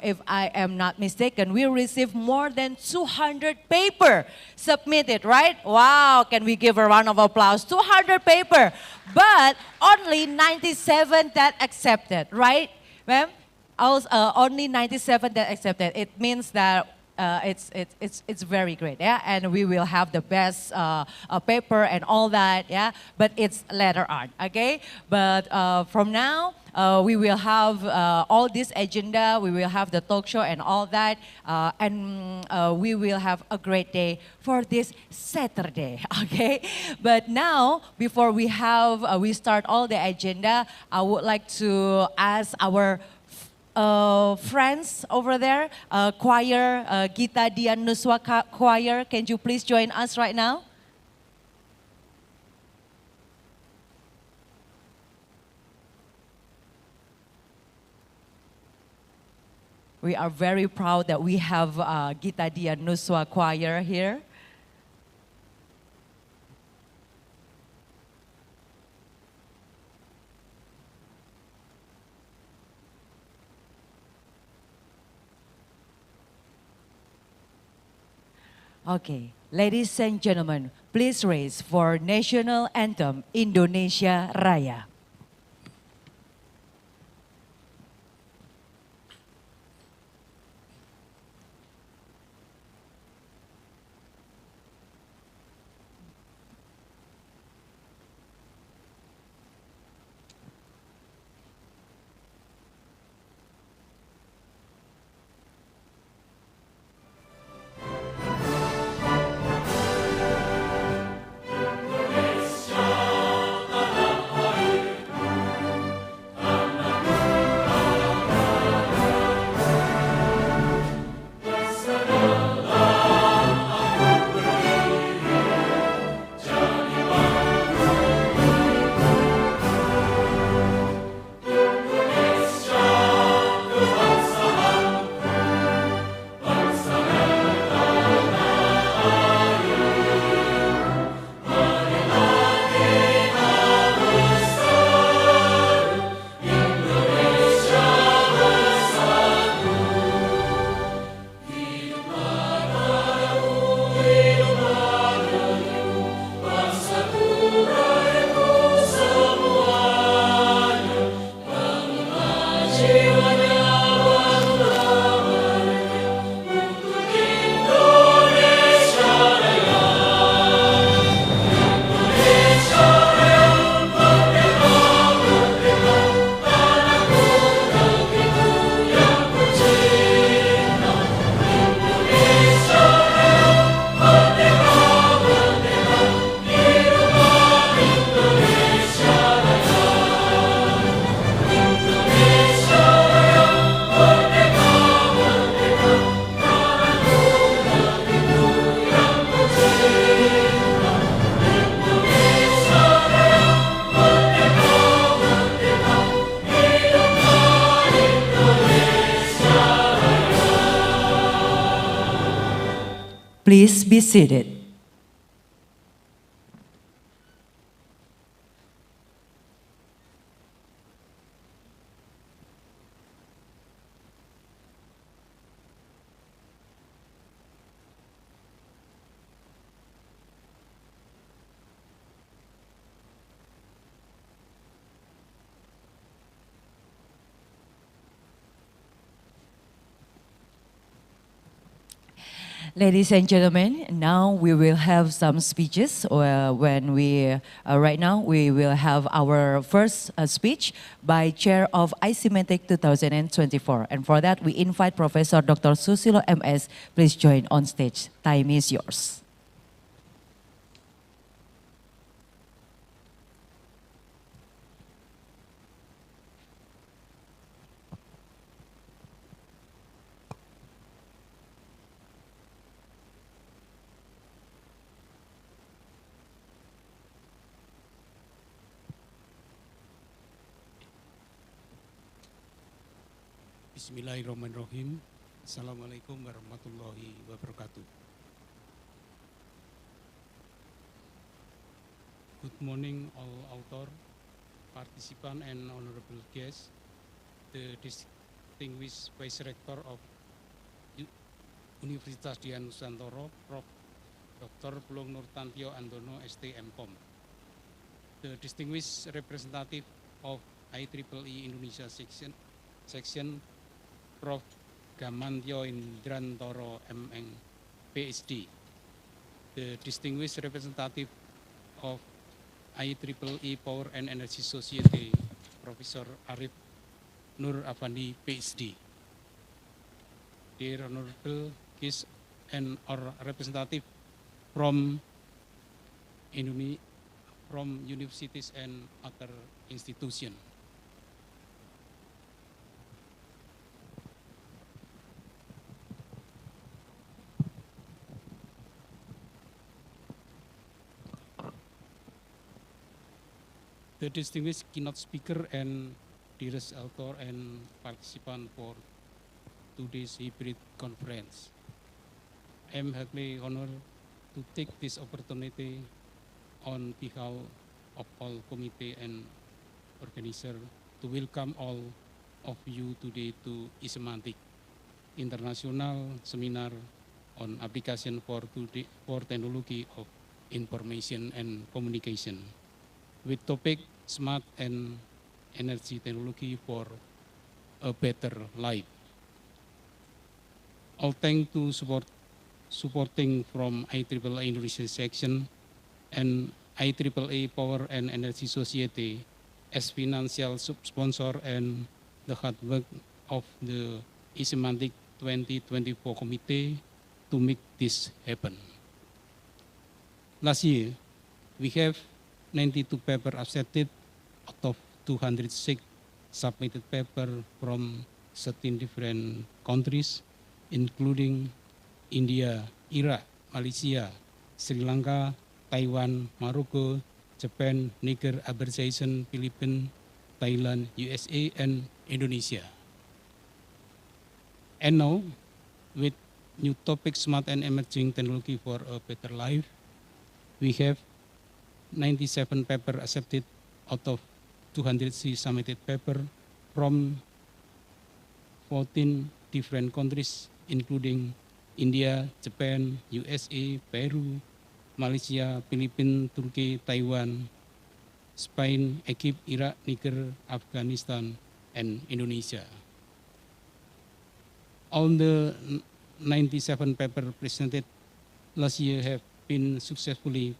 if I am not mistaken, we received more than 200 paper submitted, right? Wow, can we give a round of applause? 200 paper, but only 97 that accepted, right, ma'am? Also, only 97 that accepted. It means that it's very great, yeah, and we will have the best paper and all that, yeah, but it's later on, okay? But from now, we will have all this agenda, we will have the talk show and all that, and we will have a great day for this Saturday, okay? But now, before we start all the agenda, I would like to ask our friends over there, choir, Gita Dian choir, can you please join us right now? We are very proud that we have Gita Dian choir here. Okay, ladies and gentlemen, please raise for national anthem Indonesia Raya. Please be seated. Ladies and gentlemen, now we will have some speeches. Right now we will have our first speech by Chair of iSemantic 2024. And for that, we invite Professor Dr. Susilo MS. Please join on stage. Time is yours. Bismillahirrahmanirrahim. Assalamualaikum warahmatullahi wabarakatuh. Good morning all author, participant and honorable guests. The distinguished Vice Rector of Universitas Dian Nuswantoro, Prof. Dr. Pulung Nur Tantio Andono, ST MCom. The distinguished representative of IEEE Indonesia section, Prof. Gamantio Indrantoro MN, PhD. The distinguished representative of IEEE Power and Energy Society, Professor Arif Nur Afandi, PhD. Dear Honorable guests and our representative from universities and other institutions. The distinguished keynote speaker and dearest author and participant for today's hybrid conference. I am highly honored to take this opportunity on behalf of all committee and organizer to welcome all of you today to iSemantic International Seminar on Application for Technology of Information and Communication, with topic Smart and Energy Technology for a Better Life. All thanks to supporting from IEEE Indonesia section and IEEE Power and Energy Society as financial sponsor and the hard work of the iSemantic 2024 committee to make this happen. Last year, we have 92 papers accepted out of 206 submitted papers from 13 different countries, including India, Iraq, Malaysia, Sri Lanka, Taiwan, Morocco, Japan, Niger, Azerbaijan, Philippines, Thailand, USA, and Indonesia. And now, with new topic Smart and Emerging Technology for a Better Life, we have 97 papers accepted out of 203 submitted papers from 14 different countries, including India, Japan, USA, Peru, Malaysia, Philippines, Turkey, Taiwan, Spain, Egypt, Iraq, Niger, Afghanistan, and Indonesia. All the 97 papers presented last year have been successfully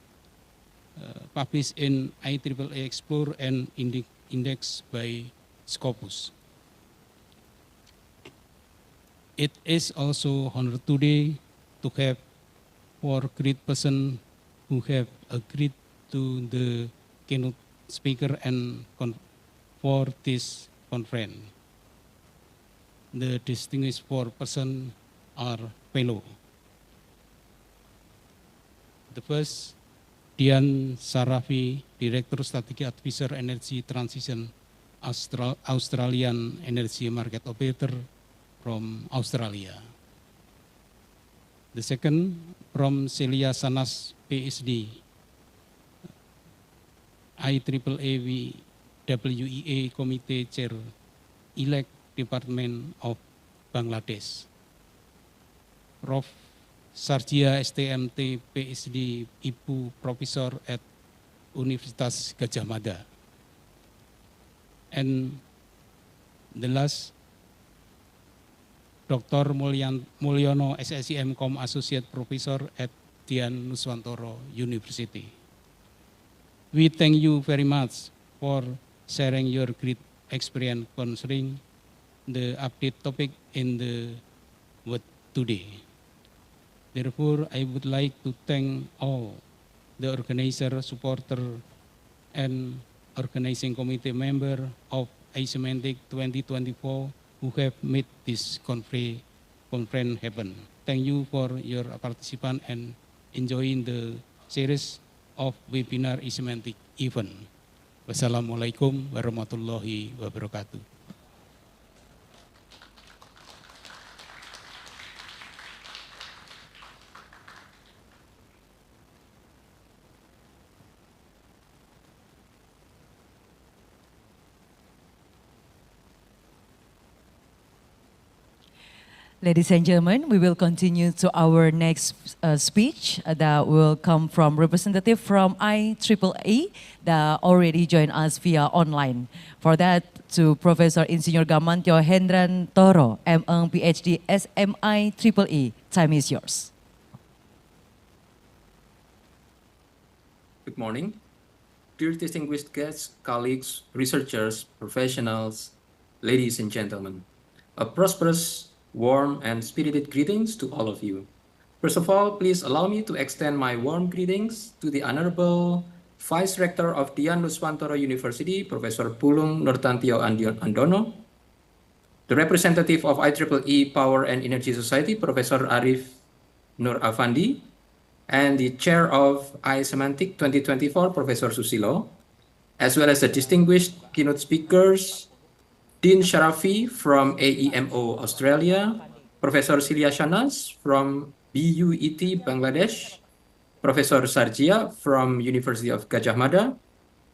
published in IEEE Explore and Index by Scopus. It is also honored today to have 4 great persons who have agreed to the keynote speaker and for this conference. The distinguished 4 persons are fellow. The first, Dian Sarafi, Director Strategic Advisor Energy Transition, Australian Energy Market Operator from Australia. The second, from Celia Shahnaz, PhD, IEEE WEA Committee Chair, Elect Department of Bangladesh. Prof. Sarjia STMT, PhD, Ibu Profesor at Universitas Gadjah Mada. And the last, Dr. Mulyono, SSI MCom Associate Professor at Dian Nuswantoro University. We thank you very much for sharing your great experience concerning the update topic in the word today. Therefore, I would like to thank all the organizer, supporter, and organizing committee member of iSemantic 2024 who have made this conference happen. Thank you for your participation and enjoying the series of webinar iSemantic event. Wassalamualaikum warahmatullahi wabarakatuh. Ladies and gentlemen, we will continue to our next speech that will come from representative from IEEE that already joined us via online. For that, to Professor Insinyur Gamantyo Hendran Toro, M.Eng PhD SMIEEE. Time is yours. Good morning. Dear distinguished guests, colleagues, researchers, professionals, ladies and gentlemen. A prosperous, warm, and spirited greetings to all of you. First of all, please allow me to extend my warm greetings to the Honorable Vice Rector of Dian Nuswantoro University, Professor Pulung Nurtantio Andono, the representative of IEEE Power and Energy Society, Professor Arif Nur Afandi, and the chair of iSemantic 2024, Professor Susilo, as well as the distinguished keynote speakers, Dean Sharafi from AEMO Australia, Professor Celia Shahnaz from BUET Bangladesh, Professor Sarjia from University of Gajah Mada,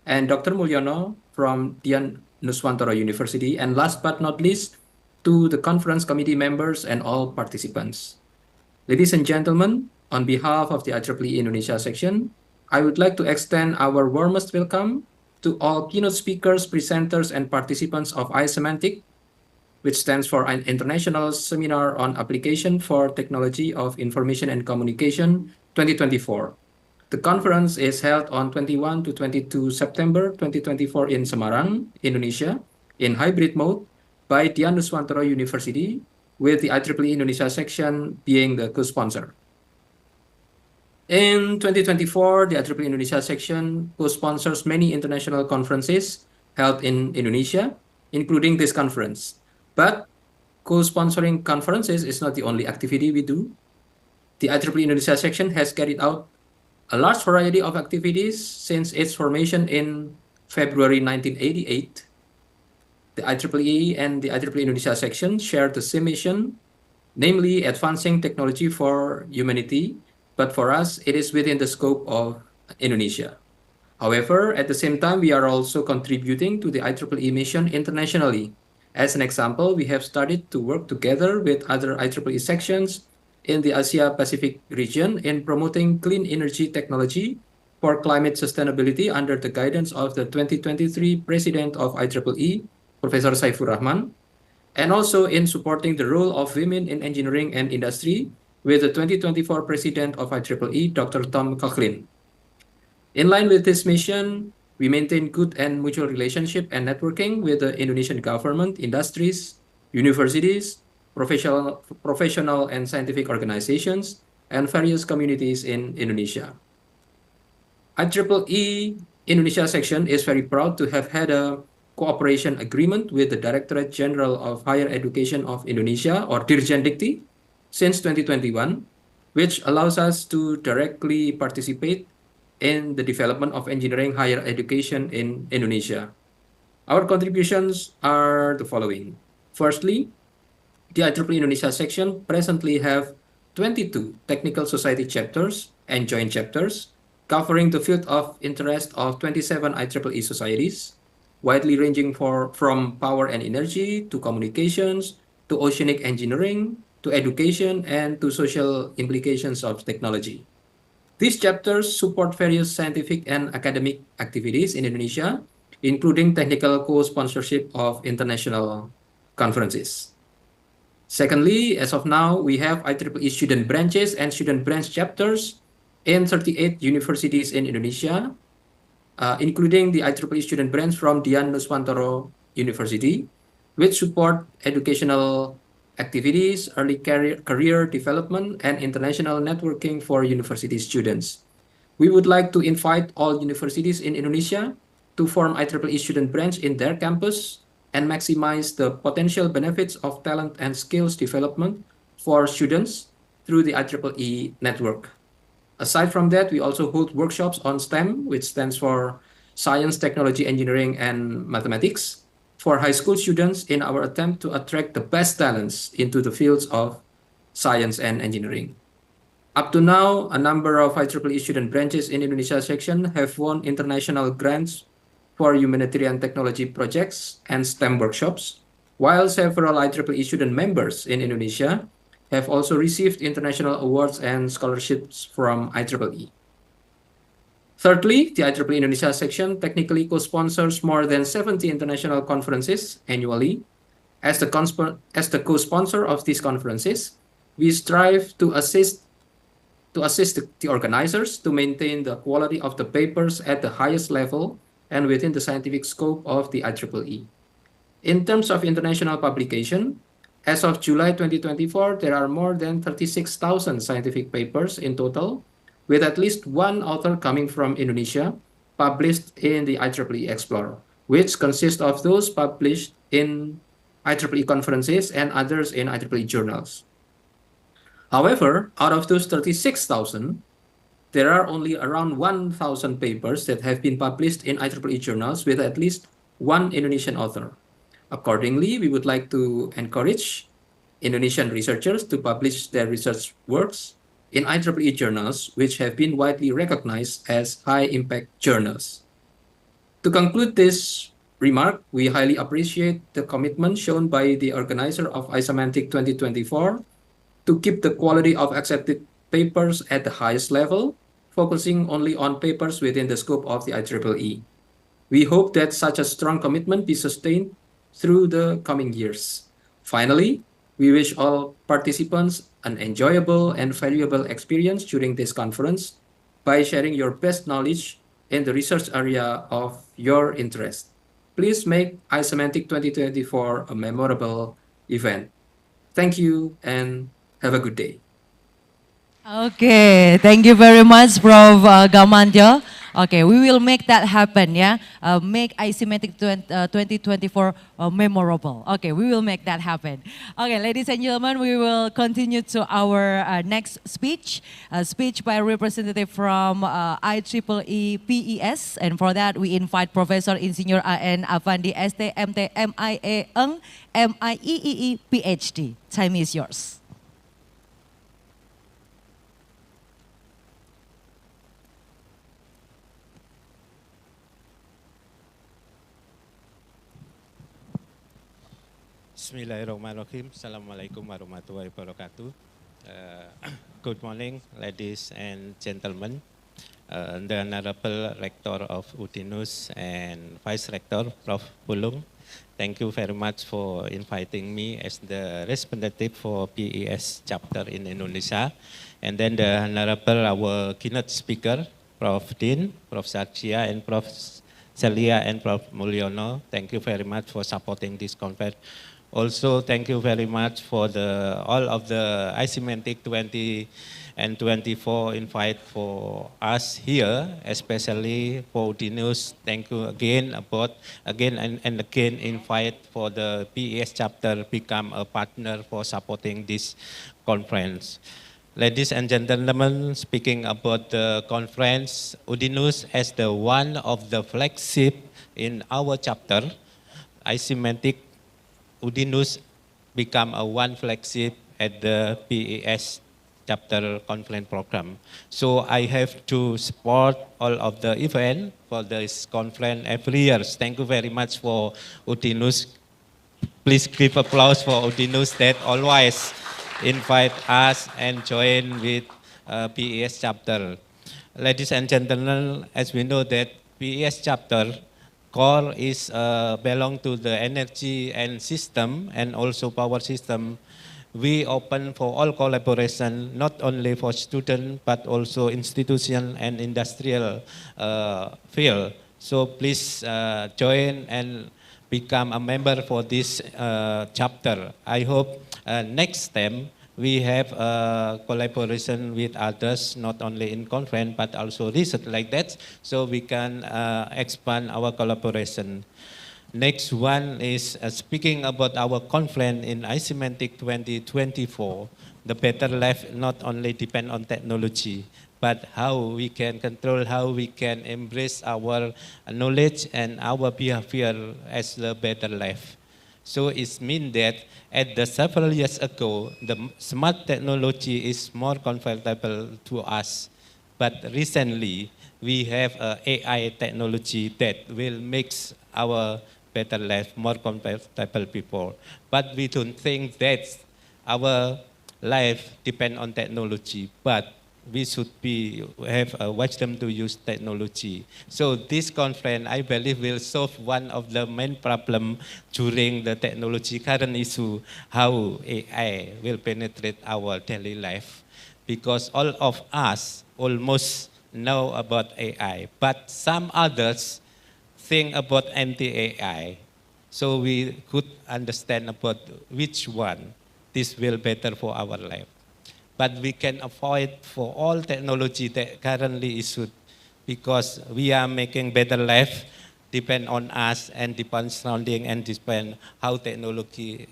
and Dr. Mulyono from Dian Nuswantoro University, and last but not least, to the conference committee members and all participants. Ladies and gentlemen, on behalf of the IEEE Indonesia section, I would like to extend our warmest welcome to all keynote speakers, presenters, and participants of iSemantic, which stands for an International Seminar on Application for Technology of Information and Communication 2024. The conference is held on 21 to 22 September 2024 in Semarang, Indonesia, in hybrid mode by Dian Nuswantoro University, with the IEEE Indonesia section being the co-sponsor. In 2024, the IEEE Indonesia section co-sponsors many international conferences held in Indonesia, including this conference. But co-sponsoring conferences is not the only activity we do. The IEEE Indonesia section has carried out a large variety of activities since its formation in February 1988. The IEEE and the IEEE Indonesia section share the same mission, namely advancing technology for humanity, but for us, it is within the scope of Indonesia. However, at the same time, we are also contributing to the IEEE mission internationally. As an example, we have started to work together with other IEEE sections in the Asia-Pacific region in promoting clean energy technology for climate sustainability under the guidance of the 2023 President of IEEE, Professor Saifur Rahman, and also in supporting the role of women in engineering and industry with the 2024 President of IEEE, Dr. Tom Cochrane. In line with this mission, we maintain good and mutual relationship and networking with the Indonesian government, industries, universities, professional and scientific organizations, and various communities in Indonesia. IEEE Indonesia section is very proud to have had a cooperation agreement with the Directorate General of Higher Education of Indonesia, or Dirjendikti, since 2021, which allows us to directly participate in the development of engineering higher education in Indonesia. Our contributions are the following. Firstly, the IEEE Indonesia section presently have 22 technical society chapters and joint chapters covering the field of interest of 27 IEEE societies, widely ranging from power and energy to communications to oceanic engineering to education and to social implications of technology. These chapters support various scientific and academic activities in Indonesia, including technical co-sponsorship of international conferences. Secondly, as of now, we have IEEE student branches and student branch chapters in 38 universities in Indonesia, including the IEEE student branch from Dian Nuswantoro University, which support educational activities, early career development, and international networking for university students. We would like to invite all universities in Indonesia to form IEEE student branch in their campus and maximize the potential benefits of talent and skills development for students through the IEEE network. Aside from that, we also hold workshops on STEM, which stands for Science, Technology, Engineering, and Mathematics, for high school students in our attempt to attract the best talents into the fields of science and engineering. Up to now, a number of IEEE student branches in Indonesia section have won international grants for humanitarian technology projects and STEM workshops, while several IEEE student members in Indonesia have also received international awards and scholarships from IEEE. Thirdly, the IEEE Indonesia section technically co-sponsors more than 70 international conferences annually. As the co-sponsor of these conferences, we strive to assist the organizers to maintain the quality of the papers at the highest level and within the scientific scope of the IEEE. In terms of international publication, as of July 2024, there are more than 36,000 scientific papers in total, with at least one author coming from Indonesia, published in the IEEE Explorer, which consists of those published in IEEE conferences and others in IEEE journals. However, out of those 36,000, there are only around 1,000 papers that have been published in IEEE journals with at least one Indonesian author. Accordingly, we would like to encourage Indonesian researchers to publish their research works in IEEE journals, which have been widely recognized as high-impact journals. To conclude this remark, we highly appreciate the commitment shown by the organizer of iSemantic 2024 to keep the quality of accepted papers at the highest level, focusing only on papers within the scope of the IEEE. We hope that such a strong commitment be sustained through the coming years. Finally, we wish all participants an enjoyable and valuable experience during this conference by sharing your best knowledge in the research area of your interest. Please make iSemantic 2024 a memorable event. Thank you and have a good day. Okay, thank you very much, Prof. Gamantyo. Okay, we will make that happen, yeah. Make iSemantic 2024 memorable. Okay, we will make that happen. Okay, ladies and gentlemen, we will continue to our next speech. A speech by a representative from IEEE PES, and for that we invite Professor Insinyur AN Avandi ST MT MIE Eng MIEEE PhD. Time is yours. Bismillahirrahmanirrahim. Assalamualaikum warahmatullahi wabarakatuh. Good morning, ladies and gentlemen. The Honorable Rector of UDINUS and Vice Rector, Prof. Pulung. Thank you very much for inviting me as the representative for PES chapter in Indonesia. And then the Honorable, our keynote speaker, Prof. Dian, Prof. Satya, and Prof. Celia and Prof. Mulyono. Thank you very much for supporting this conference. Also, thank you very much for all of the iSemantic 20 and 24 invite for us here, especially for UDINUS. Thank you again and again invite for the PES chapter become a partner for supporting this conference. Ladies and gentlemen, speaking about the conference, UDINUS as the one of the flagship in our chapter, iSemantic UDINUS become a one flagship at the PES chapter conference program. So I have to support all of the event for this conference every year. Thank you very much for UDINUS. Please give applause for UDINUS that always invite us and join with PES chapter. Ladies and gentlemen, as we know that PES chapter core is belong to the energy and system and also power system. We open for all collaboration, not only for student but also institution and industrial field. So please join and become a member for this chapter. I hope next time we have collaboration with others, not only in conference, but also research like that, so we can expand our collaboration. Next one is speaking about our conference in iSemantic 2024. The better life not only depend on technology, but how we can control, how we can embrace our knowledge and our behavior as the better life. So it means that at the several years ago, the smart technology is more comfortable to us. But recently, we have AI technology that will make our better life more comfortable before. But we don't think that our life depend on technology, but we should have a wisdom to use technology. So this conference, I believe, will solve one of the main problem during the technology current issue, how AI will penetrate our daily life. Because all of us almost know about AI, but some others think about anti-AI. So we could understand about which one this will better for our life. But we can avoid for all technology that currently issued because we are making better life depend on us and depend surrounding and depend how technology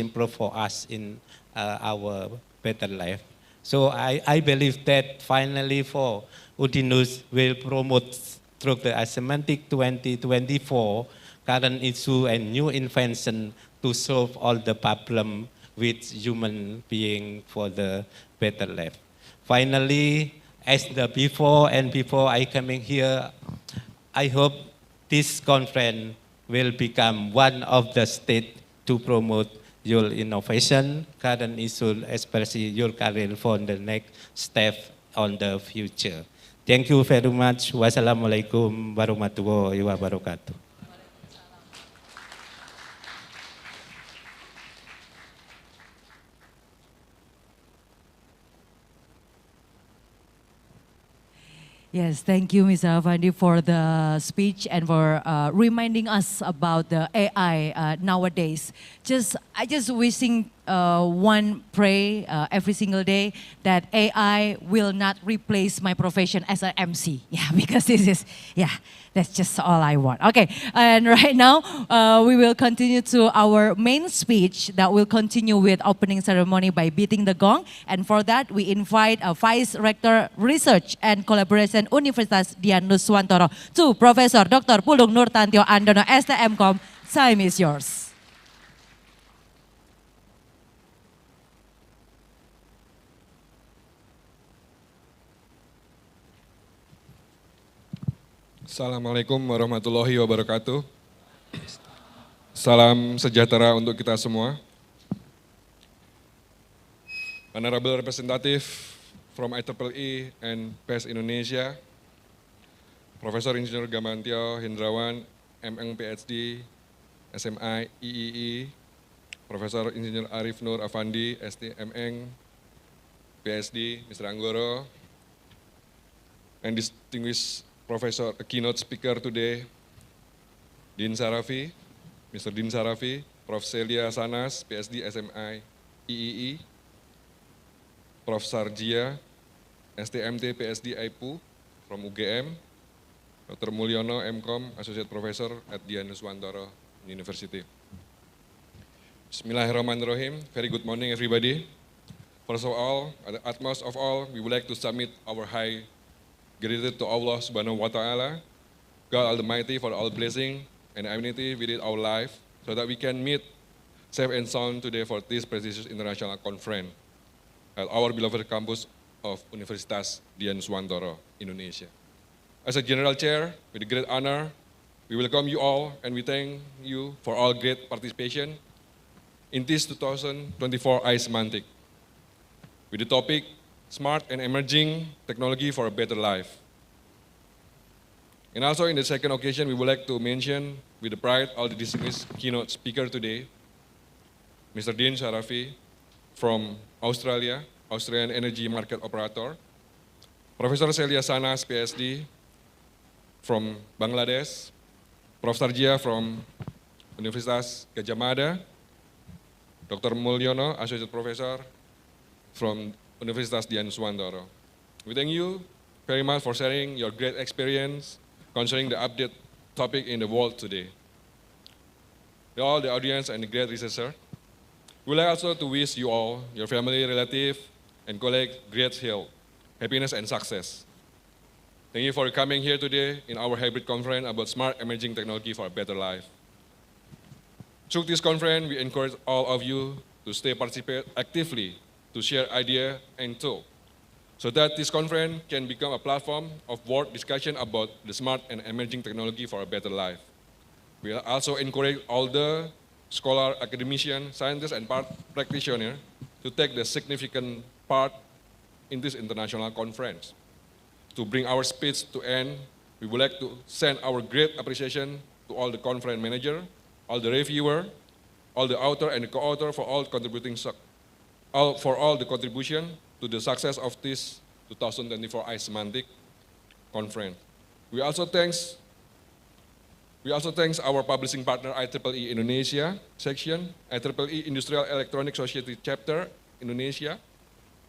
improve for us in our better life. So I believe that finally for Udinus will promote through the iSemantic 2024 current issue and new invention to solve all the problem with human being for the better life. Finally, as the before I coming here, I hope this conference will become one of the state to promote your innovation, current issue, especially your career for the next step on the future. Thank you very much. Wassalamualaikum warahmatullahi wabarakatuh. Yes, thank you, Mr. Avandi, for the speech and for reminding us about the AI nowadays. I just wishing one pray every single day that AI will not replace my profession as an MC. Yeah, because this is, that's just all I want. Okay, and right now we will continue to our main speech that will continue with opening ceremony by beating the gong. And for that, we invite Vice Rector Research and Collaboration Universitas Dian Nuswantoro to Professor Dr. Pulung Nurtantio Andono, STMcom. Time is yours. Assalamualaikum warahmatullahi wabarakatuh. Salam sejahtera untuk kita semua. Honorable Representative from IEEE and PES Indonesia, Profesor Insinyur Gamantio Hindrawan, MN PhD, SMI IEEE, Profesor Insinyur Arif Nur Afandi, STMN, PhD, Mr. Anggoro, and distinguished Professor, keynote speaker today, Dean Sarafi, Mr. Dean Sarafi, Prof. Celia Shahnaz, PhD, SMI IEEE, Prof. Sarjia, STMT, PhD, IPU, from UGM, Dr. Mulyono, MCom, Associate Professor at Dian Nuswantoro University. Bismillahirrahmanirrahim. Very good morning, everybody. First of all, at the utmost of all, we would like to submit our high gratitude to Allah Subhanahu wa Ta'ala, God Almighty, for all blessing and amenity within our life, so that we can meet safe and sound today for this prestigious international conference at our beloved campus of Universitas Dian Nuswantoro, Indonesia. As a General Chair, with great honor, we welcome you all and we thank you for all great participation in this 2024 iSemantic with the topic Smart and Emerging Technology for a Better Life. And also in the second occasion, we would like to mention with the pride all the distinguished keynote speaker today, Mr. Dean Sarafi from Australia, Australian Energy Market Operator, Professor Celia Shahnaz, PhD from Bangladesh, Prof. Sarjia from Universitas Gadjah Mada, Dr. Mulyono, Associate Professor from Universitas Dian Nuswantoro. We thank you very much for sharing your great experience concerning the update topic in the world today. To all the audience and the great researcher, we would like also to wish you all, your family, relative, and colleagues great health, happiness, and success. Thank you for coming here today in our hybrid conference about smart emerging technology for a better life. Through this conference, we encourage all of you to participate actively, to share ideas and tools, so that this conference can become a platform of broad discussion about the smart and emerging technology for a better life. We also encourage all the scholars, academicians, scientists, and practitioners to take the significant part in this international conference. To bring our speech to end, we would like to send our great appreciation to all the conference manager, all the reviewer, all the author and the co-author for all the contribution to the success of this 2024 iSemantic conference. We also thanks our publishing partner IEEE Indonesia section, IEEE Industrial Electronic Society chapter Indonesia,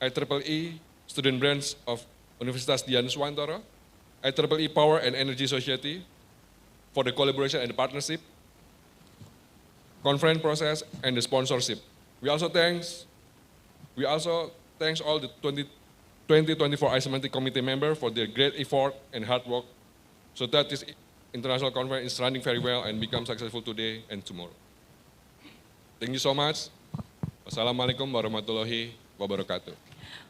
IEEE Student Branch of Universitas Dian Nuswantoro, IEEE Power and Energy Society for the collaboration and the partnership, conference process, and the sponsorship. We also thanks all the 2024 iSemantic committee members for their great effort and hard work so that this international conference is running very well and become successful today and tomorrow. Thank you so much. Wassalamualaikum warahmatullahi wabarakatuh.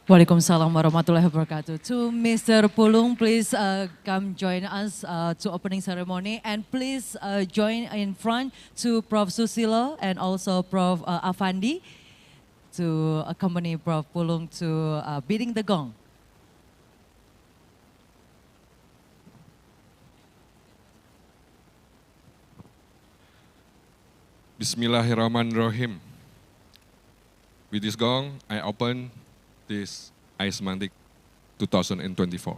Waalaikumsalam warahmatullahi wabarakatuh. To Mr. Pulung, please come join us to opening ceremony, and please join in front to Prof. Susilo and also Prof. Afandi to accompany Prof. Pulung to beating the gong. Bismillahirrahmanirrahim. With this gong, I open this iSemantic 2024.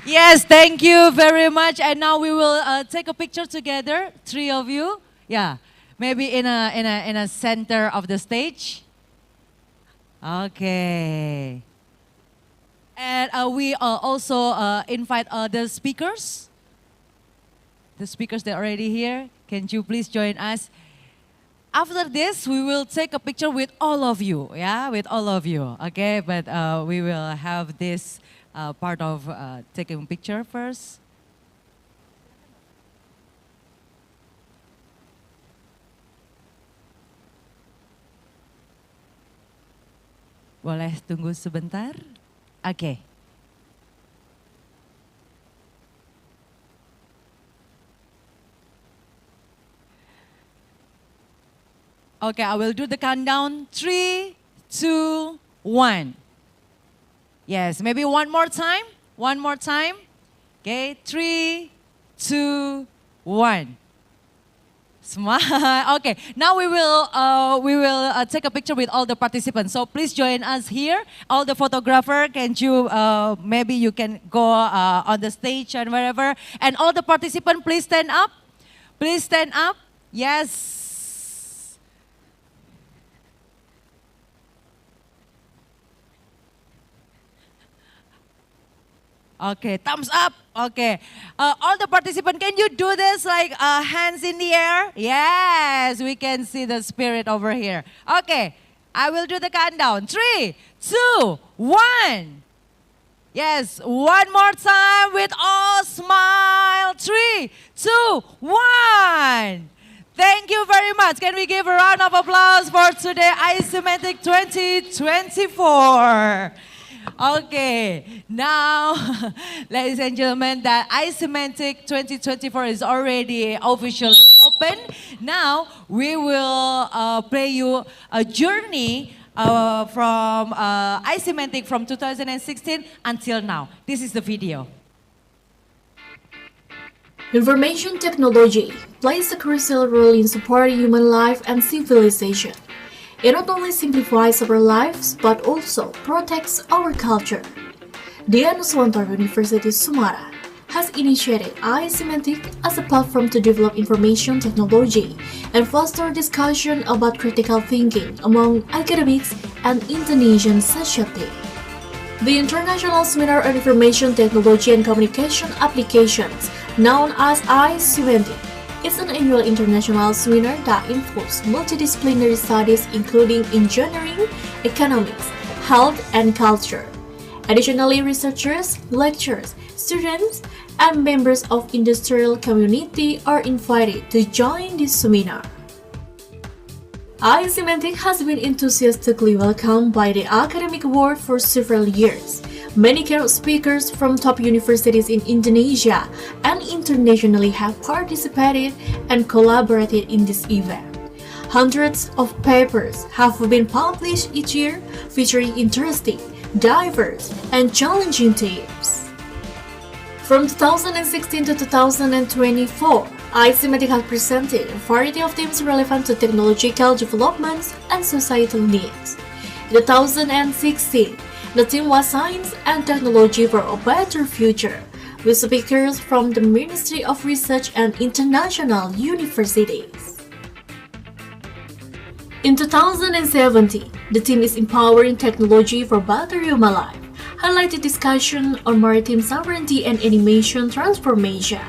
Yes, thank you very much. And now we will take a picture together, three of you. Yeah, maybe in a center of the stage. Okay. And we also invite the speakers. The speakers that are already here. Can you please join us? After this, we will take a picture with all of you, yeah, with all of you, okay? But we will have this part of taking a picture first. Boleh tunggu sebentar? Okay. Okay, I will do the countdown. 3, 2, 1. Yes, maybe one more time. One more time. Okay, 3, 2, 1. Smile. Okay, now we will take a picture with all the participants. So please join us here. All the photographer, can you maybe you can go on the stage and wherever. And all the participants, please stand up. Please stand up. Yes. Okay, thumbs up. Okay, all the participants, can you do this like hands in the air? Yes, we can see the spirit over here. Okay, I will do the countdown. 3, 2, 1. Yes, one more time with all smile. 3, 2, 1. Thank you very much. Can we give a round of applause for today iSemantic 2024? Okay, now, ladies and gentlemen, that iSemantic 2024 is already officially open. Now, we will play you a journey from iSemantic from 2016 until now. This is the video. Information technology plays a crucial role in supporting human life and civilization. It not only simplifies our lives, but also protects our culture. Dian Nuswantoro University Sumara has initiated iSemantic as a platform to develop information technology and foster discussion about critical thinking among academics and Indonesian society. The International Seminar on Information Technology and Communication Applications, known as iSemantic, is an annual international seminar that involves multidisciplinary studies including engineering, economics, health, and culture. Additionally, researchers, lecturers, students, and members of industrial community are invited to join this seminar. iSemantic has been enthusiastically welcomed by the academic world for several years, Many keynote speakers from top universities in Indonesia and internationally have participated and collaborated in this event. Hundreds of papers have been published each year featuring interesting, diverse, and challenging themes. From 2016 to 2024, iSemantic has presented a variety of themes relevant to technological developments and societal needs. In 2016, the theme was Science and Technology for a Better Future, with speakers from the Ministry of Research and international universities. In 2017, the theme is Empowering Technology for Better Human Life, highlighted discussion on maritime sovereignty and animation transformation.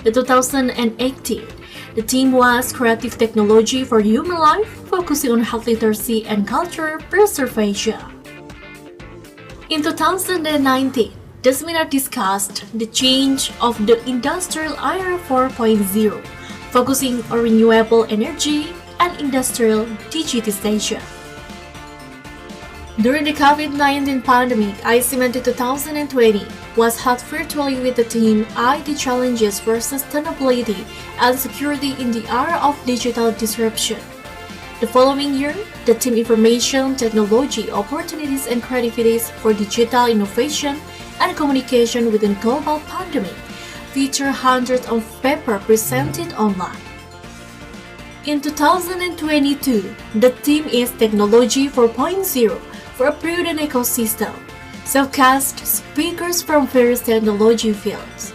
In 2018, the theme was Creative Technology for Human Life, focusing on health literacy and culture preservation. In 2019, the seminar discussed the change of the Industrial Era 4.0, focusing on renewable energy and industrial digitization. During the COVID-19 pandemic, iSemantic 2020 was held virtually with the theme IT Challenges for Sustainability and Security in the Era of Digital Disruption. The following year, the theme Information Technology Opportunities and Creativities for Digital Innovation and Communication within Global Pandemic featured hundreds of papers presented online. In 2022, the theme is Technology 4.0 for a prudent ecosystem, showcased speakers from various technology fields.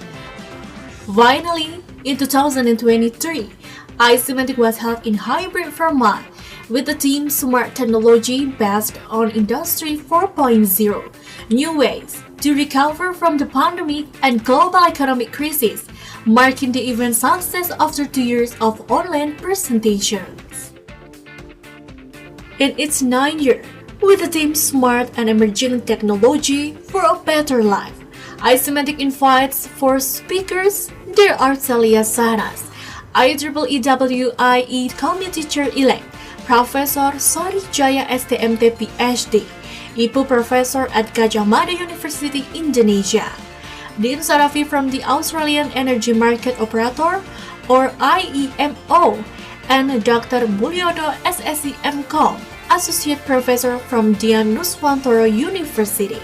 Finally, in 2023, iSemantic was held in hybrid format with the theme Smart Technology based on Industry 4.0, New Ways to Recover from the Pandemic and Global Economic Crisis, marking the event's success after 2 years of online presentations. In its 9th year, with the theme Smart and Emerging Technology for a Better Life, iSemantic invites 4 speakers. There are Celia Shahnaz, IEEE Committee Chair-elect, Professor Sori Jaya STMT PhD, Ibu Professor at Gajah Mada University, Indonesia, Dian from the Australian Energy Market Operator or IEMO, and Dr. Mulyono SSC MCom, Associate Professor from Dian Nuswantoro University.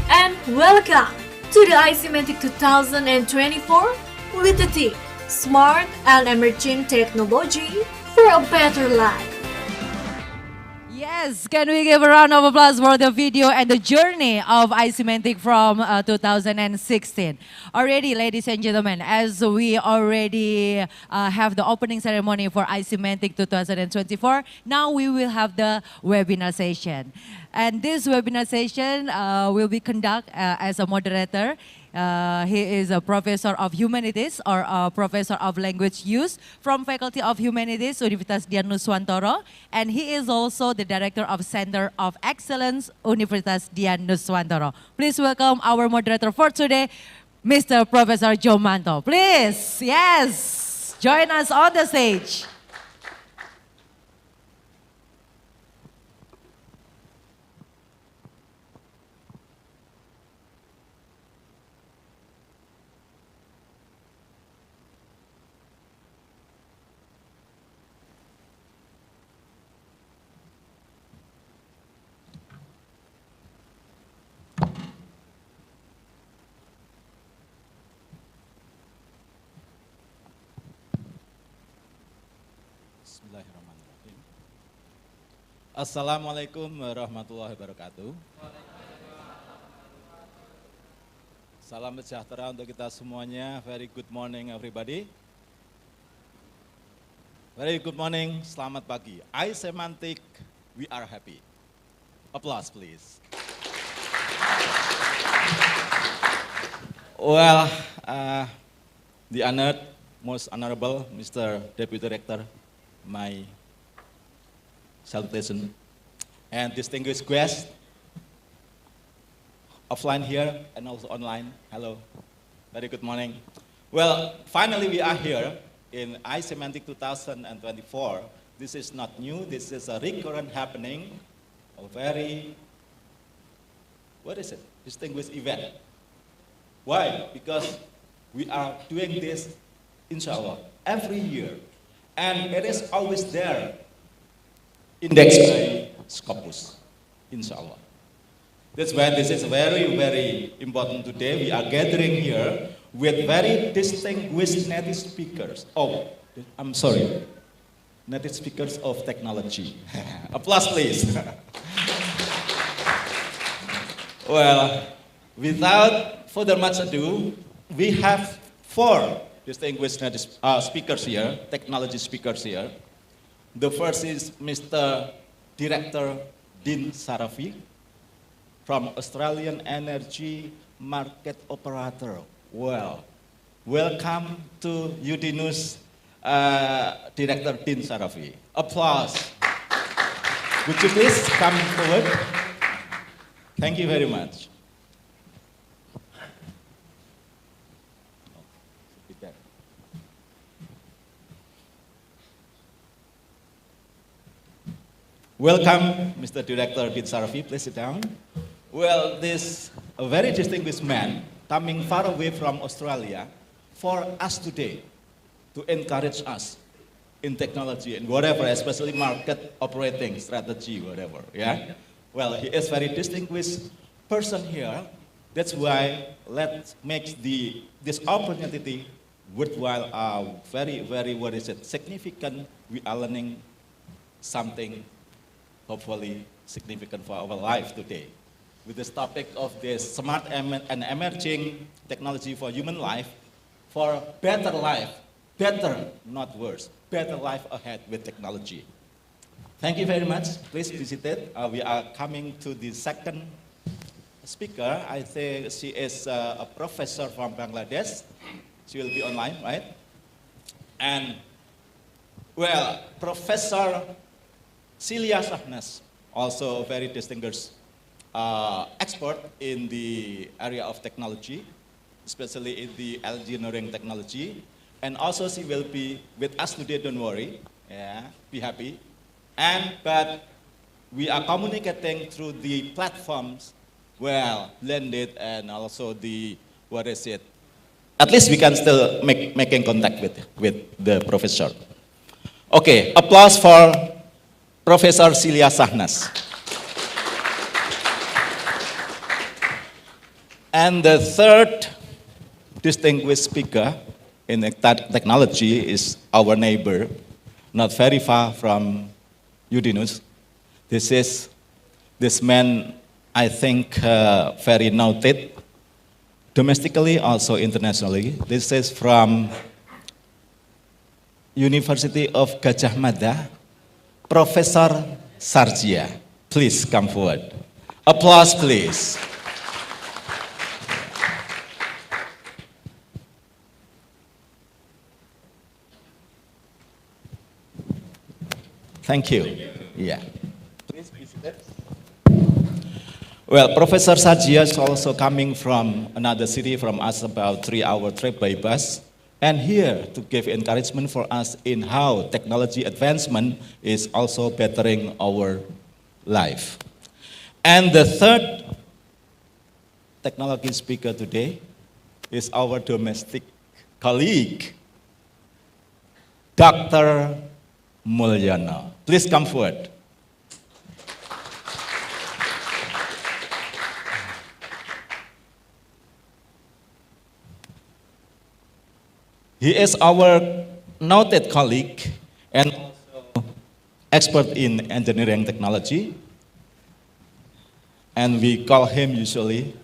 And welcome to the iSemantic 2024 with the theme Smart and Emerging Technology for a Better Life. Yes, can we give a round of applause for the video and the journey of iSemantic from 2016. Already, ladies and gentlemen, as we already have the opening ceremony for iSemantic 2024, now we will have the webinar session. And this webinar session will be conducted as a moderator. He is a professor of humanities or a professor of language use from Faculty of Humanities, Universitas Dian Nuswantoro, and he is also the director of Center of Excellence, Universitas Dian Nuswantoro. Please welcome our moderator for today, Mr. Professor Jomanto. Please, yes, join us on the stage. Bismillahirrahmanirrahim. Assalamualaikum warahmatullahi wabarakatuh. Salam sejahtera untuk kita semuanya. Very good morning everybody. Very good morning, selamat pagi. iSemantic, we are happy. Applause please. Well, the honored, most honorable Mr. Deputy Director, my salutation, and distinguished guests, offline here and also online. Hello, very good morning. Well, finally we are here in iSemantic 2024. This is not new, this is a recurrent happening, a very distinguished event. Why? Because we are doing this, inshallah, every year. And it is always there, indexed by Kampus, inshallah. That's why this is very, very important today. We are gathering here with very distinguished native speakers. Oh, I'm sorry. Native speakers of technology. Applause, please. Well, without further much ado, we have 4 distinguished native speakers here, technology speakers here. The first is Mr. Director Dian Sarafi from Australian Energy Market Operator. Well, welcome to Udinus Director Dian Sarafi. Applause. Would you please come forward? Thank you very much. Welcome, Mr. Director Dian Sarafi. Please sit down. Well, this a very distinguished man coming far away from Australia for us today to encourage us in technology and whatever, especially market operating strategy, whatever. Yeah. Well, he is very distinguished person here. That's why let's make this opportunity worthwhile. Very, very, significant. We are learning something hopefully significant for our life today. With this topic of this smart and emerging technology for human life, for better life, better, not worse, better life ahead with technology. Thank you very much. Please be seated. We are coming to the second speaker. I think she is a professor from Bangladesh. She will be online, right? And, well, Professor Celia Shahnaz, also a very distinguished expert in the area of technology, especially in the engineering technology. And also she will be with us today, don't worry, yeah, be happy. But we are communicating through the platforms, well, blended and also the, at least we can still making contact with the professor. Okay, applause for Professor Celia Shahnaz. And the third distinguished speaker in technology is our neighbor, not very far from Udinus. This man, I think, very noted, domestically, also internationally. This is from University of Gajah Mada, Professor Sarjia. Please come forward. Applause, please. Thank you. Yeah. Please be seated. Well, Professor Sarjia is also coming from another city from us, about 3-hour trip by bus. And here to give encouragement for us in how technology advancement is also bettering our life. And the third technology speaker today is our domestic colleague, Dr. Mulyono. Please come forward. He is our noted colleague and also expert in engineering technology. And we call him usually,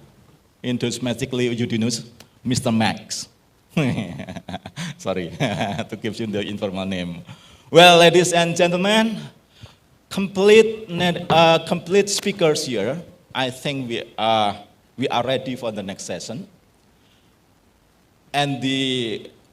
enthusiastically Udinus, Mr. Max. Sorry, to give you the informal name. Well, ladies and gentlemen, complete speakers here. I think we are ready for the next session. And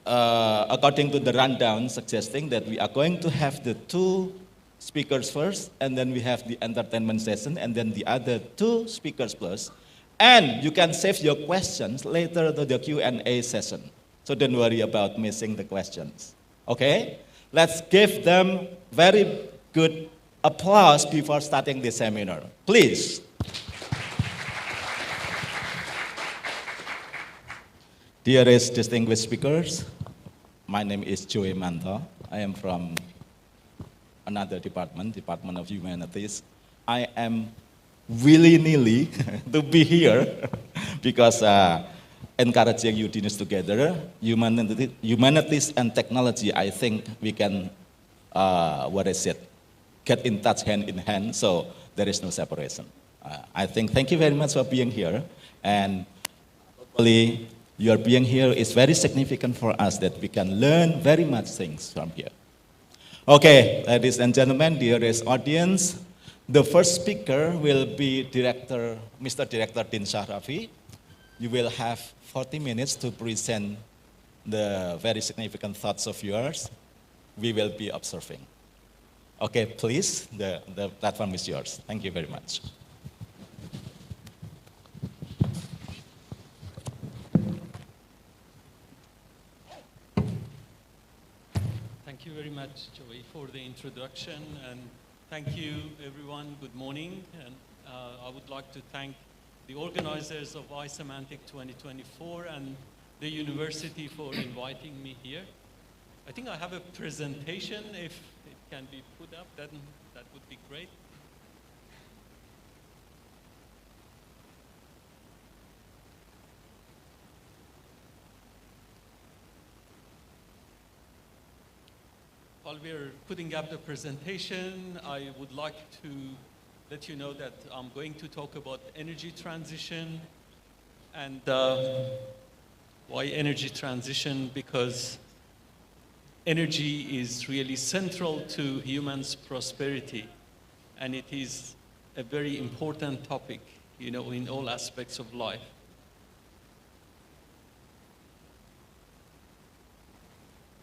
according to the rundown suggesting that we are going to have the 2 speakers first, and then we have the entertainment session, and then the other 2 speakers plus. And you can save your questions later to the Q&A session. So don't worry about missing the questions. Okay? Let's give them very good applause before starting the seminar. Please. Dearest distinguished speakers, my name is Joey Manto. I am from another department, Department of Humanities. I am willy-nilly to be here because encouraging Udinese together, humanities and technology, I think we can, get in touch hand in hand, so there is no separation. I think, thank you very much for being here, and hopefully your being here is very significant for us that we can learn very much things from here. Okay, ladies and gentlemen, dearest audience, the first speaker will be Mr. Director Dian Shahrafi. You will have 40 minutes to present the very significant thoughts of yours. We will be observing. Okay, please, the platform is yours. Thank you very much. Thank you very much, Joey, for the introduction, and thank you, everyone. Good morning, and I would like to thank the organizers of iSemantic 2024 and the university for inviting me here. I think I have a presentation. If it can be put up, then that would be great. While we're putting up the presentation, I would like to let you know that I'm going to talk about energy transition. And why energy transition? Because energy is really central to humans' prosperity. And it is a very important topic, you know, in all aspects of life.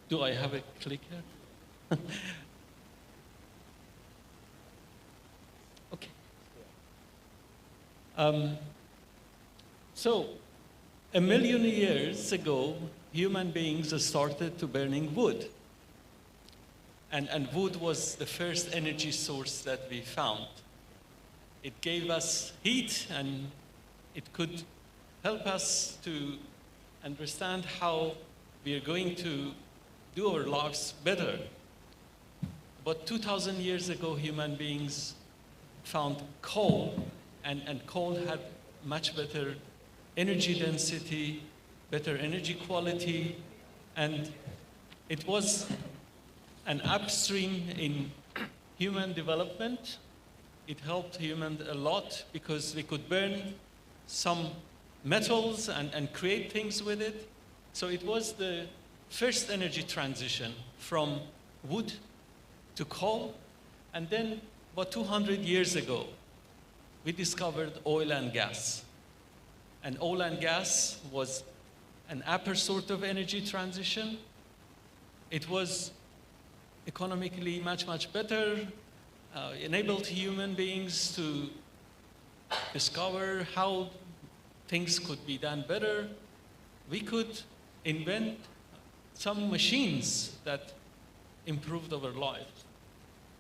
Do I have a clicker? Okay. So, 1 million years ago, human beings started to burning wood. And wood was the first energy source that we found. It gave us heat, and it could help us to understand how we are going to do our lives better. But 2,000 years ago, human beings found coal, and coal had much better energy density, better energy quality, and it was an upstream in human development. It helped humans a lot because we could burn some metals and create things with it. So it was the first energy transition from wood to coal, and then about 200 years ago, we discovered oil and gas. And oil and gas was an upper sort of energy transition. It was economically much, much better, enabled human beings to discover how things could be done better. We could invent some machines that improved our lives.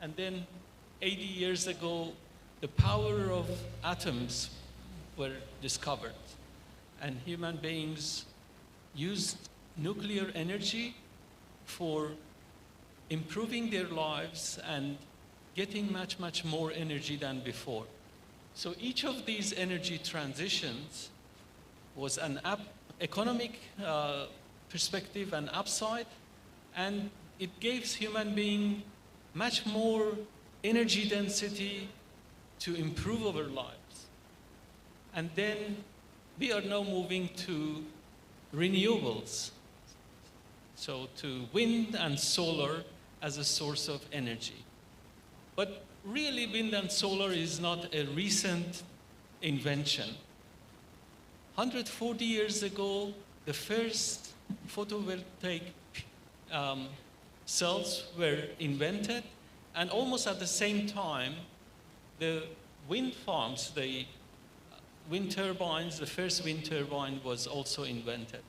And then 80 years ago, the power of atoms were discovered. And human beings used nuclear energy for improving their lives and getting much, much more energy than before. So each of these energy transitions was an economic perspective and upside, and it gives human being much more energy density to improve our lives. And then we are now moving to renewables, so to wind and solar as a source of energy. But really, wind and solar is not a recent invention. 140 years ago, the first photovoltaic cells were invented, and almost at the same time, the wind farms, the wind turbines, the first wind turbine was also invented.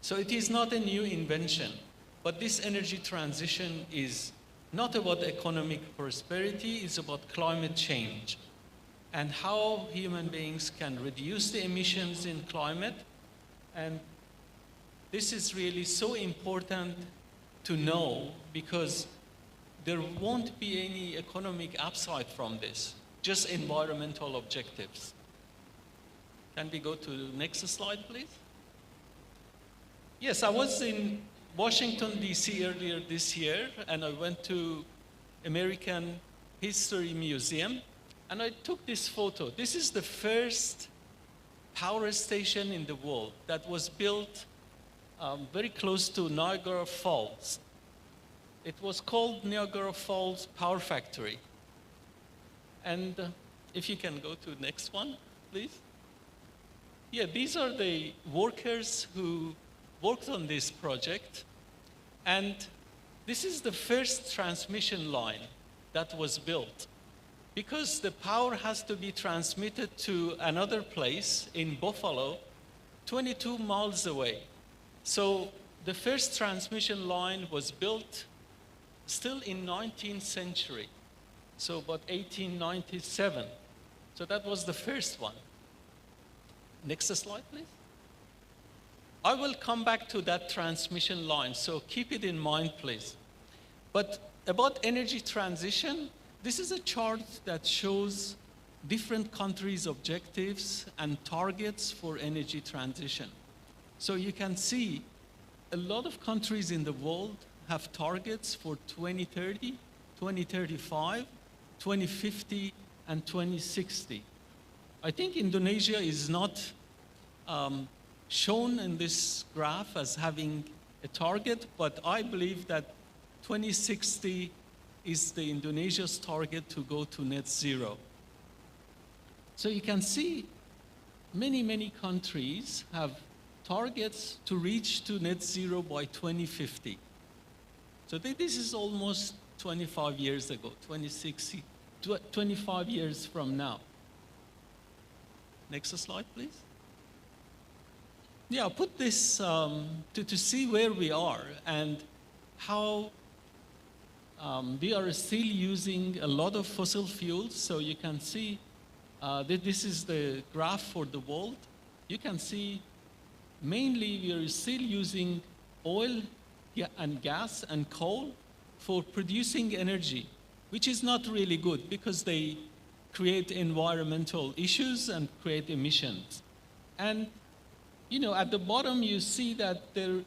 So it is not a new invention, but this energy transition is not about economic prosperity, it's about climate change and how human beings can reduce the emissions in climate And this is really so important to know because there won't be any economic upside from this, just environmental objectives. Can we go to the next slide, please? Yes, I was in Washington, D.C. earlier this year, and I went to American History Museum, and I took this photo. This is the first power station in the world that was built very close to Niagara Falls. It was called Niagara Falls Power Factory. And if you can go to the next one, please. Yeah, these are the workers who worked on this project. And this is the first transmission line that was built. Because the power has to be transmitted to another place in Buffalo, 22 miles away. So the first transmission line was built still in 19th century, so about 1897. So that was the first one. Next slide, please. I will come back to that transmission line, so keep it in mind, please. But about energy transition, this is a chart that shows different countries' objectives and targets for energy transition. So you can see a lot of countries in the world have targets for 2030, 2035, 2050, and 2060. I think Indonesia is not shown in this graph as having a target, but I believe that 2060 is the Indonesia's target to go to net zero. So you can see many countries have targets to reach to net zero by 2050. So this is almost 25 years ago, 25 years from now. Next slide, please. Yeah, I'll put this to see where we are and how we are still using a lot of fossil fuels. So you can see that this is the graph for the world. You can see mainly we are still using oil and gas and coal for producing energy, which is not really good because they create environmental issues and create emissions. And you know, at the bottom you see that there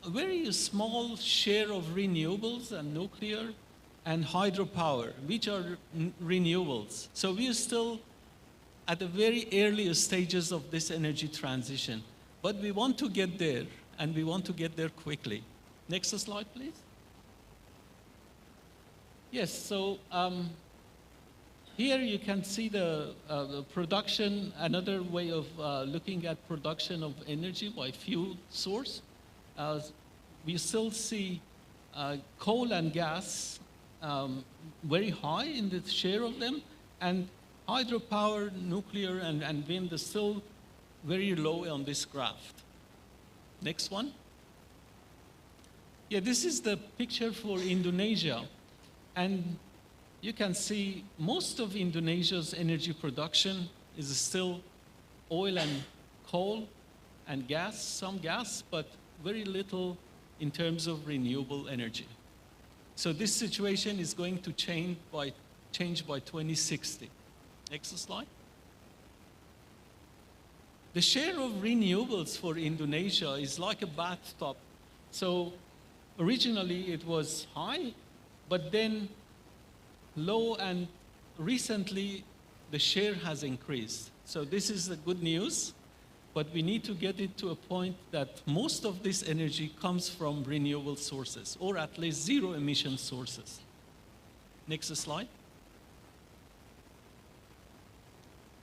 a very small share of renewables and nuclear and hydropower, which are renewables. So we are still at the very early stages of this energy transition. But we want to get there, and we want to get there quickly. Next slide, please. Yes, so here you can see the production, another way of looking at production of energy by fuel source. We still see coal and gas very high in the share of them, and hydropower, nuclear, and wind is still very low on this graph. Next one. Yeah, this is the picture for Indonesia. And you can see most of Indonesia's energy production is still oil and coal and gas, some gas, but very little in terms of renewable energy. So this situation is going to change by 2060. Next slide. The share of renewables for Indonesia is like a bathtub. So originally it was high, but then low, and recently the share has increased. So this is the good news, but we need to get it to a point that most of this energy comes from renewable sources, or at least zero emission sources. Next slide.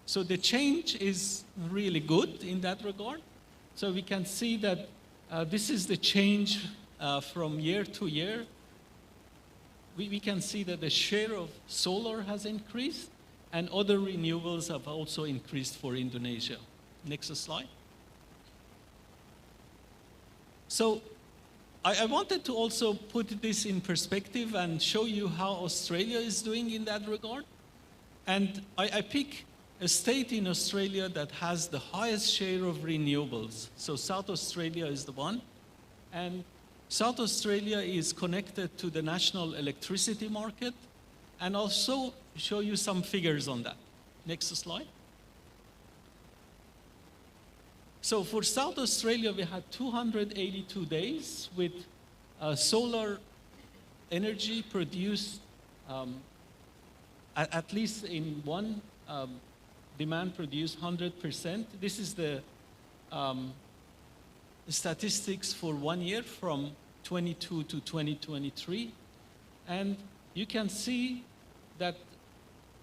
So the change is really good in that regard. So we can see that this is the change from year to year. We can see that the share of solar has increased, and other renewables have also increased for Indonesia. Next slide. So I wanted to also put this in perspective and show you how Australia is doing in that regard. And I pick a state in Australia that has the highest share of renewables. So South Australia is the one. And South Australia is connected to the national electricity market, and also show you some figures on that. Next slide. So for South Australia, we had 282 days with solar energy produced at least in one demand produced 100%. This is the statistics for 1 year from 22 to 2023. And you can see that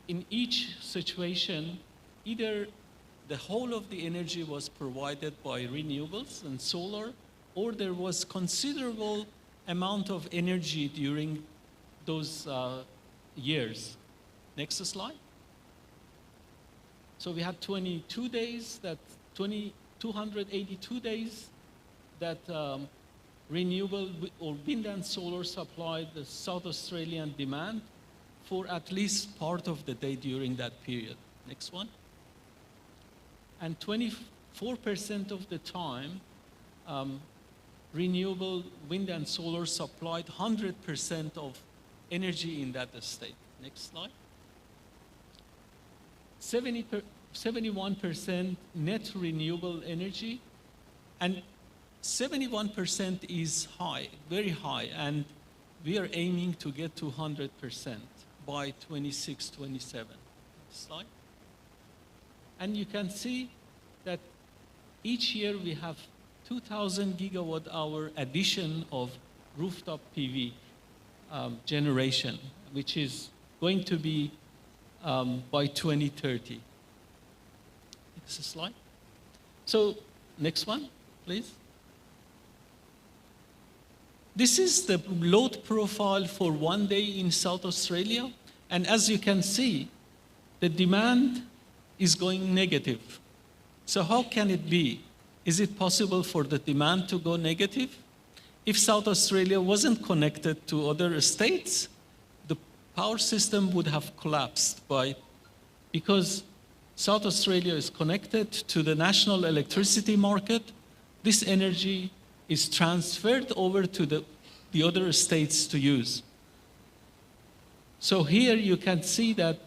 in each situation, either the whole of the energy was provided by renewables and solar, or there was considerable amount of energy during those years. Next slide. So we had 22 days, 282 days that renewable or wind and solar supplied the South Australian demand for at least part of the day during that period. Next one. And 24% of the time, renewable wind and solar supplied 100% of energy in that state. Next slide. 71% net renewable energy, and 71% is high, very high, and we are aiming to get to 100% by 26, 27. Next slide. And you can see that each year we have 2,000 gigawatt hour addition of rooftop PV generation, which is going to be by 2030. Next slide. So next one, please. This is the load profile for 1 day in South Australia. And as you can see, the demand is going negative. So how can it be? Is it possible for the demand to go negative? If South Australia wasn't connected to other states, the power system would have collapsed because South Australia is connected to the national electricity market. This energy is transferred over to the other states to use. So here you can see that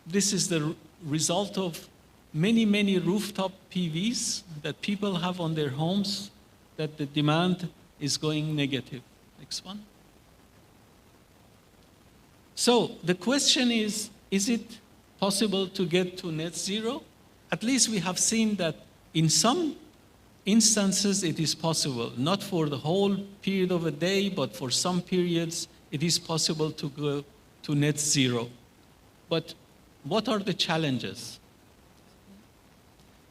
this is the result of many rooftop PVs that people have on their homes, that the demand is going negative. Next one. So the question is it possible to get to net zero? At least we have seen that in some instances it is possible, not for the whole period of a day, but for some periods it is possible to go to net zero. But what are the challenges?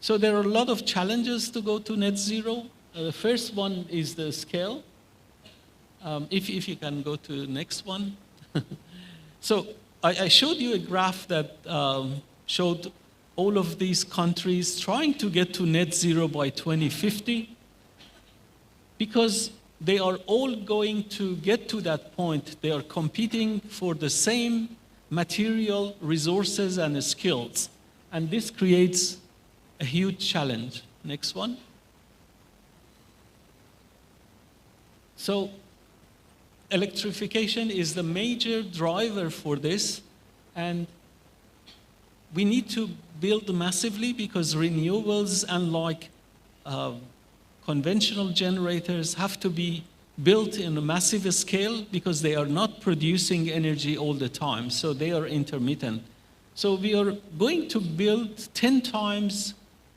So there are a lot of challenges to go to net zero. The first one is the scale. If you can go to the next one. So I showed you a graph that showed all of these countries trying to get to net zero by 2050, because they are all going to get to that point. They are competing for the same material resources and skills. And this creates a huge challenge. Next one. So electrification is the major driver for this, and we need to build massively because renewables, unlike conventional generators, have to be built in a massive scale because they are not producing energy all the time, so they are intermittent. So we are going to build 10 times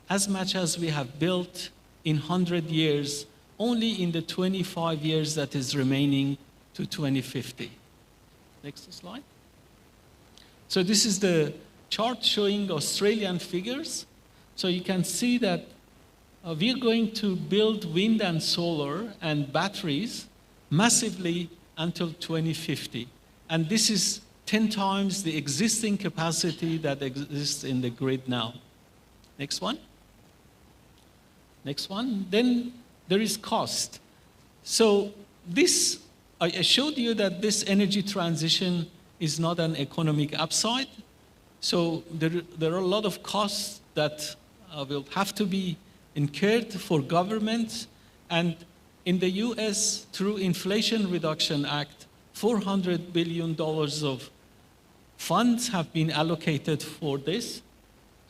as much as we have built in 100 years, only in the 25 years that is remaining to 2050. Next slide. So this is the chart showing Australian figures. So you can see that we are going to build wind and solar and batteries massively until 2050. And this is 10 times the existing capacity that exists in the grid now. Next one. Next one. Then there is cost. So this, I showed you that this energy transition is not an economic upside. So there are a lot of costs that will have to be incurred for governments. And in the US, through Inflation Reduction Act, $400 billion of funds have been allocated for this.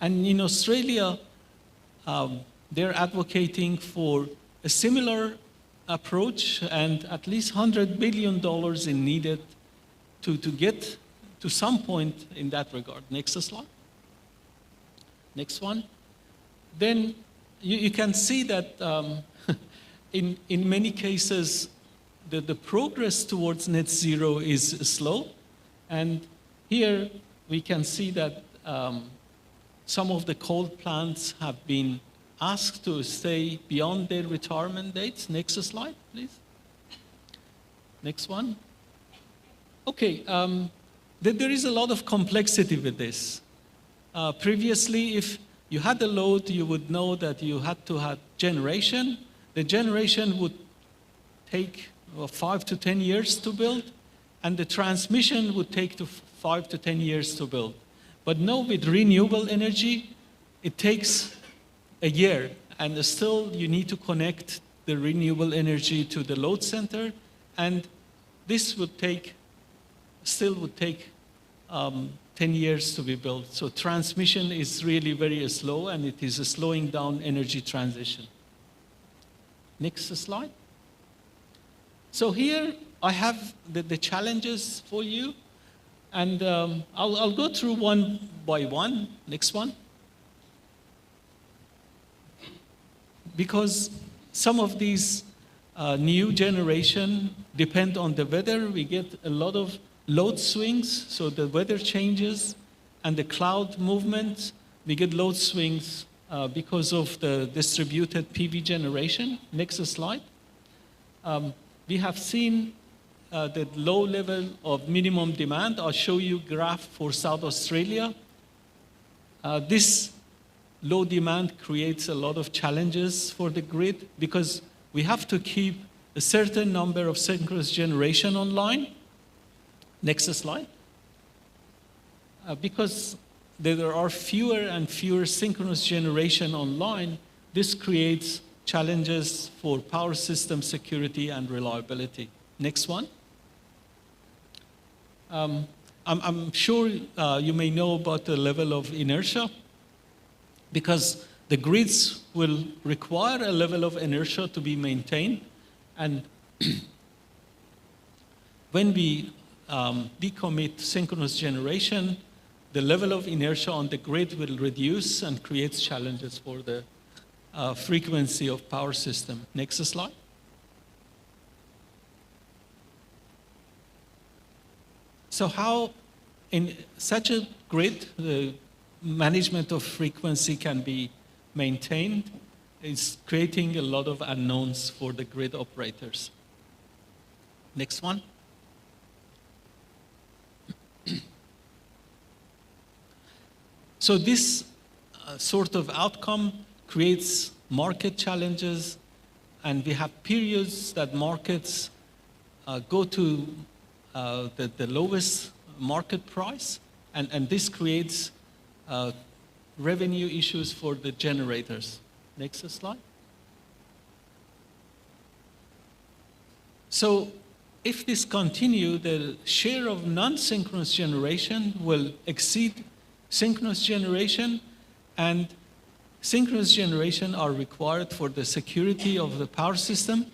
And in Australia, they're advocating for a similar approach, and at least $100 billion is needed to get to some point in that regard. Next slide. Next one. Then you can see that in many cases, the progress towards net zero is slow. And here we can see that some of the coal plants have been asked to stay beyond their retirement dates. Next slide, please. Next one. Okay, there is a lot of complexity with this. Previously, if you had a load, you would know that you had to have generation. The generation would take 5 to 10 years to build, and the transmission would take 5 to 10 years to build. But now with renewable energy, it takes a year, and still you need to connect the renewable energy to the load center, and this would take, still would take 10 years to be built. So transmission is really very slow, and it is slowing down energy transition. Next slide. So here I have the challenges for you, and I'll go through one by one. Next one. Because some of these new generation depend on the weather. We get a lot of load swings, so the weather changes, and the cloud movement, we get load swings because of the distributed PV generation. Next slide. We have seen the low level of minimum demand. I'll show you a graph for South Australia. This low demand creates a lot of challenges for the grid because we have to keep a certain number of synchronous generation online. Next slide. Because there are fewer and fewer synchronous generation online, this creates challenges for power system security and reliability. Next one. I'm sure you may know about the level of inertia, because the grids will require a level of inertia to be maintained. And when we decommit synchronous generation, the level of inertia on the grid will reduce and creates challenges for the frequency of power system. Next slide. So how, in such a grid, the management of frequency can be maintained? It's creating a lot of unknowns for the grid operators. Next one. So this sort of outcome creates market challenges, and we have periods that markets go to the lowest market price, and this creates revenue issues for the generators. Next slide. So if this continues, the share of non-synchronous generation will exceed synchronous generation, and synchronous generation are required for the security of the power system.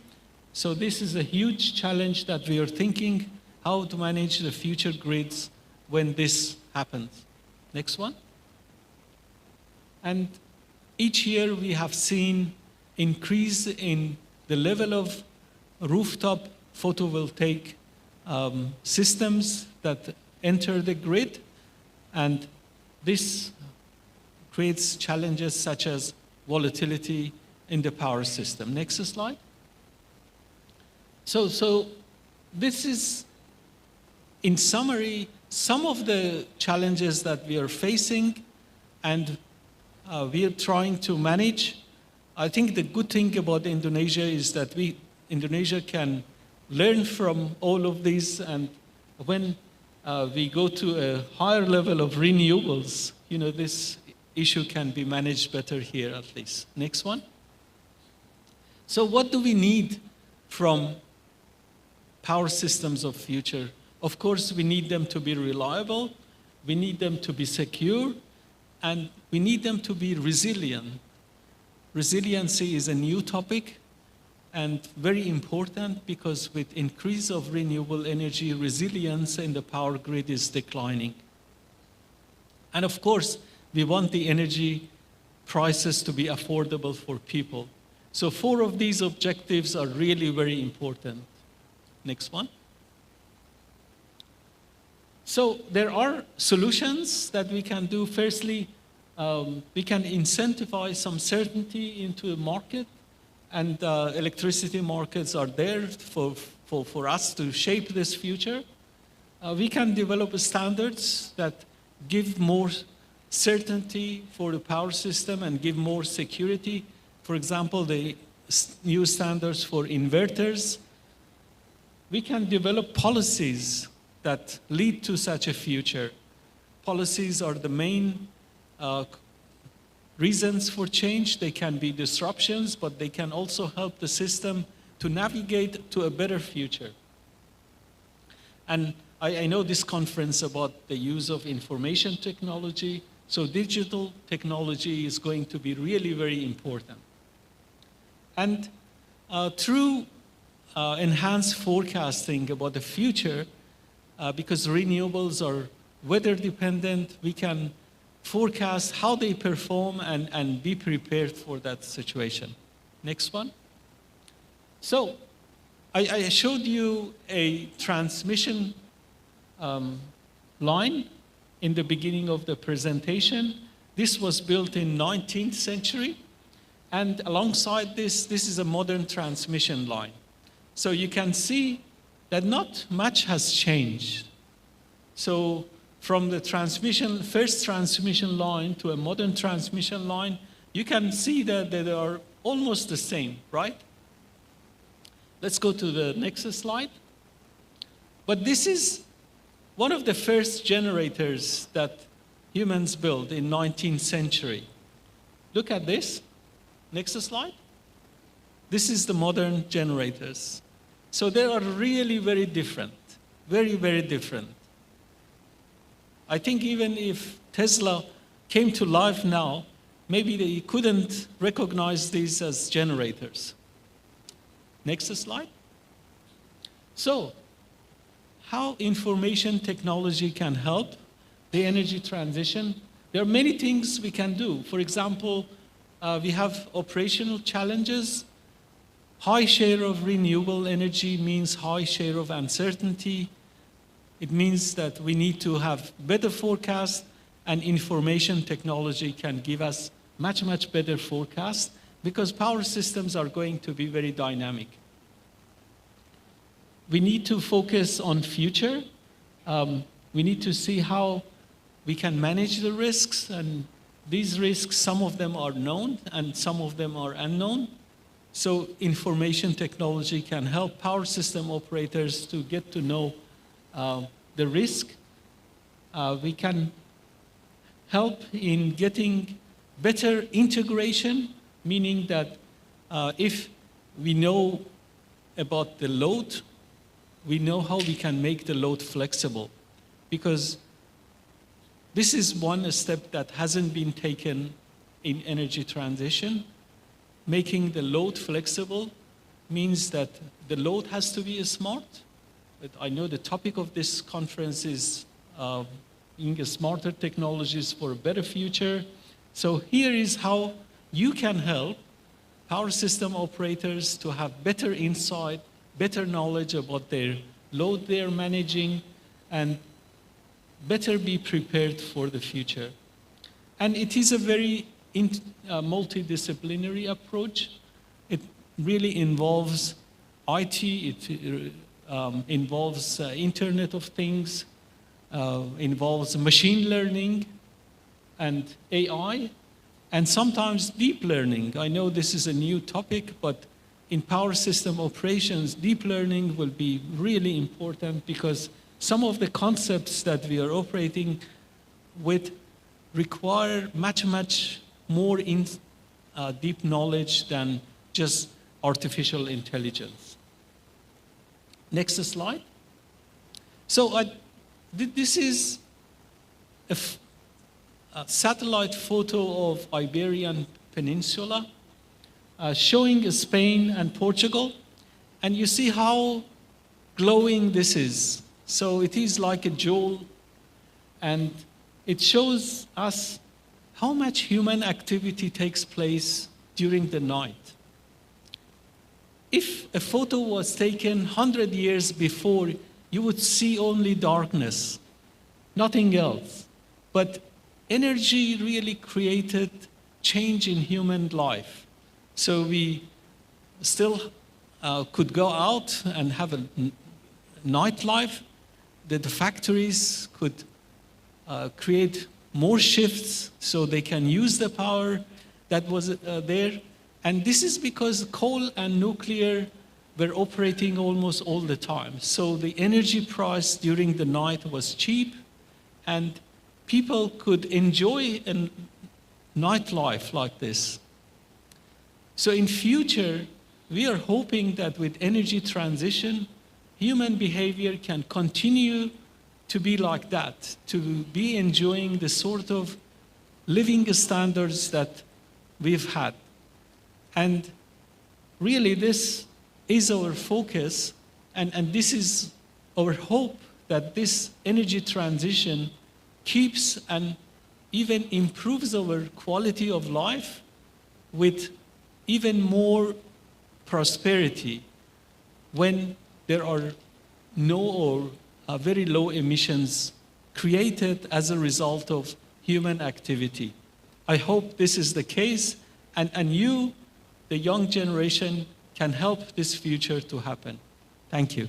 So this is a huge challenge that we are thinking how to manage the future grids when this happens. Next one. And each year we have seen increase in the level of rooftop photovoltaic systems that enter the grid, and this creates challenges such as volatility in the power system. Next slide. So this is, in summary, some of the challenges that we are facing, and we are trying to manage. I think the good thing about Indonesia is that Indonesia can learn from all of these, and when we go to a higher level of renewables, this issue can be managed better here at least. Next one. So what do we need from power systems of future? Of course, we need them to be reliable, we need them to be secure, and we need them to be resilient. Resiliency is a new topic and very important because with increase of renewable energy, resilience in the power grid is declining. And of course, we want the energy prices to be affordable for people. So 4 of these objectives are really very important. Next one. So there are solutions that we can do. Firstly, we can incentivize some certainty into the market, and electricity markets are there for us to shape this future. We can develop standards that give more certainty for the power system and give more security. For example, the new standards for inverters. We can develop policies that lead to such a future. Policies are the main reasons for change. They can be disruptions, but they can also help the system to navigate to a better future. And I know this conference about the use of information technology, so digital technology is going to be really very important. And through enhanced forecasting about the future, because renewables are weather dependent, we can forecast how they perform and be prepared for that situation. Next one. So I showed you a transmission line in the beginning of the presentation. This was built in 19th century. And alongside this is a modern transmission line. So you can see that not much has changed. So from the first transmission line to a modern transmission line, you can see that they are almost the same, right? Let's go to the next slide. But this is one of the first generators that humans built in 19th century. Look at this. Next slide. This is the modern generators. So they are really very different, very, very different. I think even if Tesla came to life now, maybe they couldn't recognize these as generators. Next slide. So, how information technology can help the energy transition? There are many things we can do. For example, we have operational challenges. High share of renewable energy means high share of uncertainty. It means that we need to have better forecast, and information technology can give us much, much better forecast because power systems are going to be very dynamic. We need to focus on future. We need to see how we can manage the risks, and these risks, some of them are known and some of them are unknown. So information technology can help power system operators to get to know the risk. We can help in getting better integration, meaning that if we know about the load, we know how we can make the load flexible. Because this is one step that hasn't been taken in energy transition. Making the load flexible means that the load has to be smart. But I know the topic of this conference is being smarter technologies for a better future. So here is how you can help power system operators to have better insight, better knowledge about their load they're managing, and better be prepared for the future. And it is a very multidisciplinary approach. It really involves IT, it involves Internet of Things, involves machine learning and AI, and sometimes deep learning. I know this is a new topic, but in power system operations, deep learning will be really important because some of the concepts that we are operating with require much, much more deep knowledge than just artificial intelligence. Next slide. So this is a satellite photo of Iberian Peninsula showing Spain and Portugal. And you see how glowing this is. So it is like a jewel, and it shows us how much human activity takes place during the night. If a photo was taken 100 years before, you would see only darkness, nothing else. But energy really created change in human life. So we still could go out and have a nightlife, that the factories could create more shifts so they can use the power that was there. And this is because coal and nuclear were operating almost all the time. So the energy price during the night was cheap, and people could enjoy a nightlife like this. So in future, we are hoping that with energy transition, human behavior can continue to be like that, to be enjoying the sort of living standards that we've had. And really this is our focus, and this is our hope, that this energy transition keeps and even improves our quality of life with even more prosperity when there are no or very low emissions created as a result of human activity. I hope this is the case, and you, the young generation, can help this future to happen. Thank you.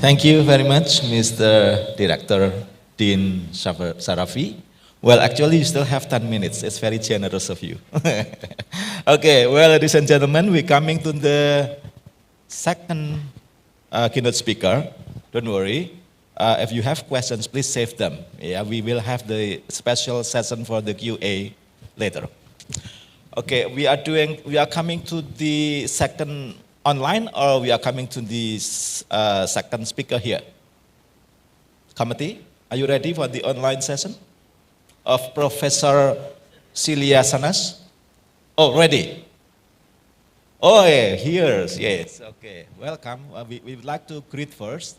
Thank you very much, Mr. Director Dean Sharafi. Well, actually, you still have 10 minutes. It's very generous of you. Okay, well, ladies and gentlemen, we're coming to the second keynote speaker. Don't worry. If you have questions, please save them. Yeah, we will have the special session for the QA later. Okay, we are coming to the second online, or we are coming to the second speaker here? Committee, are you ready for the online session of Professor Celia Shahnaz? Oh, ready? Oh, yeah, here, yes, okay, welcome. We would like to greet first.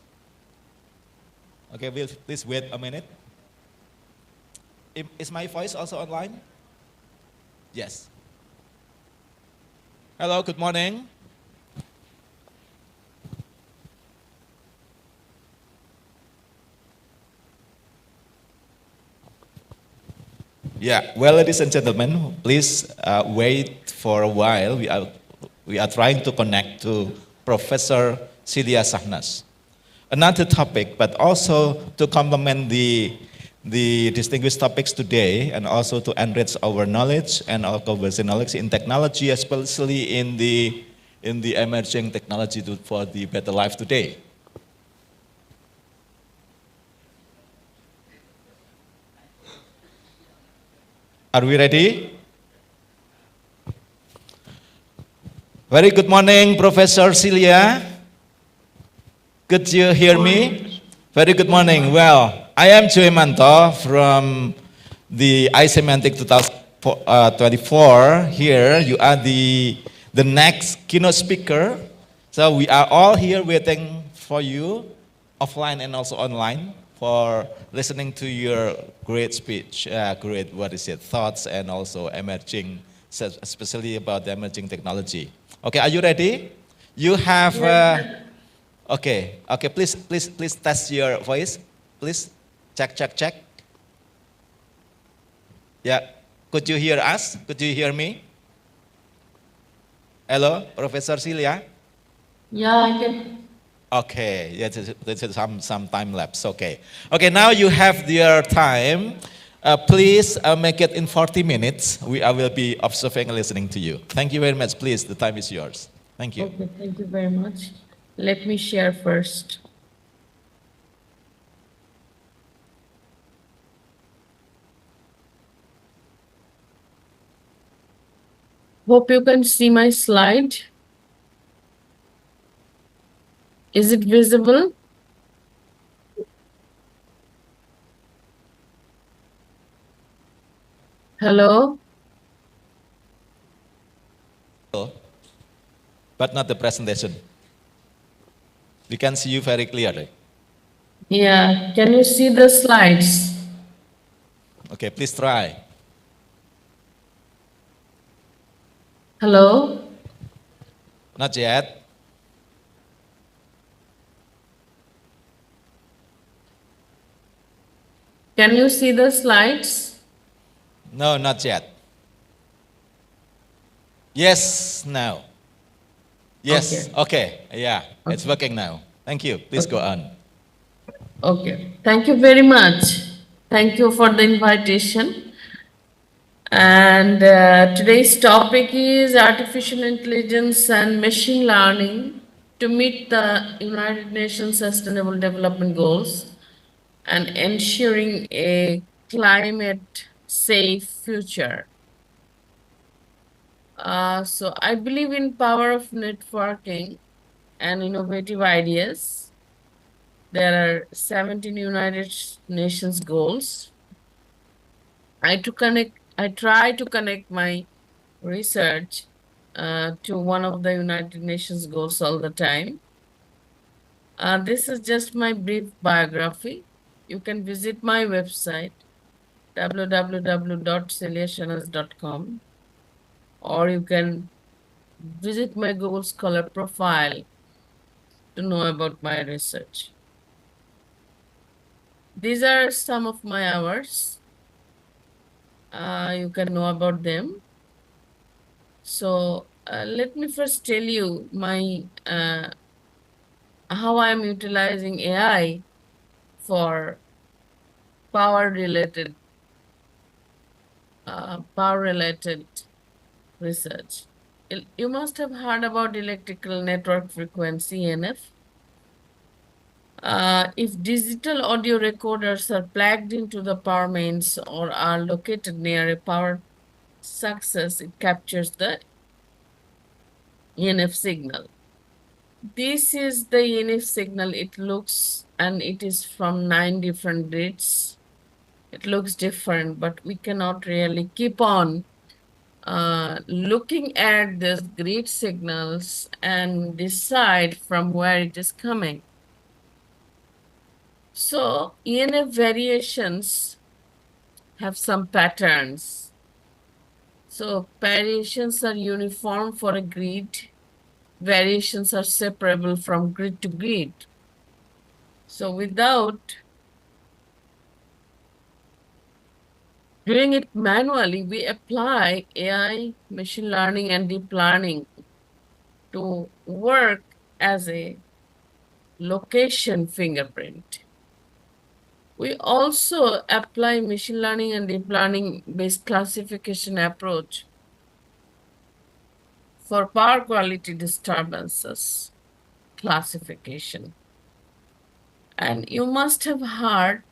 Okay, please wait a minute. Is my voice also online? Yes. Hello, good morning. Yeah, well, ladies and gentlemen, please wait for a while. We are trying to connect to Professor Celia Shahnaz. Another topic, but also to complement the distinguished topics today, and also to enrich our knowledge and our conversion knowledge in technology, especially in the emerging technology for the better life today. Are we ready? Very good morning, Professor Celia. Could you hear me? Very good morning. Well, I am Joy Manto from the iSemantic 2024. Here, you are the next keynote speaker. So we are all here waiting for you, offline and also online, for listening to your great speech, great, thoughts, and also emerging, especially about the emerging technology. Okay, are you ready? You have, okay, please test your voice. Please, check. Yeah, could you hear us? Could you hear me? Hello, Professor Celia? Yeah, I can. Okay, yeah, there's some time lapse, okay. Okay, now you have your time. Please make it in 40 minutes. I will be observing and listening to you. Thank you very much. Please, the time is yours. Thank you. Okay, thank you very much. Let me share first. Hope you can see my slide. Is it visible? Hello? But not the presentation. We can see you very clearly. Yeah, can you see the slides? Okay, please try. Hello? Not yet. Can you see the slides? No, not yet. Yes, now. Yes, okay. Yeah, it's working now. Thank you. Please go on. Okay, thank you very much. Thank you for the invitation. And today's topic is artificial intelligence and machine learning to meet the United Nations Sustainable Development Goals and ensuring a climate safe future. So I believe in power of networking and innovative ideas. There are 17 United Nations goals. I try to connect my research to one of the United Nations goals all the time. This is just my brief biography. You can visit my website www.celiashahnaz.com, or you can visit my Google Scholar profile to know about my research. These are some of my hours. You can know about them. So let me first tell you my how I'm utilizing AI for power-related research. You must have heard about electrical network frequency, ENF. If digital audio recorders are plugged into the power mains or are located near a power success, it captures the ENF signal. This is the ENF signal. It looks, and it is from 9 different grids. It looks different, but we cannot really keep on looking at these grid signals and decide from where it is coming. So ENF variations have some patterns. So variations are uniform for a grid. Variations are separable from grid to grid. So without doing it manually, we apply AI, machine learning, and deep learning to work as a location fingerprint. We also apply machine learning and deep learning based classification approach for power quality disturbances classification. And you must have heard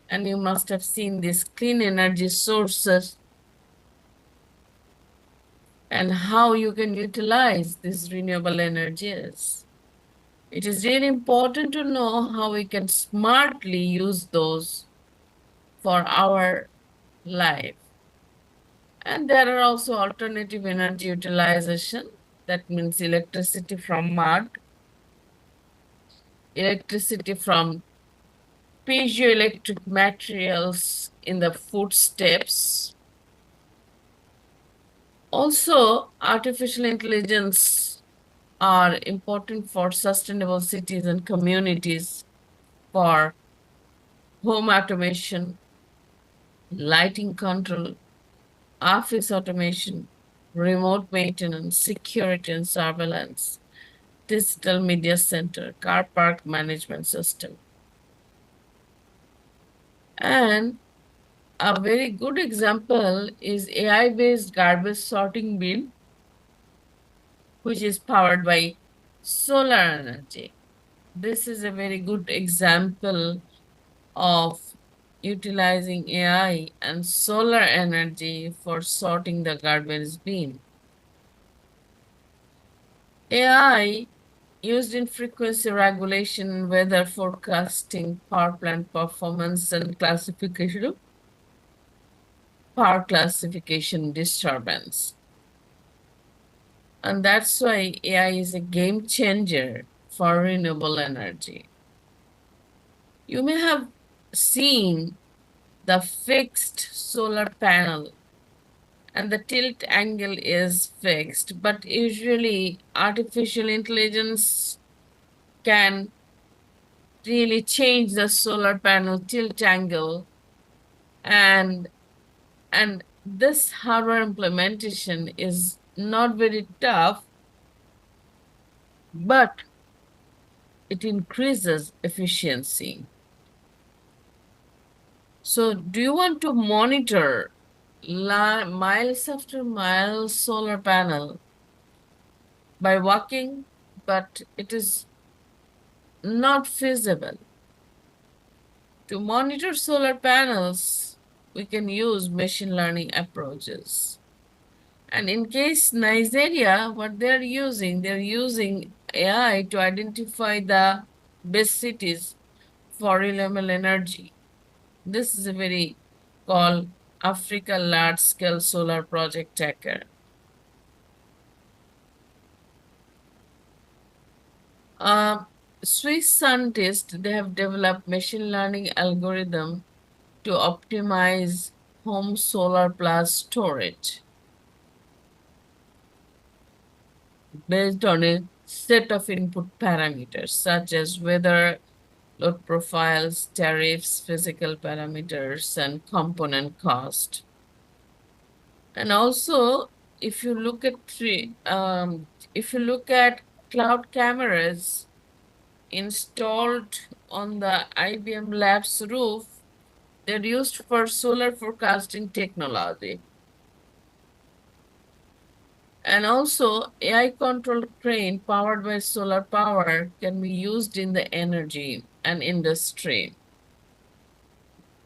and you must have seen these clean energy sources and how you can utilize these renewable energies. It is really important to know how we can smartly use those for our life. And there are also alternative energy utilization. That means electricity from mud, electricity from piezoelectric materials in the footsteps. Also, artificial intelligence are important for sustainable cities and communities, for home automation, lighting control, office automation, remote maintenance, security and surveillance, digital media center, car park management system. And a very good example is AI-based garbage sorting bin, which is powered by solar energy. This is a very good example of utilizing AI and solar energy for sorting the garbage bin. AI used in frequency regulation, weather forecasting, power plant performance, and classification, power classification disturbance. And that's why AI is a game changer for renewable energy. You may have seen the fixed solar panel and the tilt angle is fixed, but usually artificial intelligence can really change the solar panel tilt angle, and this hardware implementation is not very tough, but it increases efficiency. So do you want to monitor miles after miles solar panel by walking? But it is not feasible. To monitor solar panels, we can use machine learning approaches. And in case Nigeria, what they're using AI to identify the best cities for renewable energy. This is a very called Africa Large-Scale Solar Project Tracker. Swiss scientists, they have developed machine learning algorithm to optimize home solar plus storage based on a set of input parameters such as weather, load profiles, tariffs, physical parameters, and component cost. And also, if you look at cloud cameras installed on the IBM Labs roof, they're used for solar forecasting technology. And also, AI-controlled crane powered by solar power can be used in the energy and industry.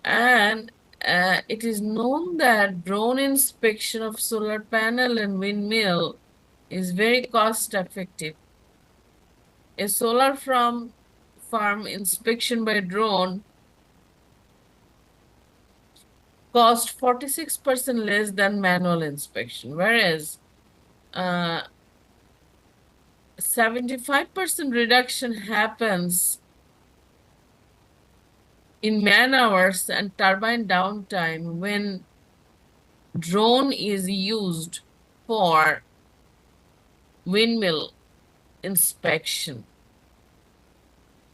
And it is known that drone inspection of solar panel and windmill is very cost-effective. A solar farm inspection by drone cost 46% less than manual inspection, whereas 75% reduction happens in man hours and turbine downtime when drone is used for windmill inspection.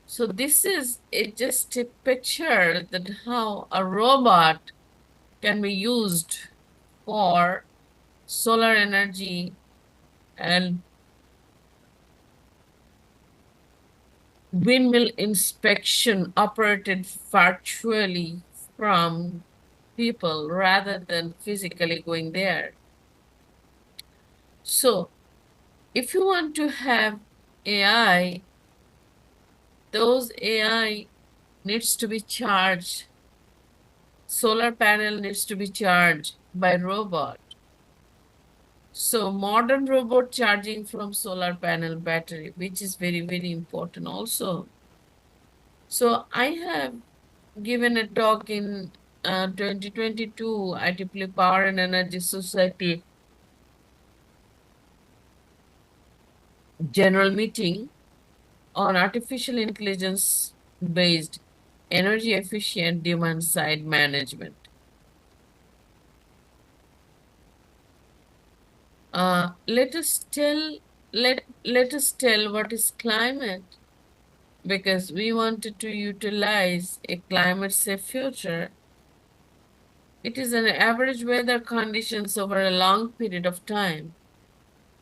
So this is just a picture that how a robot can be used for solar energy and windmill inspection operated virtually from people rather than physically going there. So if you want to have AI, those AI needs to be charged. Solar panel needs to be charged by robot. So modern robot charging from solar panel battery, which is very, very important also. So I have given a talk in 2022 IEEE Power and Energy Society general meeting on artificial intelligence based energy efficient demand side management. Let us tell what is climate, because we wanted to utilize a climate safe future. It is an average weather conditions over a long period of time,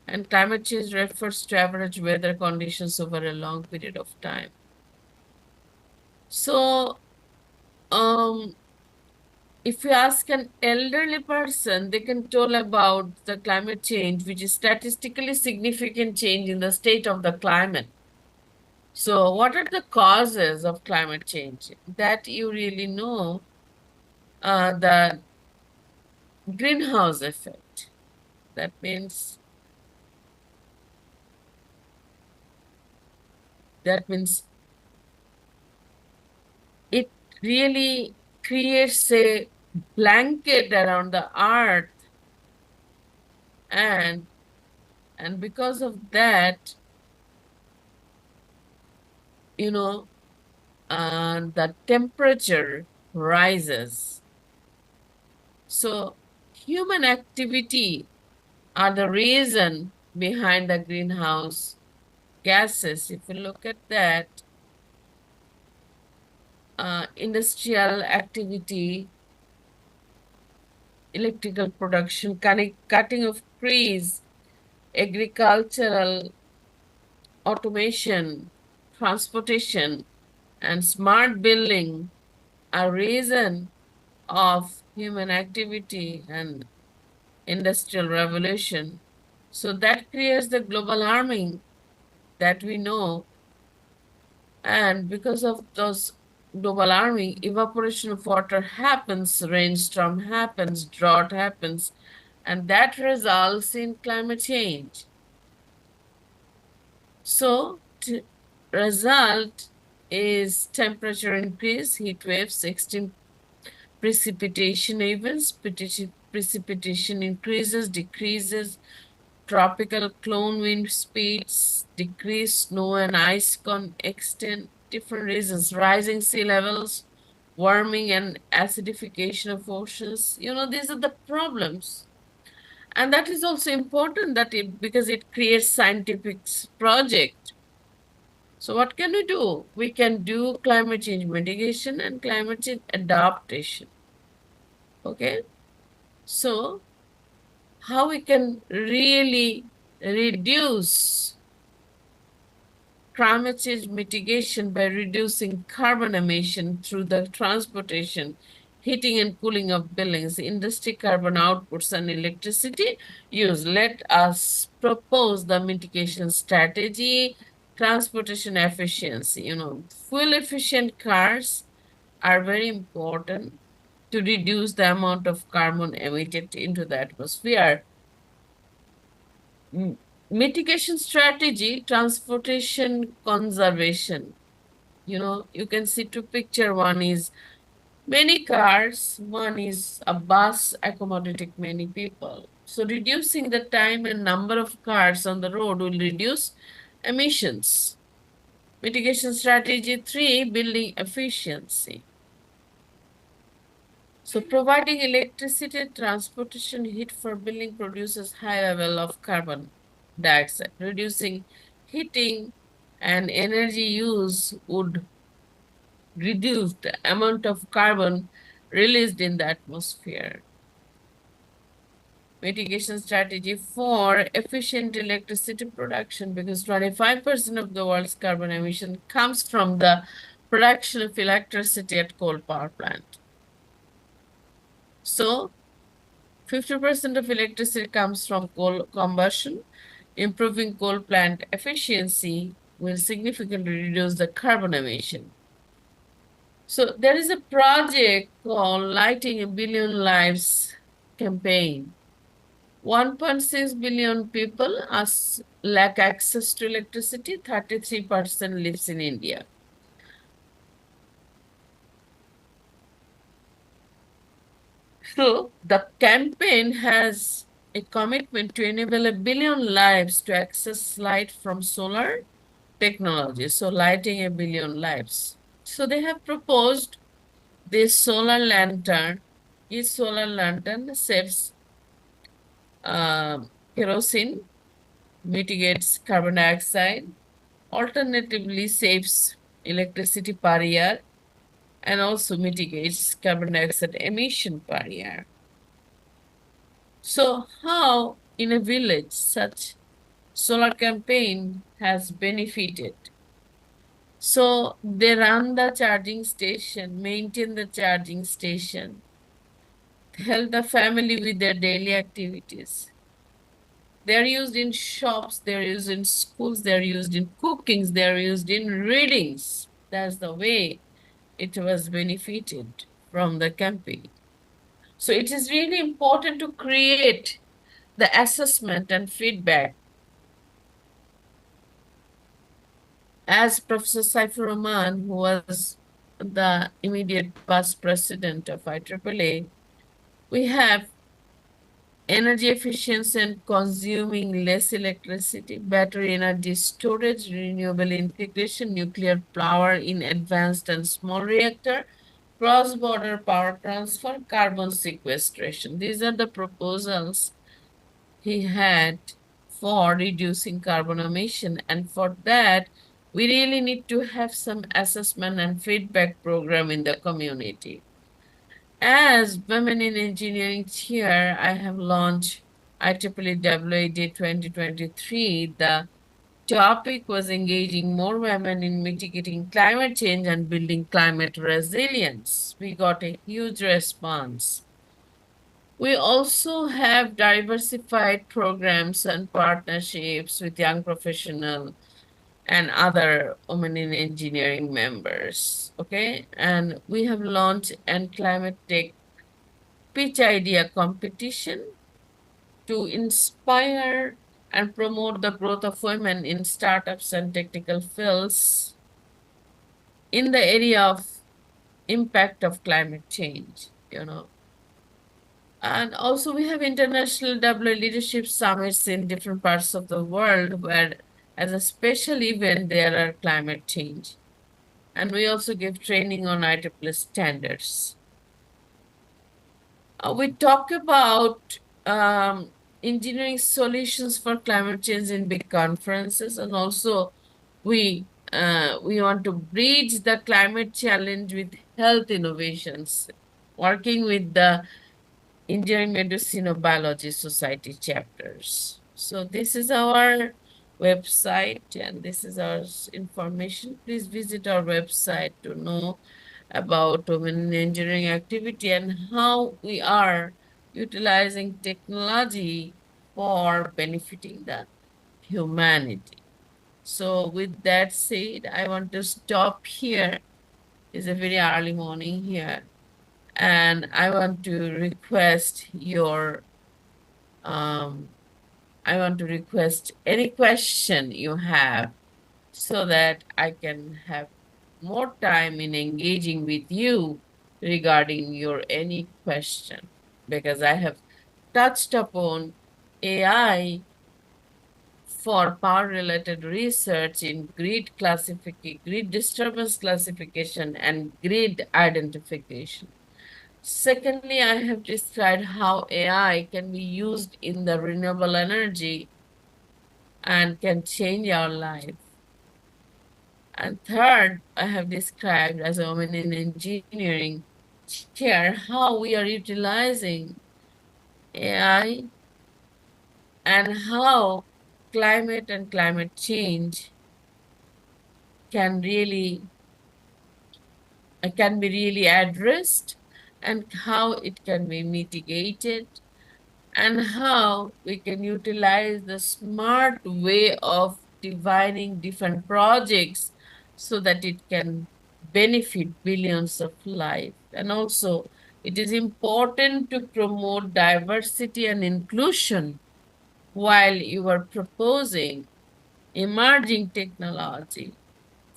and climate change refers to average weather conditions over a long period of time. So if you ask an elderly person, they can tell about the climate change, which is statistically significant change in the state of the climate. So what are the causes of climate change? That you really know, the greenhouse effect. That means it really creates a blanket around the earth, and because of that, you know, the temperature rises. So human activity are the reason behind the greenhouse gases. If you look at that, industrial activity, electrical production, cutting of trees, agricultural automation, transportation, and smart building are reason of human activity and industrial revolution. So that creates the global warming that we know. And because of those global warming, evaporation of water happens, rainstorm happens, drought happens, and that results in climate change. So result is temperature increase, heat waves, extreme precipitation events, precipitation increases, decreases, tropical clone wind speeds, decrease snow and ice extent, different reasons, rising sea levels, warming and acidification of oceans. You know, these are the problems. And that is also important that because it creates scientific project. So what can we do? We can do climate change mitigation and climate change adaptation. Okay. So how we can really reduce climate change mitigation by reducing carbon emission through the transportation, heating and cooling of buildings, industry carbon outputs, and electricity use. Let us propose the mitigation strategy. Transportation efficiency, you know, fuel efficient cars are very important to reduce the amount of carbon emitted into the atmosphere. Mitigation strategy, transportation conservation. You know, you can see two picture. One is many cars, one is a bus accommodating many people. So reducing the time and number of cars on the road will reduce emissions. Mitigation strategy 3, building efficiency. So providing electricity, transportation, heat for building produces high level of carbon dioxide. Reducing heating and energy use would reduce the amount of carbon released in the atmosphere. Mitigation strategy 4, efficient electricity production, because 25% of the world's carbon emission comes from the production of electricity at coal power plant. So 50% of electricity comes from coal combustion. Improving coal plant efficiency will significantly reduce the carbon emission. So there is a project called Lighting a Billion Lives campaign. 1.6 billion people lack access to electricity. 33% lives in India. So the campaign has a commitment to enable a billion lives to access light from solar technology. So lighting a billion lives. So they have proposed this solar lantern. Each solar lantern saves kerosene, mitigates carbon dioxide, alternatively saves electricity per year, and also mitigates carbon dioxide emission per year. So how in a village such solar campaign has benefited? So they run the charging station, maintain the charging station, help the family with their daily activities. They're used in shops, they're used in schools, they're used in cookings, they're used in readings. That's the way it was benefited from the campaign. So it is really important to create the assessment and feedback. As Professor Saifur Rahman, who was the immediate past president of IEEE, we have energy efficiency and consuming less electricity, battery energy storage, renewable integration, nuclear power in advanced and small reactor, cross-border power transfer, carbon sequestration. These are the proposals he had for reducing carbon emission. And for that, we really need to have some assessment and feedback program in the community. As Women in Engineering Chair, I have launched IEEE WAD 2023. The topic was engaging more women in mitigating climate change and building climate resilience. We got a huge response. We also have diversified programs and partnerships with young professionals and other women in engineering members, okay? And we have launched an climate tech pitch idea competition to inspire and promote the growth of women in startups and technical fields in the area of impact of climate change, you know. And also we have international WA leadership summits in different parts of the world where as a special event there are climate change. And we also give training on IEEE standards. We talk about engineering solutions for climate change in big conferences, and also we want to bridge the climate challenge with health innovations, working with the Engineering Medicine of Biology Society chapters. So this is our website and this is our information. Please visit our website to know about women in engineering activity and how we are utilizing technology for benefiting the humanity. So with that said, I want to stop here. It's a very early morning here. And I want to request any question you have so that I can have more time in engaging with you regarding your any question, because I have touched upon AI for power-related research in grid classification, grid disturbance classification, and grid identification. Secondly, I have described how AI can be used in the renewable energy and can change our life. And third, I have described as a woman in engineering chair how we are utilizing AI and how climate and climate change can be really addressed, and how it can be mitigated, and how we can utilize the smart way of dividing different projects so that it can benefit billions of lives. And also, it is important to promote diversity and inclusion while you are proposing emerging technology.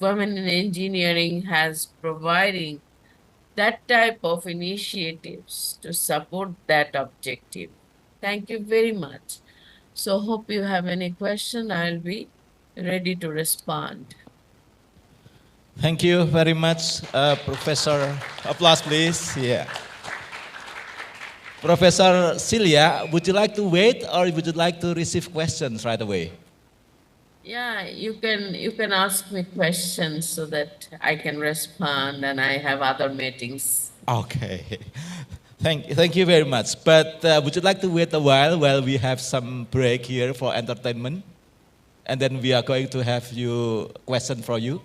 Women in Engineering has providing that type of initiatives to support that objective. Thank you very much. So hope you have any question. I'll be ready to respond. Thank you very much, Professor. Applause, please. Yeah. Professor Celia, would you like to wait or would you like to receive questions right away? Yeah, you can ask me questions so that I can respond, and I have other meetings. Okay. Thank you very much. But would you like to wait a while we have some break here for entertainment? And then we are going to have question for you.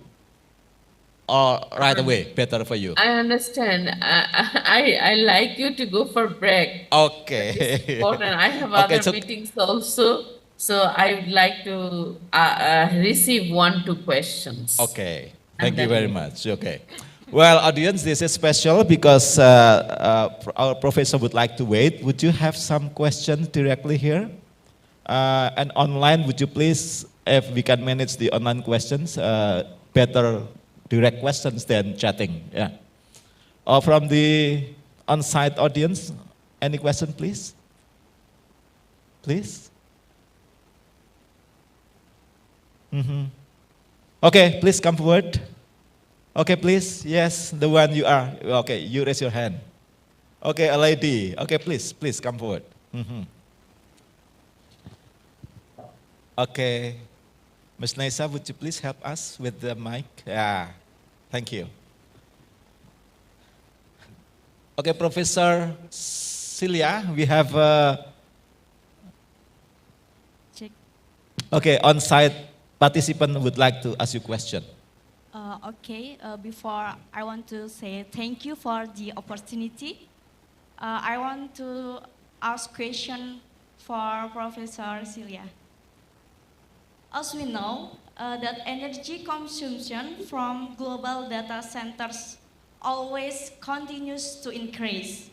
or right away, better for you? I understand. I like you to go for break. Okay. Important. I have Okay, other so- meetings also, so I would like to receive 1-2 questions. Okay, And thank you then very we- much. Okay. Well, audience, this is special because our professor would like to wait. Would you have some questions directly here? And online, would you please, if we can manage the online questions, better direct questions than chatting, yeah. Or from the on-site audience, any question, please? Please? Okay, please come forward. Okay, please. Yes, the one you are. Okay, you raise your hand. Okay, a lady. Okay, please come forward. Okay. Ms. Naisa, would you please help us with the mic? Yeah, thank you. Okay, Professor Celia, we have Check. okay, on-site participant would like to ask you a question. Before I want to say thank you for the opportunity. I want to ask question for Professor Celia. As we know, that energy consumption from global data centers always continues to increase.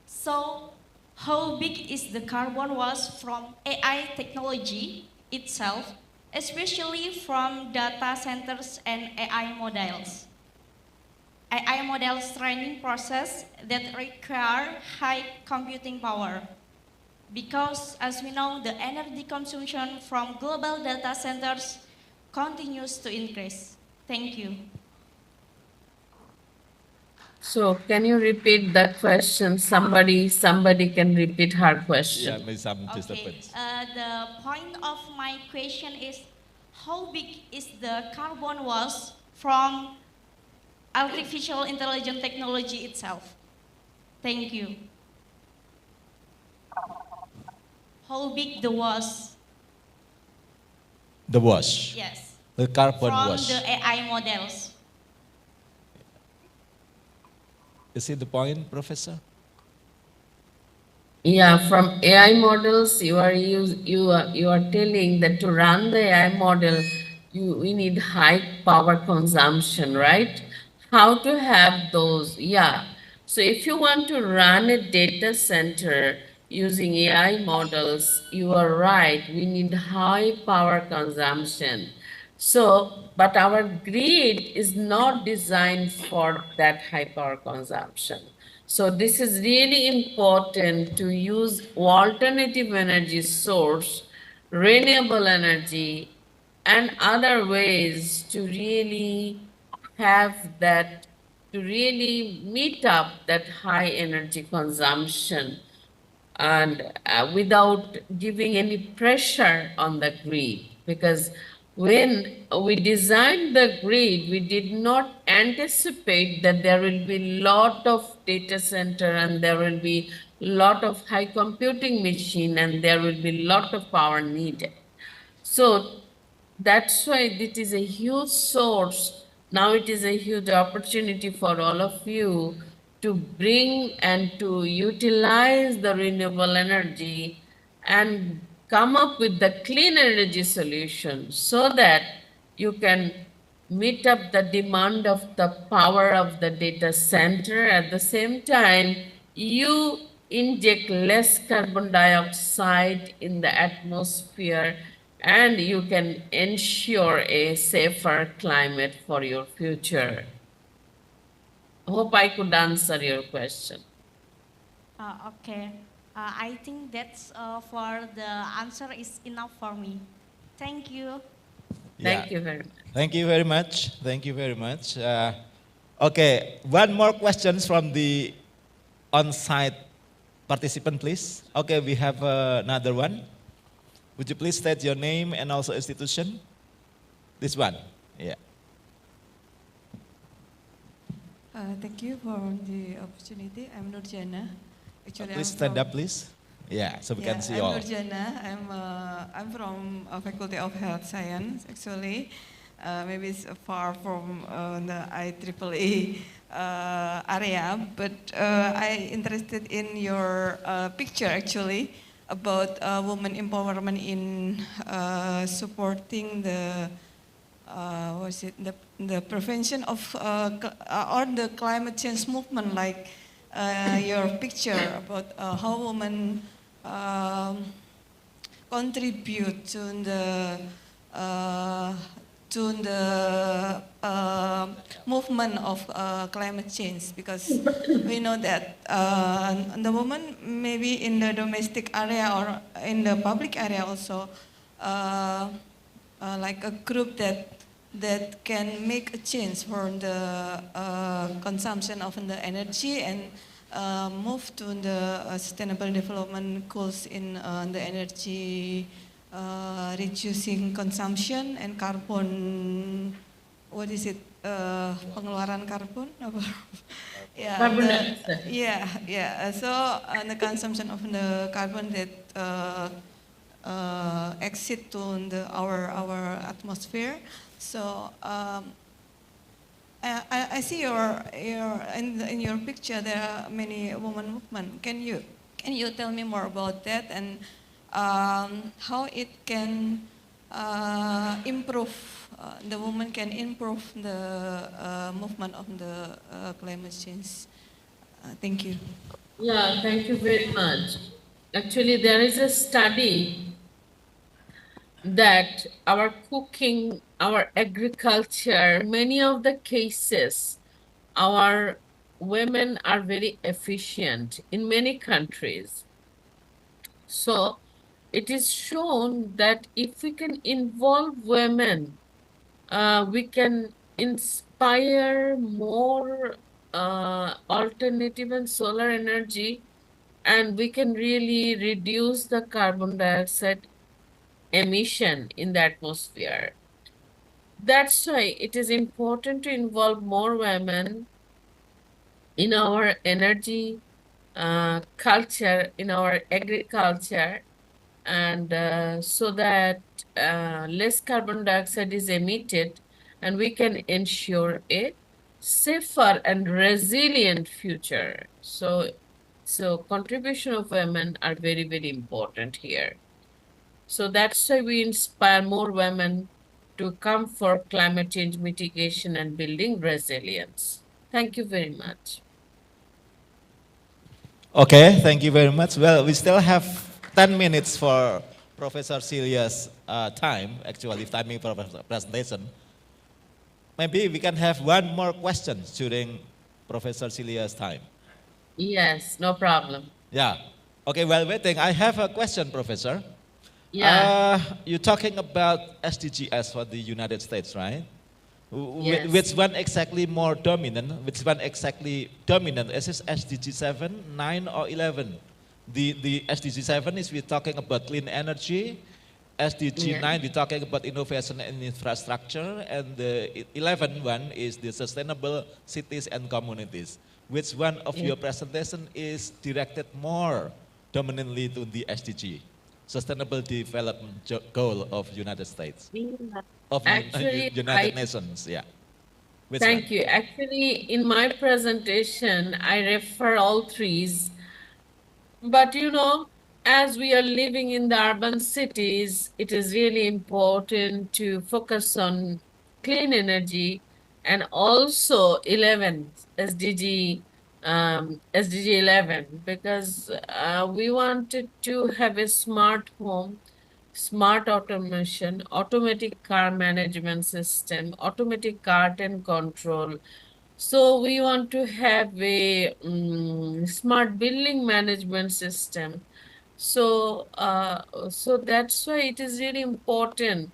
So, how big is the carbon loss from AI technology itself, especially from data centers and AI models? AI models training process that require high computing power. Because as we know, the energy consumption from global data centers continues to increase. Thank you. So can you repeat that question? Somebody can repeat her Yeah, question. maybe some Okay, disturbance. the point of my question is, how big is the carbon loss from artificial intelligence technology itself? Thank you. How big the was? The wash. Yes. The carbon From wash. the AI models. Is it the point, Professor? Yeah, from AI models, you are telling that to run the AI model, we need high power consumption, right? How to have those? Yeah. So if you want to run a data center using AI models, you are right. We need high power consumption. So, but our grid is not designed for that high power consumption. So this is really important to use alternative energy source, renewable energy, and other ways to really have that, to really meet up that high energy consumption and without giving any pressure on the grid. Because when we designed the grid, we did not anticipate that there will be lot of data center and there will be lot of high computing machine and there will be lot of power needed. So that's why it is a huge source. Now it is a huge opportunity for all of you to bring and to utilize the renewable energy and come up with the clean energy solution so that you can meet up the demand of the power of the data center. At the same time, you inject less carbon dioxide in the atmosphere and you can ensure a safer climate for your future. Hope I could answer your question. Okay. I think that's for the answer is enough for me. Thank you. Thank you very much. Thank you very much. Thank you very much. Okay, one more questions from the on-site participant, please. Okay, we have another one. Would you please state your name and also institution? This one, yeah. Thank you for the opportunity. I'm Nurjana. Actually, Please I'm stand from, up, please. Yeah, so we can see I'm all. Nurjana. I'm from Faculty of Health Science. Actually, maybe it's far from the IEEE area, but I interested in your picture actually about women empowerment in supporting the was it the prevention of or the climate change movement, like your picture about how women contribute to the movement of climate change, because we know that the women maybe in the domestic area or in the public area also like a group that can make a change for the consumption of the energy and move to the sustainable development goals in the energy reducing consumption and carbon, what is it, pengeluaran karbon yeah, Carbon dioxide. yeah, so the consumption of the carbon that exit to our atmosphere. So I see in your picture there are many women movement. Can you tell me more about that, and how it can improve, the woman can improve the movement of the climate change? Thank you. Yeah, thank you very much. Actually, there is a study that our cooking, our agriculture, many of the cases, our women are very efficient in many countries. So it is shown that if we can involve women, we can inspire more alternative and solar energy, and we can really reduce the carbon dioxide emission in the atmosphere. That's why it is important to involve more women in our energy culture, in our agriculture, and so that less carbon dioxide is emitted, and we can ensure a safer and resilient future. So contribution of women are very, very important here. So that's why we inspire more women to come for climate change mitigation and building resilience. Thank you very much. Okay, thank you very much. Well, we still have 10 minutes for Professor Celia's time, actually timing for presentation. Maybe we can have one more question during Professor Celia's time. Yes, no problem. Yeah. Okay, while waiting, I have a question, Professor. Yeah. You're talking about SDGs for the United States, right? Yes. Which one exactly more dominant? Which one exactly dominant? Is it SDG 7, 9, or 11? The SDG 7 is we're talking about clean energy. SDG 9, we're talking about innovation and infrastructure. And the 11 one is the sustainable cities and communities. Which one of your presentation is directed more dominantly to the SDG? Sustainable Development Goal of United States, of Actually, United Nations, yeah. Thank you. Actually, in my presentation, I refer all threes. But you know, as we are living in the urban cities, it is really important to focus on clean energy, and also 11 SDG, SDG 11, because we wanted to have a smart home, smart automation, automatic car management system, automatic curtain control. So we want to have a smart building management system. So that's why it is really important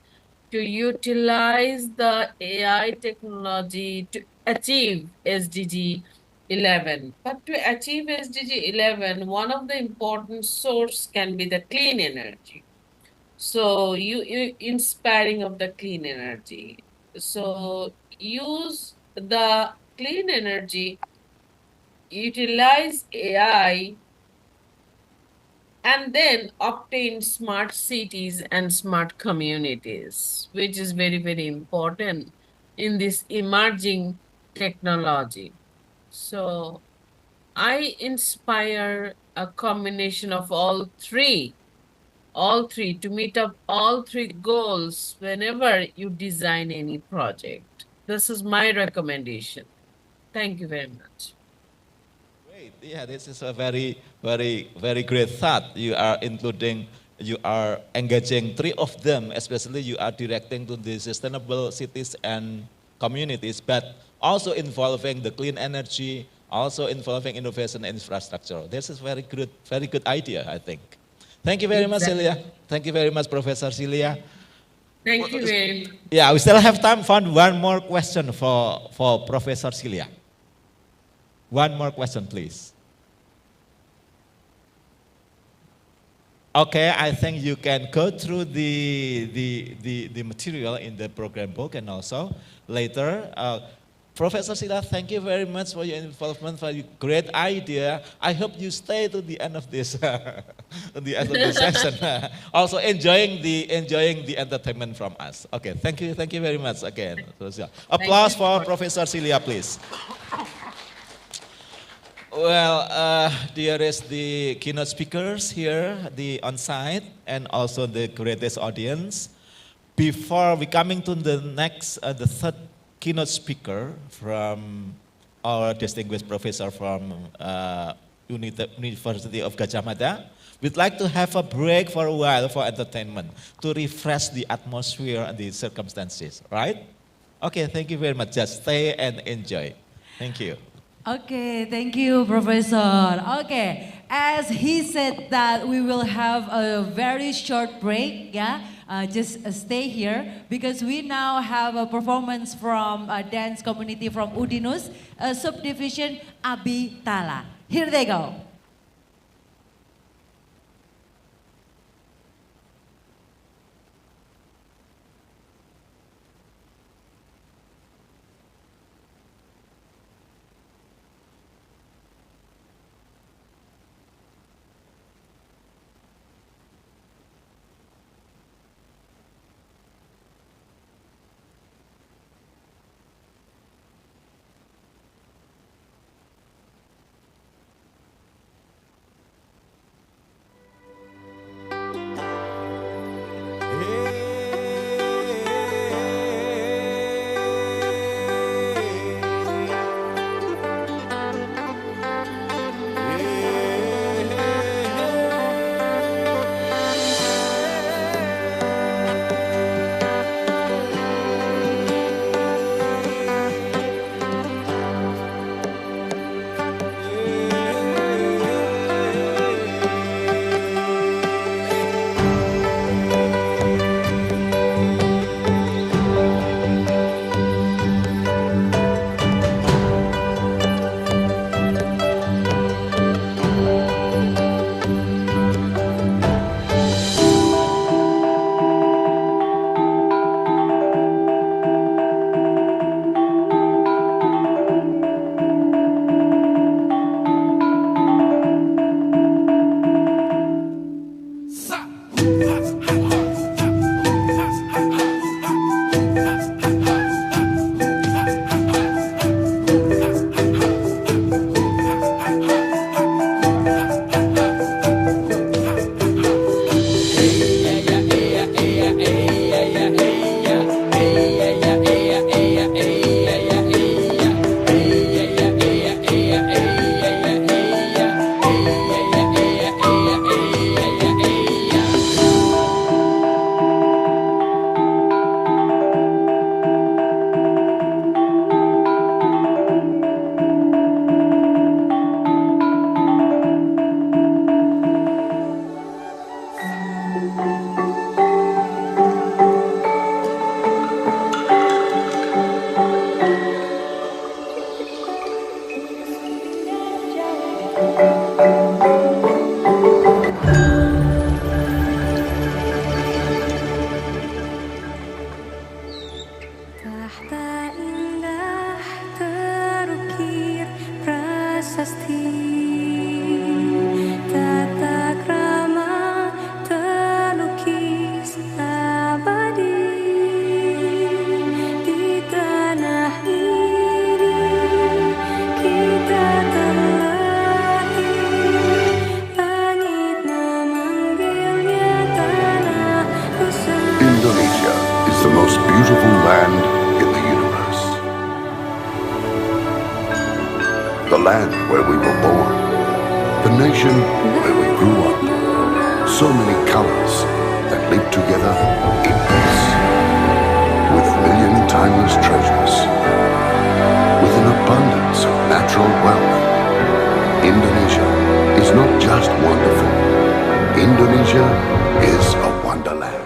to utilize the AI technology to achieve SDG 11. But to achieve SDG 11, one of the important source can be the clean energy. So you inspiring of the clean energy. So use the clean energy, utilize AI and then obtain smart cities and smart communities, which is very, very important in this emerging technology. So I inspire a combination of all three to meet up all three goals whenever you design any project. This is my recommendation. Thank you very much. Great. Yeah, this is a very, very, very great thought. You are engaging three of them, especially you are directing to the sustainable cities and communities, but also involving the clean energy, also involving innovation and infrastructure. This is very good idea, I think. Thank you very much, Exactly. Celia. Thank you very much, Professor Celia. Thank you very much. Yeah, we still have time for one more question for Professor Celia. One more question, please. Okay, I think you can go through the material in the program book, and also later. Professor Celia, thank you very much for your involvement, for your great idea. I hope you stay to the end of this, the end of this session. Also enjoying the entertainment from us. Okay, thank you very much again. Applause for Professor Celia, please. Well, there is the keynote speakers here, the on-site, and also the greatest audience. Before we coming to the next, the third keynote speaker from our distinguished professor from University of Gajah Mada, we'd like to have a break for a while for entertainment to refresh the atmosphere and the circumstances, right? Okay, thank you very much. Just stay and enjoy. Thank you. Okay, thank you, Professor. Okay, as he said that we will have a very short break, yeah? Just stay here because we now have a performance from a dance community from Udinus, a subdivision Abi Tala. Here they go. most beautiful land in the universe. The land where we were born. The nation where we grew up. So many colors that live together in peace. With a million timeless treasures. With an abundance of natural wealth. Indonesia is not just wonderful. Indonesia is a wonderland.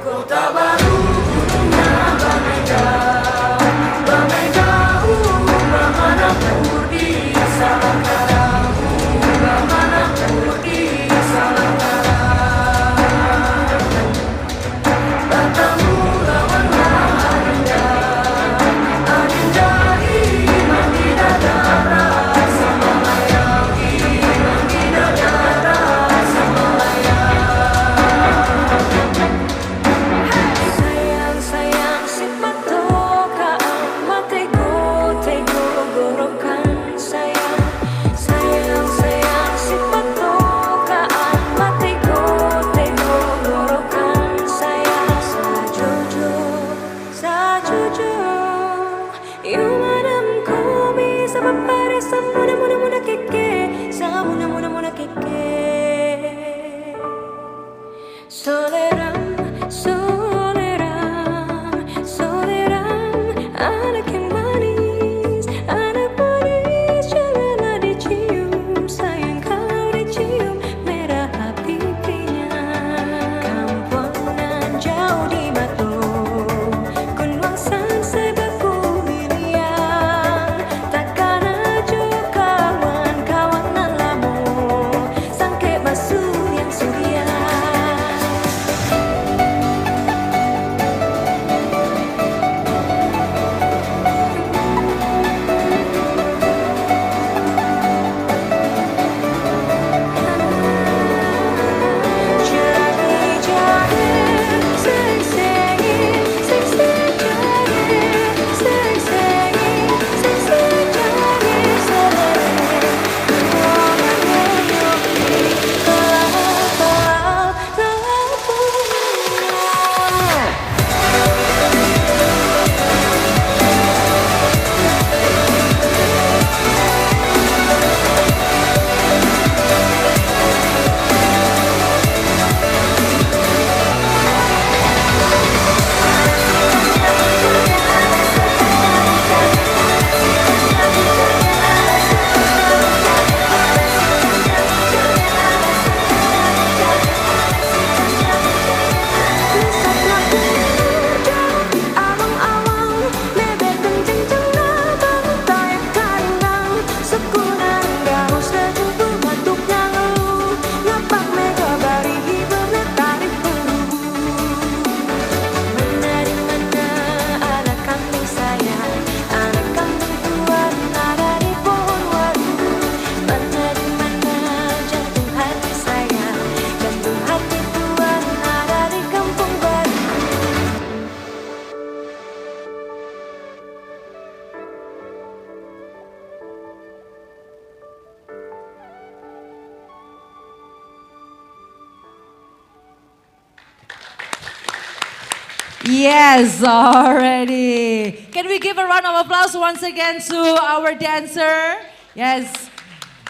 Yes, already. Can we give a round of applause once again to our dancer? Yes,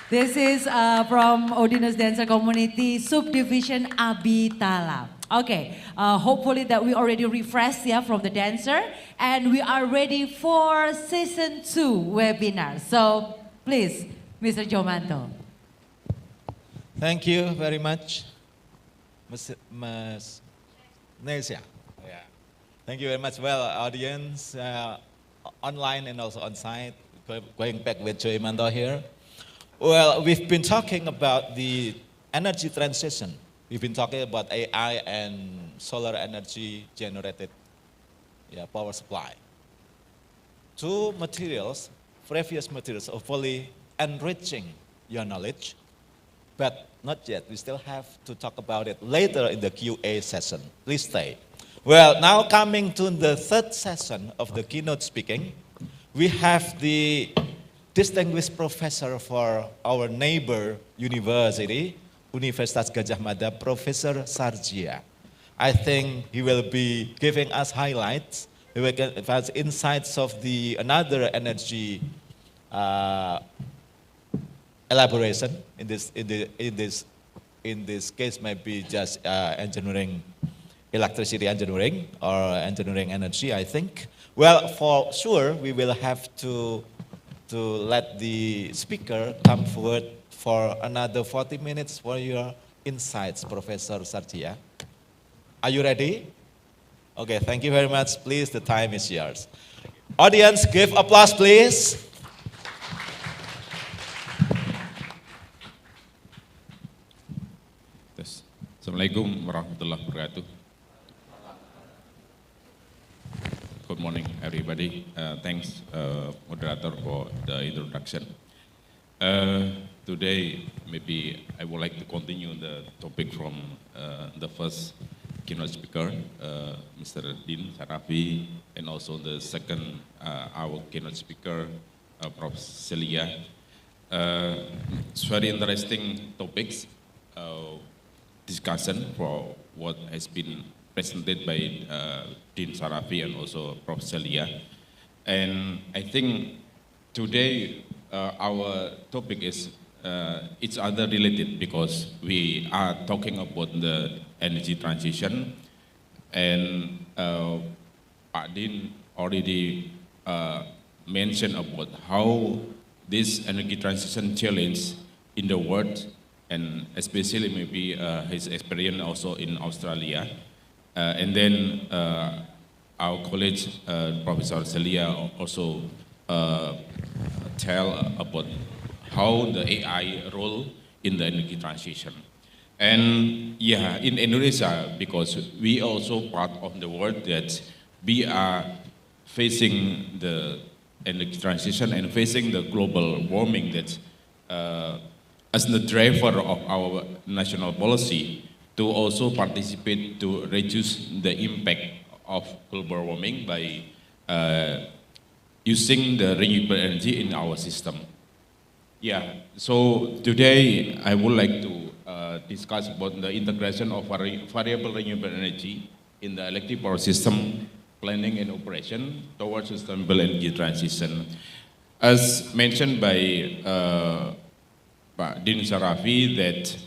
this is from Odinus Dancer Community Subdivision Abitala. Okay, hopefully that we already refreshed from the dancer and we are ready for season 2 webinar. So please, Mr. Jomanto. Thank you very much, Ms. Nesia. Yeah. Thank you very much. Well, audience, online and also on site, going back with Jomanto here. Well, we've been talking about the energy transition. We've been talking about AI and solar energy generated power supply. Two materials, previous materials, hopefully enriching your knowledge, but not yet. We still have to talk about it later in the QA session. Please stay. Well, now coming to the third session of the keynote speaking, we have the distinguished professor for our neighbor university, Universitas Gajah Mada, Professor Sarjia. I think he will be giving us highlights we can advance insights of the another energy elaboration in this case maybe just engineering, electricity engineering or engineering energy, I think. Well, for sure we will have to let the speaker come forward for another 40 minutes for your insights, Professor Sartia. Are you ready? Okay, thank you very much. Please, the time is yours. Audience, give applause, please. Assalamualaikum warahmatullahi wabarakatuh. Good morning, everybody. Thanks, moderator, for the introduction. Today, maybe I would like to continue the topic from the first keynote speaker, Mr. Dian Sharafi, and also the second, our keynote speaker, Prof. Celia. It's very interesting topics, discussion for what has been presented by Dian Sharafi and also Prof. Celia. And I think today our topic is it's other related because we are talking about the energy transition, and Pak Dian already mentioned about how this energy transition challenge in the world, and especially maybe his experience also in Australia. And then our colleague, Professor Celia, also tell about how the AI role in the energy transition. And yeah, in Indonesia, because we also part of the world that we are facing the energy transition and facing the global warming that as the driver of our national policy to also participate to reduce the impact of global warming by using the renewable energy in our system. Yeah, so today I would like to discuss about the integration of variable renewable energy in the electric power system planning and operation towards sustainable energy transition. As mentioned by Pak Dian Sharafi, that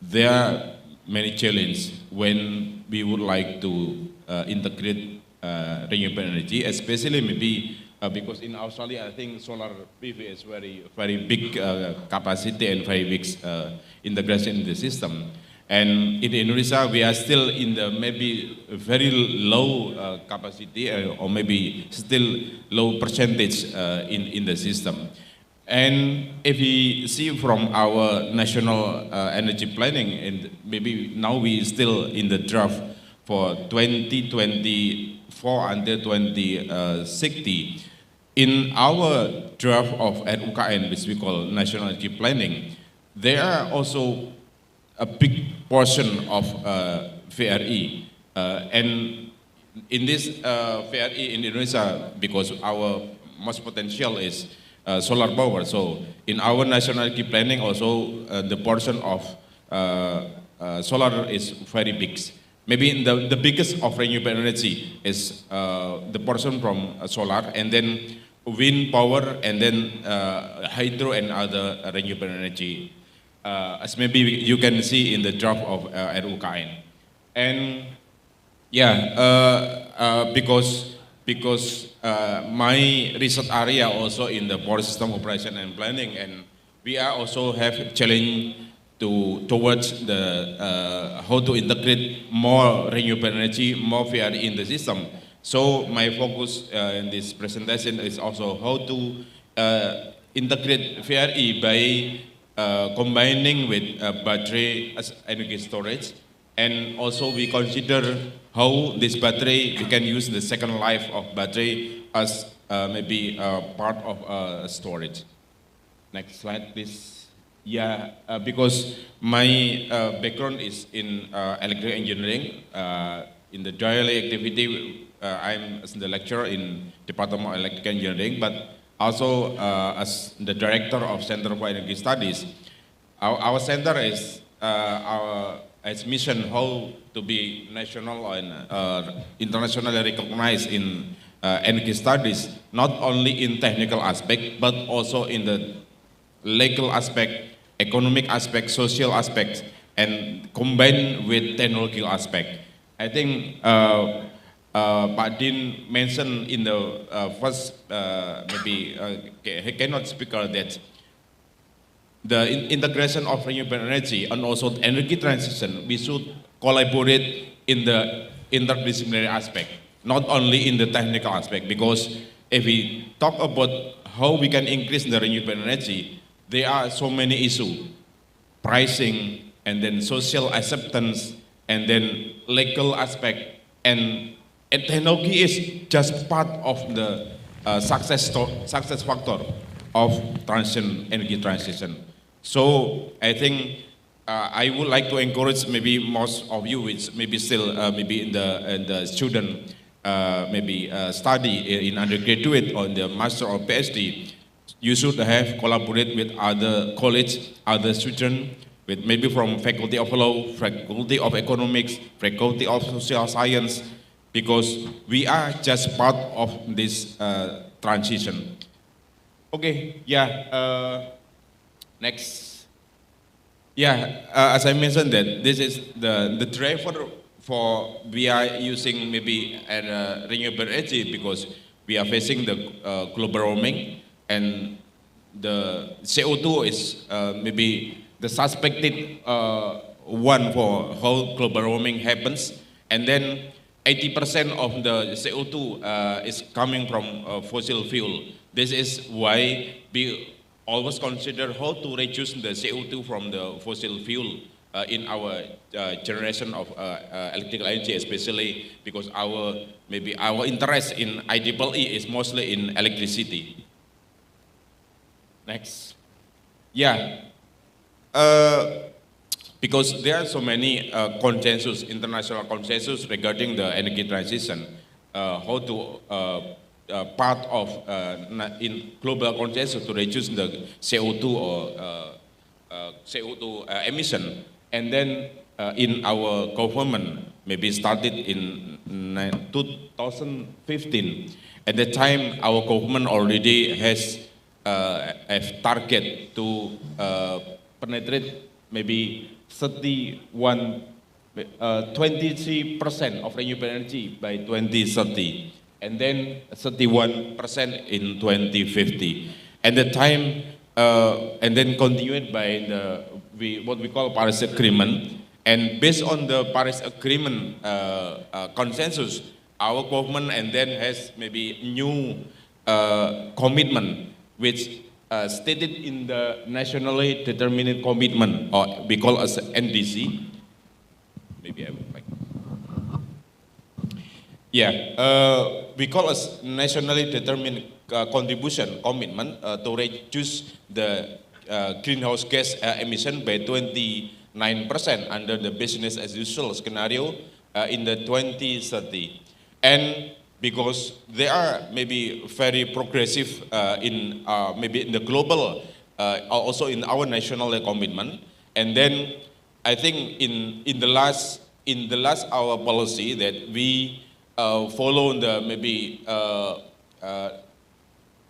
there are many challenges when we would like to integrate renewable energy, especially maybe because in Australia, I think solar PV is very big capacity and very big integration in the system. And in Indonesia, we are still in the maybe very low capacity or maybe still low percentage in the system. And if we see from our national energy planning, and maybe now we still in the draft for 2024 until 2060, in our draft of RUKN, which we call National Energy Planning, there are also a big portion of VRE. And in this VRE in Indonesia, because our most potential is solar power. So in our national energy planning also, the portion of solar is very big. Maybe the biggest of renewable energy is the portion from solar, and then wind power, and then hydro and other renewable energy. As maybe you can see in the draft of RUKN. And yeah, because my research area also in the power system operation and planning, and we are also have challenge towards the how to integrate more renewable energy, more VRE in the system. So my focus in this presentation is also how to integrate VRE by combining with battery as energy storage, and also we consider how this battery, we can use the second life of battery as maybe part of storage. Next slide, please. Yeah, because my background is in electrical engineering. In the daily activity, I'm as the lecturer in Department of Electrical Engineering, but also as the director of Center for Energy Studies. Our center is our its mission how to be national and internationally recognized in energy studies, not only in technical aspect, but also in the legal aspect, economic aspect, social aspects, and combined with technological aspect. I think Pak Dian mentioned in the first, he cannot speak that the integration of renewable energy and also the energy transition, we should collaborate in the interdisciplinary aspect, not only in the technical aspect, because if we talk about how we can increase the renewable energy, there are so many issues, pricing, and then social acceptance, and then legal aspect, and technology is just part of the success factor of energy transition. So I think I would like to encourage maybe most of you, which maybe still maybe in the student study in undergraduate or in the master or PhD, you should have collaborate with other college, other students, with maybe from faculty of law, faculty of economics, faculty of social science, because we are just part of this transition. Okay, yeah, next. Yeah, as I mentioned that this is the driver for we are using maybe renewable energy because we are facing the global warming, and the CO2 is maybe the suspected one for how global warming happens, and then 80% of the CO2 is coming from fossil fuel. This is why we always consider how to reduce the CO2 from the fossil fuel in our generation of electrical energy, especially because our interest in IEEE is mostly in electricity. Next. Yeah. Because there are so many consensus, international consensus regarding the energy transition, how to part of in global consensus to reduce the CO2 or CO2 emission, and then in our government maybe started in 2015. At the time, our government already has a target to penetrate maybe 23% of renewable energy by 2030, and then 31% in 2050. At the time, and then continued by what we call Paris Agreement. And based on the Paris Agreement consensus, our government and then has maybe new commitment, which stated in the nationally determined commitment, or we call as NDC. Maybe I would like. Yeah, we call as nationally determined contribution commitment to reduce the greenhouse gas emission by 29% under the business as usual scenario in the 2030. And because they are maybe very progressive in maybe in the global, also in our national commitment. And then I think in the last our policy that we follow the maybe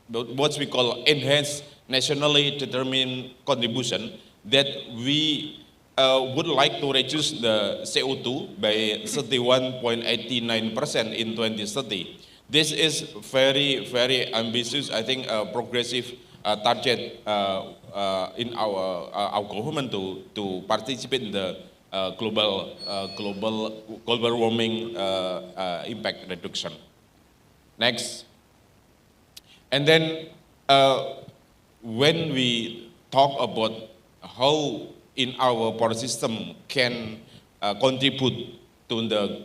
what we call enhanced nationally determined contribution, that we would like to reduce the CO2 by 31.89% in 2030. This is very, very ambitious, I think, progressive target in our government to participate in the global warming impact reduction. Next. And then when we talk about how in our power system can contribute to the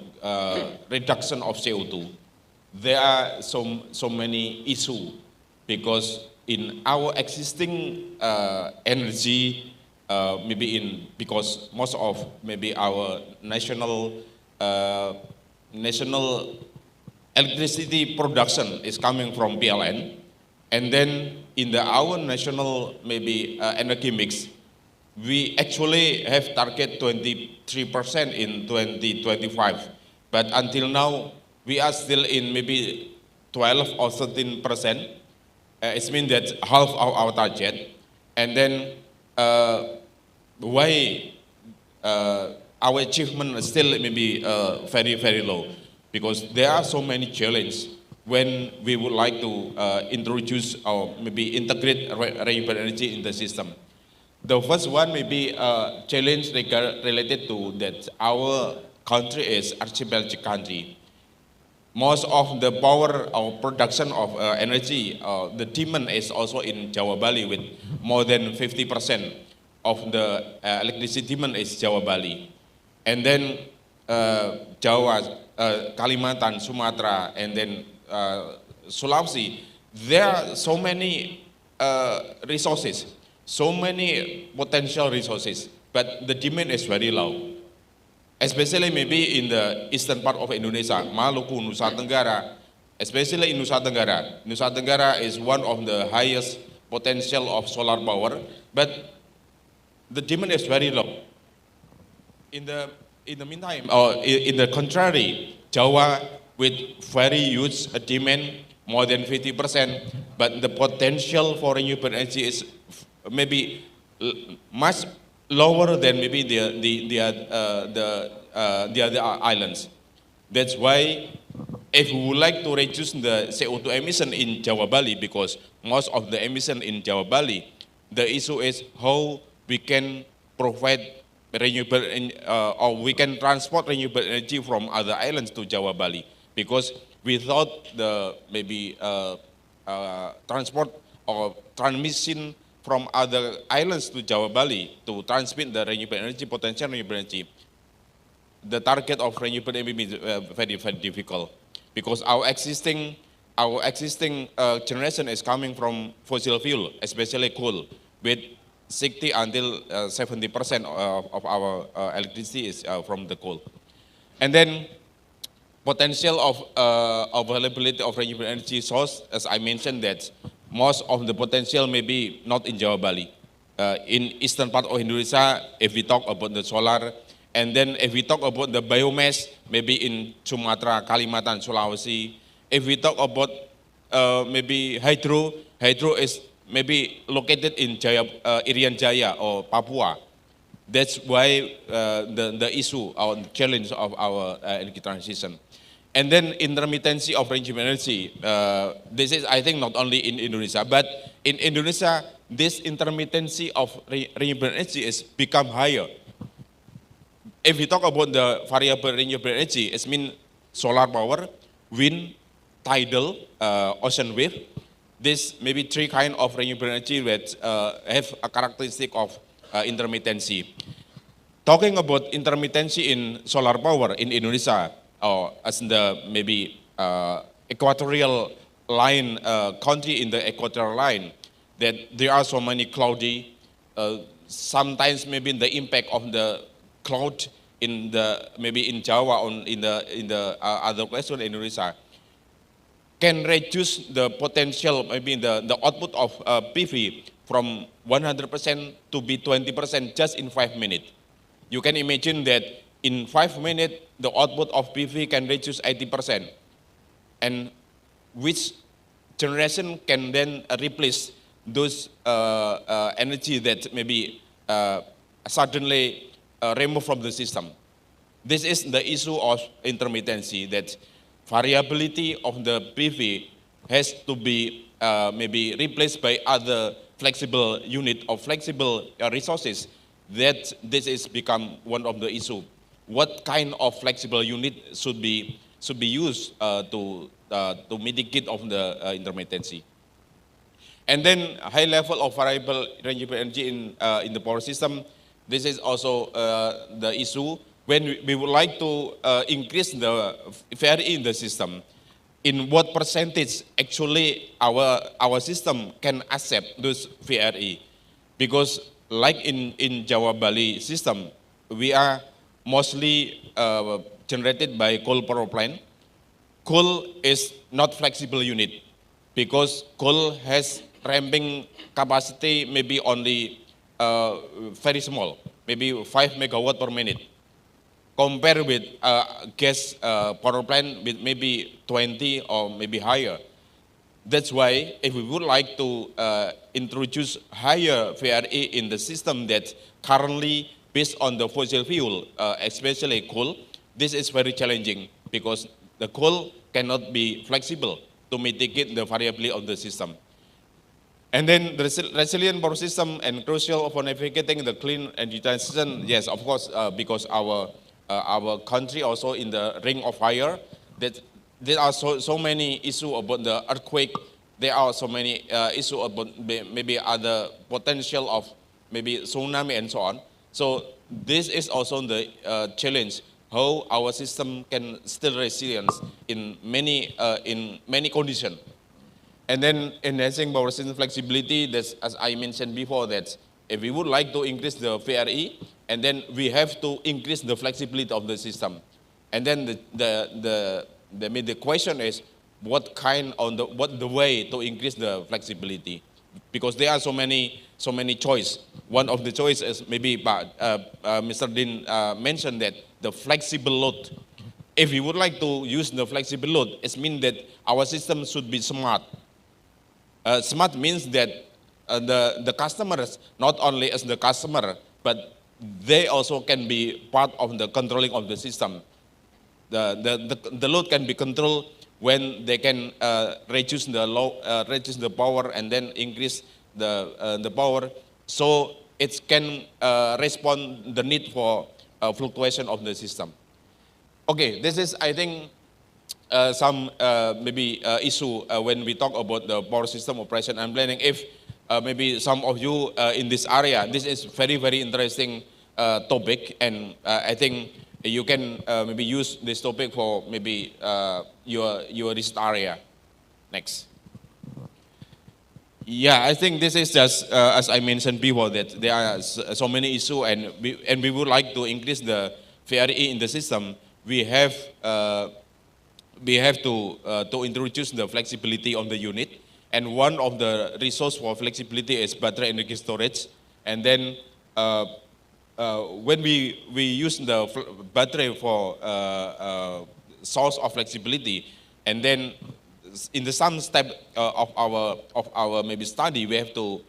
reduction of CO2, there are so many issues, because in our existing energy, because most of maybe our national electricity production is coming from PLN, and then in our national maybe energy mix, we actually have target 23% in 2025, but until now we are still in maybe 12 or 13%. It means that half of our target, and then why our achievement is still maybe very, very low, because there are so many challenges when we would like to introduce or maybe integrate renewable energy in the system. The first one may be a challenge related to that our country is archipelagic country. Most of the power or production of energy, the demand is also in Jawa Bali, with more than 50% of the electricity demand is Jawa Bali. And then Jawa, Kalimantan, Sumatra, and then Sulawesi, there are so many resources, so many potential resources, but the demand is very low. Especially maybe in the eastern part of Indonesia, Maluku, Nusa Tenggara, especially in Nusa Tenggara. Nusa Tenggara is one of the highest potential of solar power, but the demand is very low. In the meantime, or in the contrary, Jawa with very huge demand, more than 50%, but the potential for renewable energy is maybe much lower than maybe the other islands. That's why if we would like to reduce the CO2 emission in Jawa Bali, because most of the emission in Jawa Bali, the issue is how we can provide renewable or we can transport renewable energy from other islands to Jawa Bali, because without the maybe transport or transmission from other islands to Jawa Bali to transmit the renewable energy, potential renewable energy, the target of renewable energy is very, very difficult, because our existing generation is coming from fossil fuel, especially coal, with 60 until 70% of our electricity is from the coal. And then potential of availability of renewable energy source, as I mentioned, that most of the potential may be not in Jawa Bali. In eastern part of Indonesia, if we talk about the solar, and then if we talk about the biomass, maybe in Sumatra, Kalimantan, Sulawesi. If we talk about maybe hydro is maybe located in Irian Jaya or Papua. That's why the issue or the challenge of our energy transition. And then intermittency of renewable energy. This is, I think, not only in Indonesia, but in Indonesia, this intermittency of renewable energy is become higher. If we talk about the variable renewable energy, it means solar power, wind, tidal, ocean wave. This maybe three kind of renewable energy that have a characteristic of intermittency. Talking about intermittency in solar power in Indonesia, or as the maybe equatorial line, country in the equatorial line, that there are so many cloudy, sometimes maybe the impact of the cloud in the maybe in Jawa or in the other places in Indonesia can reduce the potential, maybe the output of PV from 100% to be 20% just in 5 minutes. You can imagine that in 5 minutes, the output of PV can reduce 80%. And which generation can then replace those energy that maybe suddenly removed from the system. This is the issue of intermittency, that variability of the PV has to be maybe replaced by other flexible unit or flexible resources. That this is become one of the issue. What kind of flexible unit should be used to mitigate of the intermittency? And then high level of variable renewable energy in the power system. This is also the issue when we would like to increase the VRE in the system. In what percentage actually our system can accept those VRE? Because like in Jawa Bali system, we are mostly generated by coal power plant. Coal is not flexible unit because coal has ramping capacity maybe only very small, maybe 5 megawatt per minute, compared with gas power plant with maybe 20 or maybe higher. That's why if we would like to introduce higher VRE in the system that currently based on the fossil fuel, especially coal, this is very challenging because the coal cannot be flexible to mitigate the variability of the system. And then the resilient power system and crucial for navigating the clean energy transition, yes, of course, because our country also in the ring of fire, that there are so many issues about the earthquake, there are so many issues about maybe other potential of maybe tsunami and so on. So this is also the challenge, how our system can still resilient in many conditions. And then enhancing power system flexibility, that's, as I mentioned before, that if we would like to increase the VRE, and then we have to increase the flexibility of the system. And then the question is, what the way to increase the flexibility? Because there are so many choice. One of the choices is maybe, Mr. Dean mentioned that the flexible load. If we would like to use the flexible load, it means that our system should be smart. Smart means that the customers, not only as the customer, but they also can be part of the controlling of the system. The load can be controlled when they can reduce the power and then increase the power, so it can respond the need for fluctuation of the system. Okay, this is, I think, some maybe issue when we talk about the power system operation and planning. If maybe some of you in this area, this is very, very interesting topic, and I think you can maybe use this topic for maybe your research area. Next. Yeah, I think this is just, as I mentioned before, that there are so many issues, and we would like to increase the VRE in the system. We have to introduce the flexibility on the unit, and one of the resource for flexibility is battery energy storage. And then when we use the battery for source of flexibility, and then in the some step of our maybe study, we have to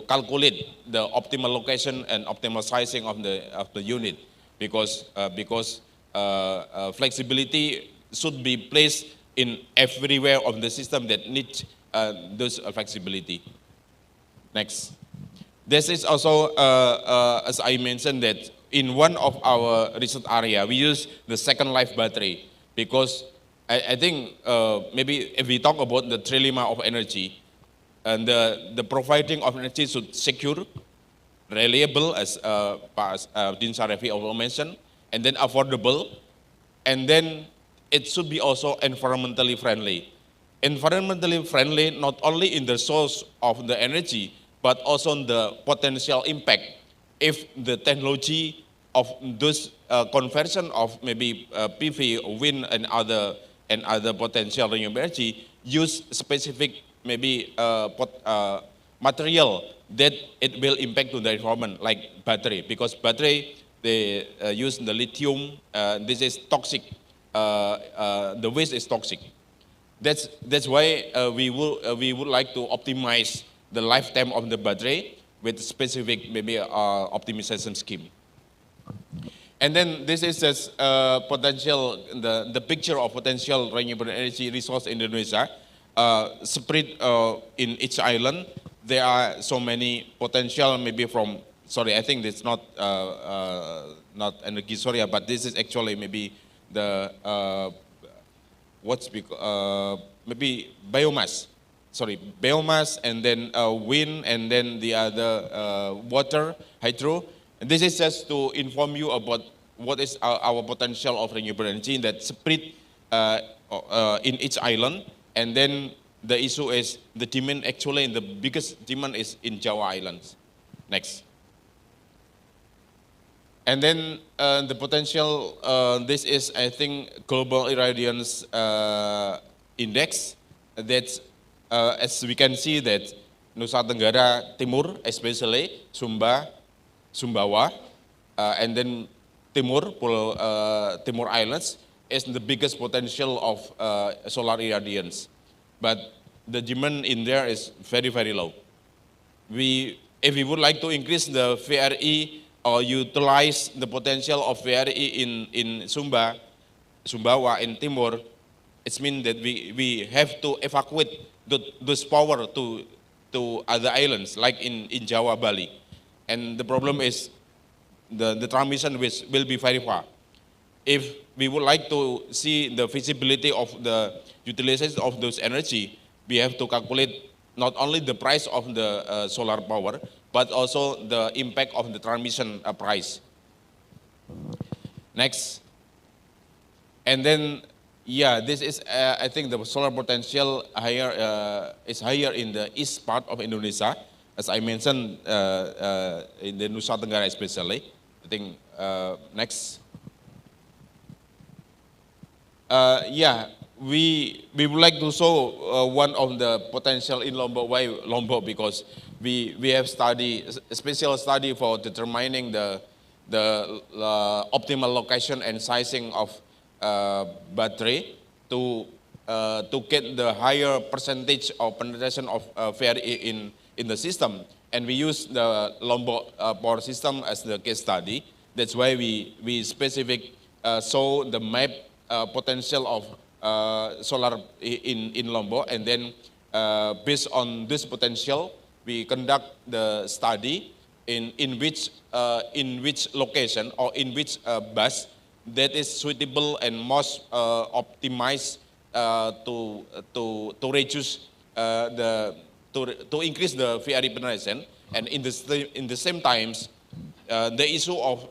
calculate the optimal location and optimal sizing of the unit, because flexibility should be placed in everywhere of the system that needs those flexibility. Next. This is also, as I mentioned, that in one of our research area, we use the second life battery, because I think maybe if we talk about the trilemma of energy, and the providing of energy should secure, reliable, as Dean Sharafi also mentioned, and then affordable, and then it should be also environmentally friendly. Environmentally friendly not only in the source of the energy, but also on the potential impact if the technology of those conversion of maybe PV, wind, and other potential renewable energy use specific maybe material that it will impact to the environment, like battery, because battery they use the lithium. This is toxic. The waste is toxic. That's why we would like to optimize the lifetime of the battery with specific maybe optimization scheme. And then this is just potential, the picture of potential renewable energy resource in Indonesia. Spread in each island, there are so many potential maybe from, sorry, I think it's not energy, sorry, but this is actually maybe the, maybe biomass. Sorry, biomass, and then wind, and then the other water, hydro. And this is just to inform you about what is our potential of renewable energy that spread in each island. And then the issue is the demand, actually, and the biggest demand is in Java Islands. Next. And then the potential, this is, I think, global irradiance index. That's, as we can see that Nusa Tenggara Timur, especially Sumbawa, and then Timur Islands is the biggest potential of solar irradiance. But the demand in there is very, very low. If we would like to increase the VRE or utilize the potential of VRE in Sumbawa and Timur, it means that we have to evacuate those power to other islands, like in Jawa, Bali. And the problem is the transmission will be very far. If we would like to see the feasibility of the utilization of those energy, we have to calculate not only the price of the solar power, but also the impact of the transmission price. Next. And then, yeah, this is, I think the solar potential is higher in the east part of Indonesia, as I mentioned, in the Nusa Tenggara especially. I think, next. Yeah, we would like to show one of the potential in Lombok. Why Lombok? Because we have a special study for determining the optimal location and sizing of battery to get the higher percentage of penetration of VRE in the system. And we use the Lombok power system as the case study. That's why we specific show the map potential of solar in Lombok, and then based on this potential, we conduct the study in which location or in which bus that is suitable and most optimized to reduce to increase the VRE penetration, and in the same times the issue of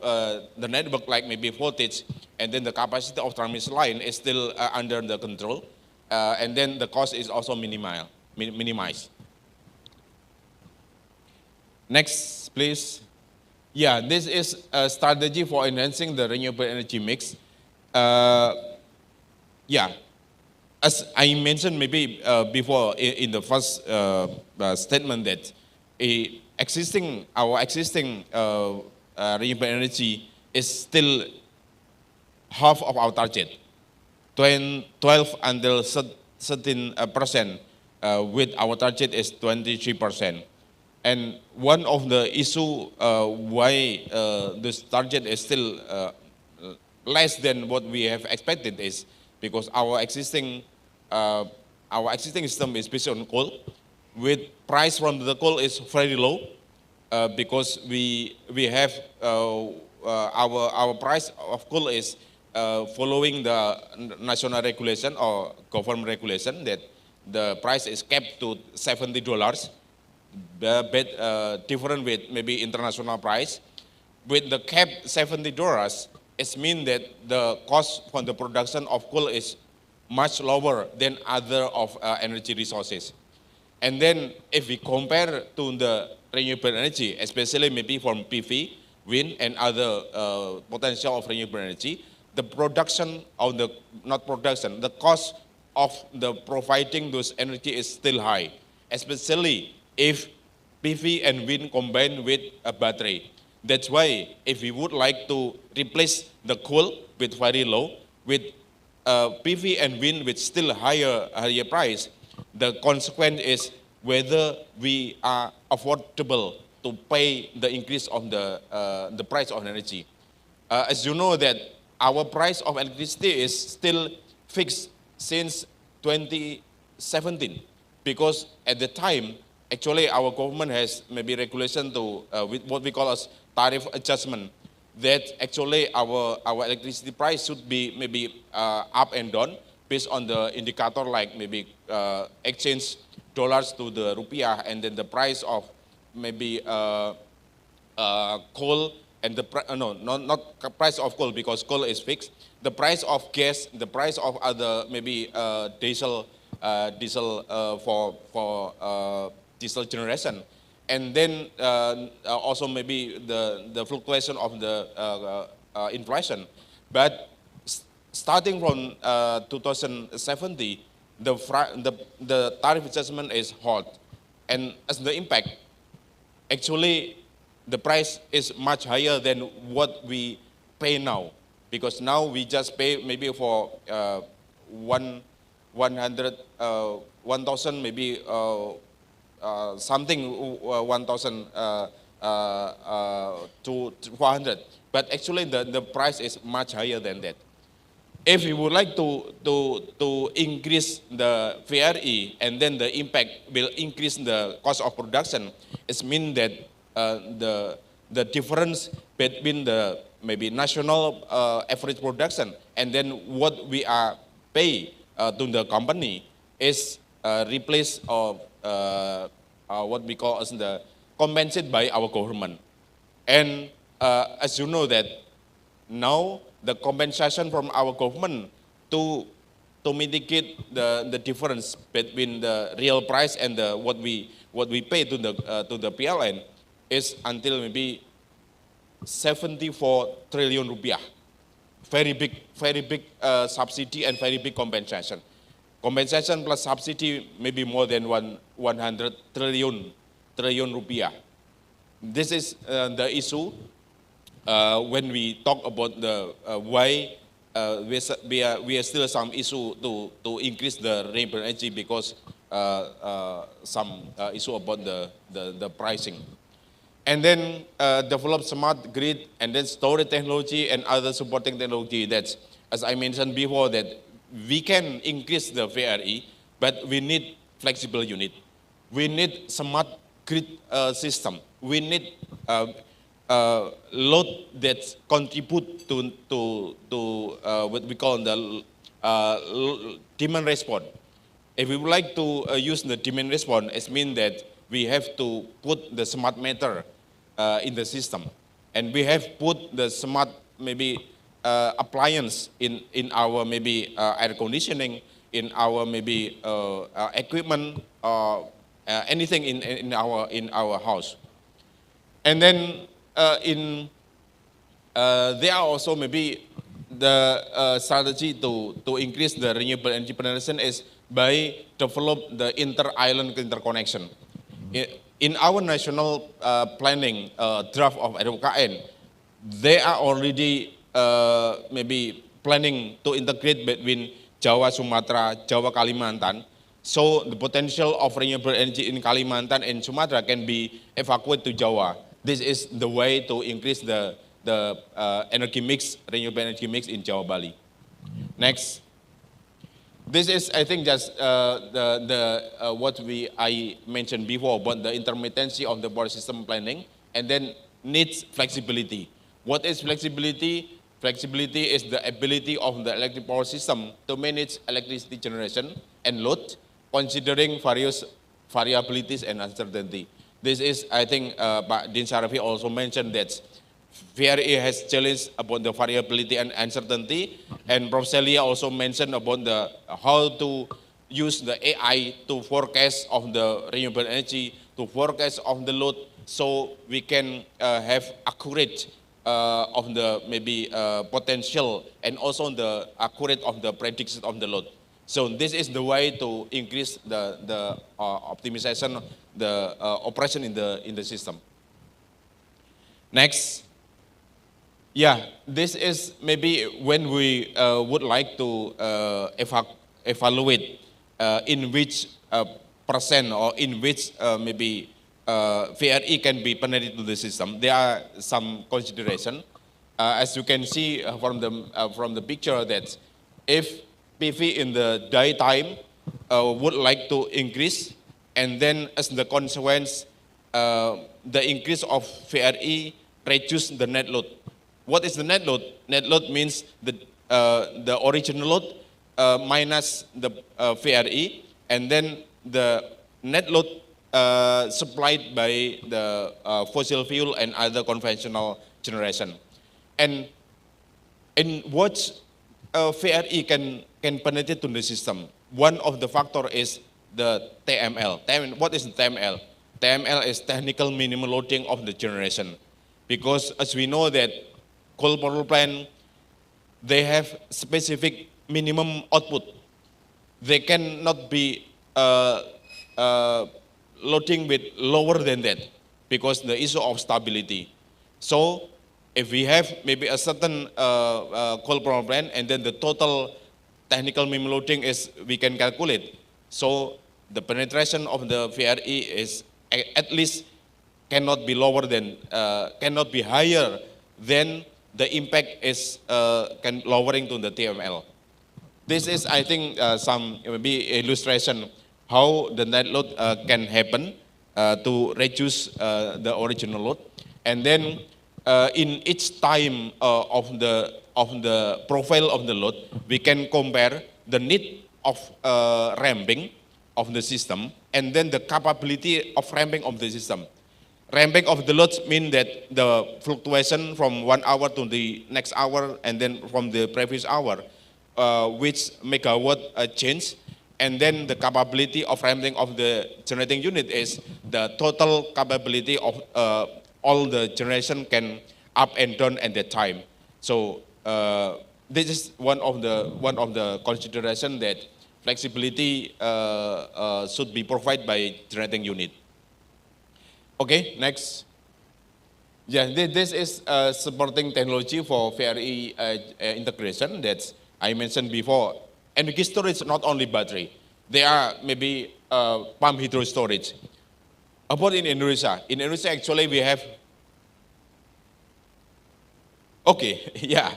the network, like maybe voltage, and then the capacity of transmission line is still under the control, and then the cost is also minimized. Next, please. Yeah, this is a strategy for enhancing the renewable energy mix. Yeah, as I mentioned maybe before in the first statement, that our existing renewable energy is still half of our target, 12 until 13%, with our target is 23%. And one of the issue why this target is still less than what we have expected is because our existing system is based on coal, with price from the coal is very low, because we have our price of coal is following the national regulation or government regulation that the price is capped to $70, but different with maybe international price. With the cap $70, it means that the cost for the production of coal is much lower than other of energy resources. And then if we compare to the renewable energy, especially maybe from PV, wind, and other potential of renewable energy, the production of the cost of the providing those energy is still high, especially if PV and wind combined with a battery. That's why if we would like to replace the coal with very low, with PV and wind with still higher price, the consequence is whether we are affordable to pay the increase of the price of energy. As you know that our price of electricity is still fixed since 2017, because at the time, actually our government has maybe regulation to with what we call as tariff adjustment, that actually our electricity price should be maybe up and down based on the indicator like maybe exchange dollars to the rupiah, and then the price of maybe coal, and the not price of coal because coal is fixed, the price of gas, the price of other maybe diesel for diesel generation, and then also maybe the fluctuation of the inflation. But starting from 2070, the tariff adjustment is halt, And as the impact, actually the price is much higher than what we pay now. Because now we just pay maybe for 1,000, maybe something 1,000 to 400. But actually the price is much higher than that. If we would like to increase the VRE and then the impact will increase the cost of production, it means that the difference between the maybe national average production and then what we are pay to the company is replaced of what we call as the compensated by our government. And as you know that now the compensation from our government to mitigate the difference between the real price and what we pay to the PLN is until maybe 74 trillion rupiah. Very big subsidy and very big compensation. Compensation plus subsidy maybe more than 100 trillion rupiah. This is the issue when we talk about the why we are still some issue to increase the renewable energy because some issue about the pricing. And then develop smart grid and then storage technology and other supporting technology. That's, as I mentioned before, that we can increase the VRE, but we need flexible unit. We need smart grid system. We need load that contribute to what we call the demand response. If we would like to use the demand response, it means that we have to put the smart meter in the system, and we have put the smart maybe appliance in our maybe air conditioning, in our maybe equipment, anything in our house. And then there are also maybe the strategy to increase the renewable energy penetration is by develop the inter-island interconnection. In our national planning draft of RUKN, they are already maybe planning to integrate between Jawa, Sumatra, Jawa, Kalimantan. So the potential of renewable energy in Kalimantan and Sumatra can be evacuated to Jawa. This is the way to increase the energy mix, renewable energy mix in Jawa, Bali. Next. This is, I think, just what I mentioned before about the intermittency of the power system planning, and then needs flexibility. What is flexibility? Flexibility is the ability of the electric power system to manage electricity generation and load, considering various variabilities and uncertainty. This is, I think, Pak Dian Sharafi also mentioned that VRE has challenged about the variability and uncertainty, and Prof. Celia also mentioned about the how to use the AI to forecast of the renewable energy, to forecast of the load, so we can have accurate of the maybe potential and also the accurate of the prediction of the load. So this is the way to increase the optimization, the operation in the system. Next. Yeah, this is maybe when we would like to evaluate in which percent or in which maybe VRE can be penetrated to the system. There are some consideration. As you can see from the picture, that if PV in the daytime would like to increase, and then as the consequence, the increase of VRE reduce the net load. What is the net load? Net load means the original load minus the VRE, and then the net load supplied by the fossil fuel and other conventional generation. And in what VRE can penetrate to the system, one of the factor is the TML. What is the TML? TML is technical minimum loading of the generation, because as we know that coal power plant, they have specific minimum output. They cannot be loading with lower than that because the issue of stability. So if we have maybe a certain coal power plant and then the total technical minimum loading is we can calculate. So the penetration of the VRE is at least cannot be lower than, cannot be higher than the impact is can lowering to the TML. This is, I think, some maybe illustration how the net load can happen to reduce the original load, and then in each time of the profile of the load, we can compare the need of ramping of the system and then the capability of ramping of the system. Ramping of the loads mean that the fluctuation from 1 hour to the next hour and then from the previous hour, which megawatt change, and then the capability of ramping of the generating unit is the total capability of all the generation can up and down at that time. So this is one of the consideration that flexibility should be provided by generating unit. Okay, next. Yeah, this is supporting technology for VRE integration that I mentioned before. Energy storage, not only battery. There are maybe pump hydro storage. About in Indonesia actually we have, okay, yeah,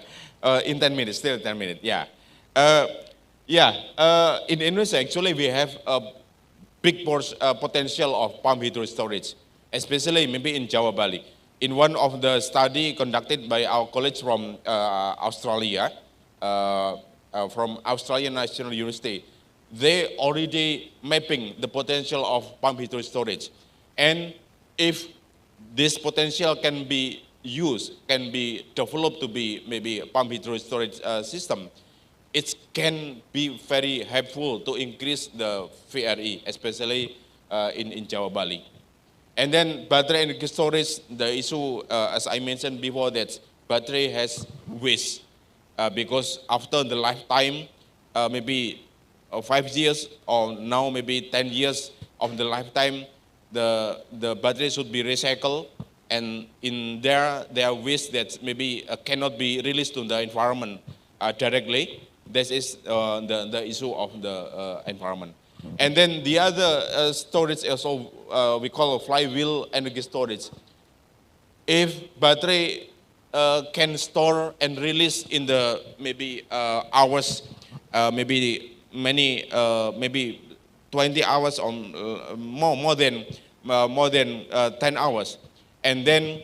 in 10 minutes, still 10 minutes, yeah. In Indonesia actually we have a big potential of pump hydro storage, especially maybe in Jawa Bali. In one of the study conducted by our colleagues from Australia, from Australian National University, they already mapping the potential of pump hydro storage. And if this potential can be used, can be developed to be maybe a pump hydro storage system, it can be very helpful to increase the VRE, especially in Jawa Bali. And then battery energy storage, the issue, as I mentioned before, that battery has waste because after the lifetime, maybe 5 years or now maybe 10 years of the lifetime, the battery should be recycled, and in there are waste that maybe cannot be released to the environment directly. This is the issue of the environment. And then the other storage also we call a flywheel energy storage. If battery can store and release in the maybe hours, maybe many, maybe 20 hours or more than 10 hours, and then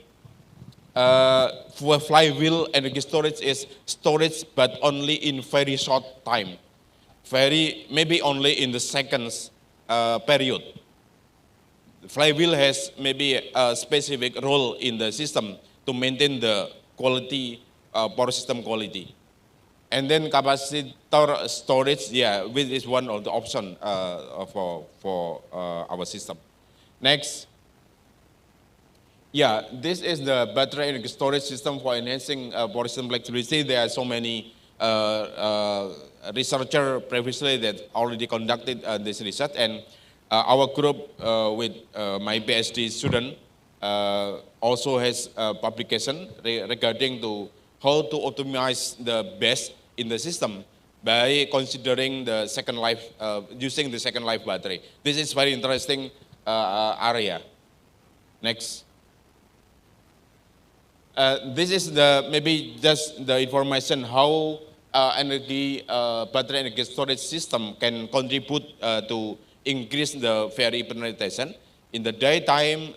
for flywheel energy storage is storage but only in very short time. Maybe only in the seconds period. Flywheel has maybe a specific role in the system to maintain the quality, power system quality. And then capacitor storage, yeah, which is one of the options for our system. Next. Yeah, this is the battery energy storage system for enhancing power system flexibility. There are so many researchers previously that already conducted this research, and our group with my PhD student also has a publication regarding to how to optimize the best in the system by considering the second life, using the second life battery. This is very interesting area. Next. This is the maybe just the information how battery energy storage system can contribute to increase the VRE penetration. In the daytime,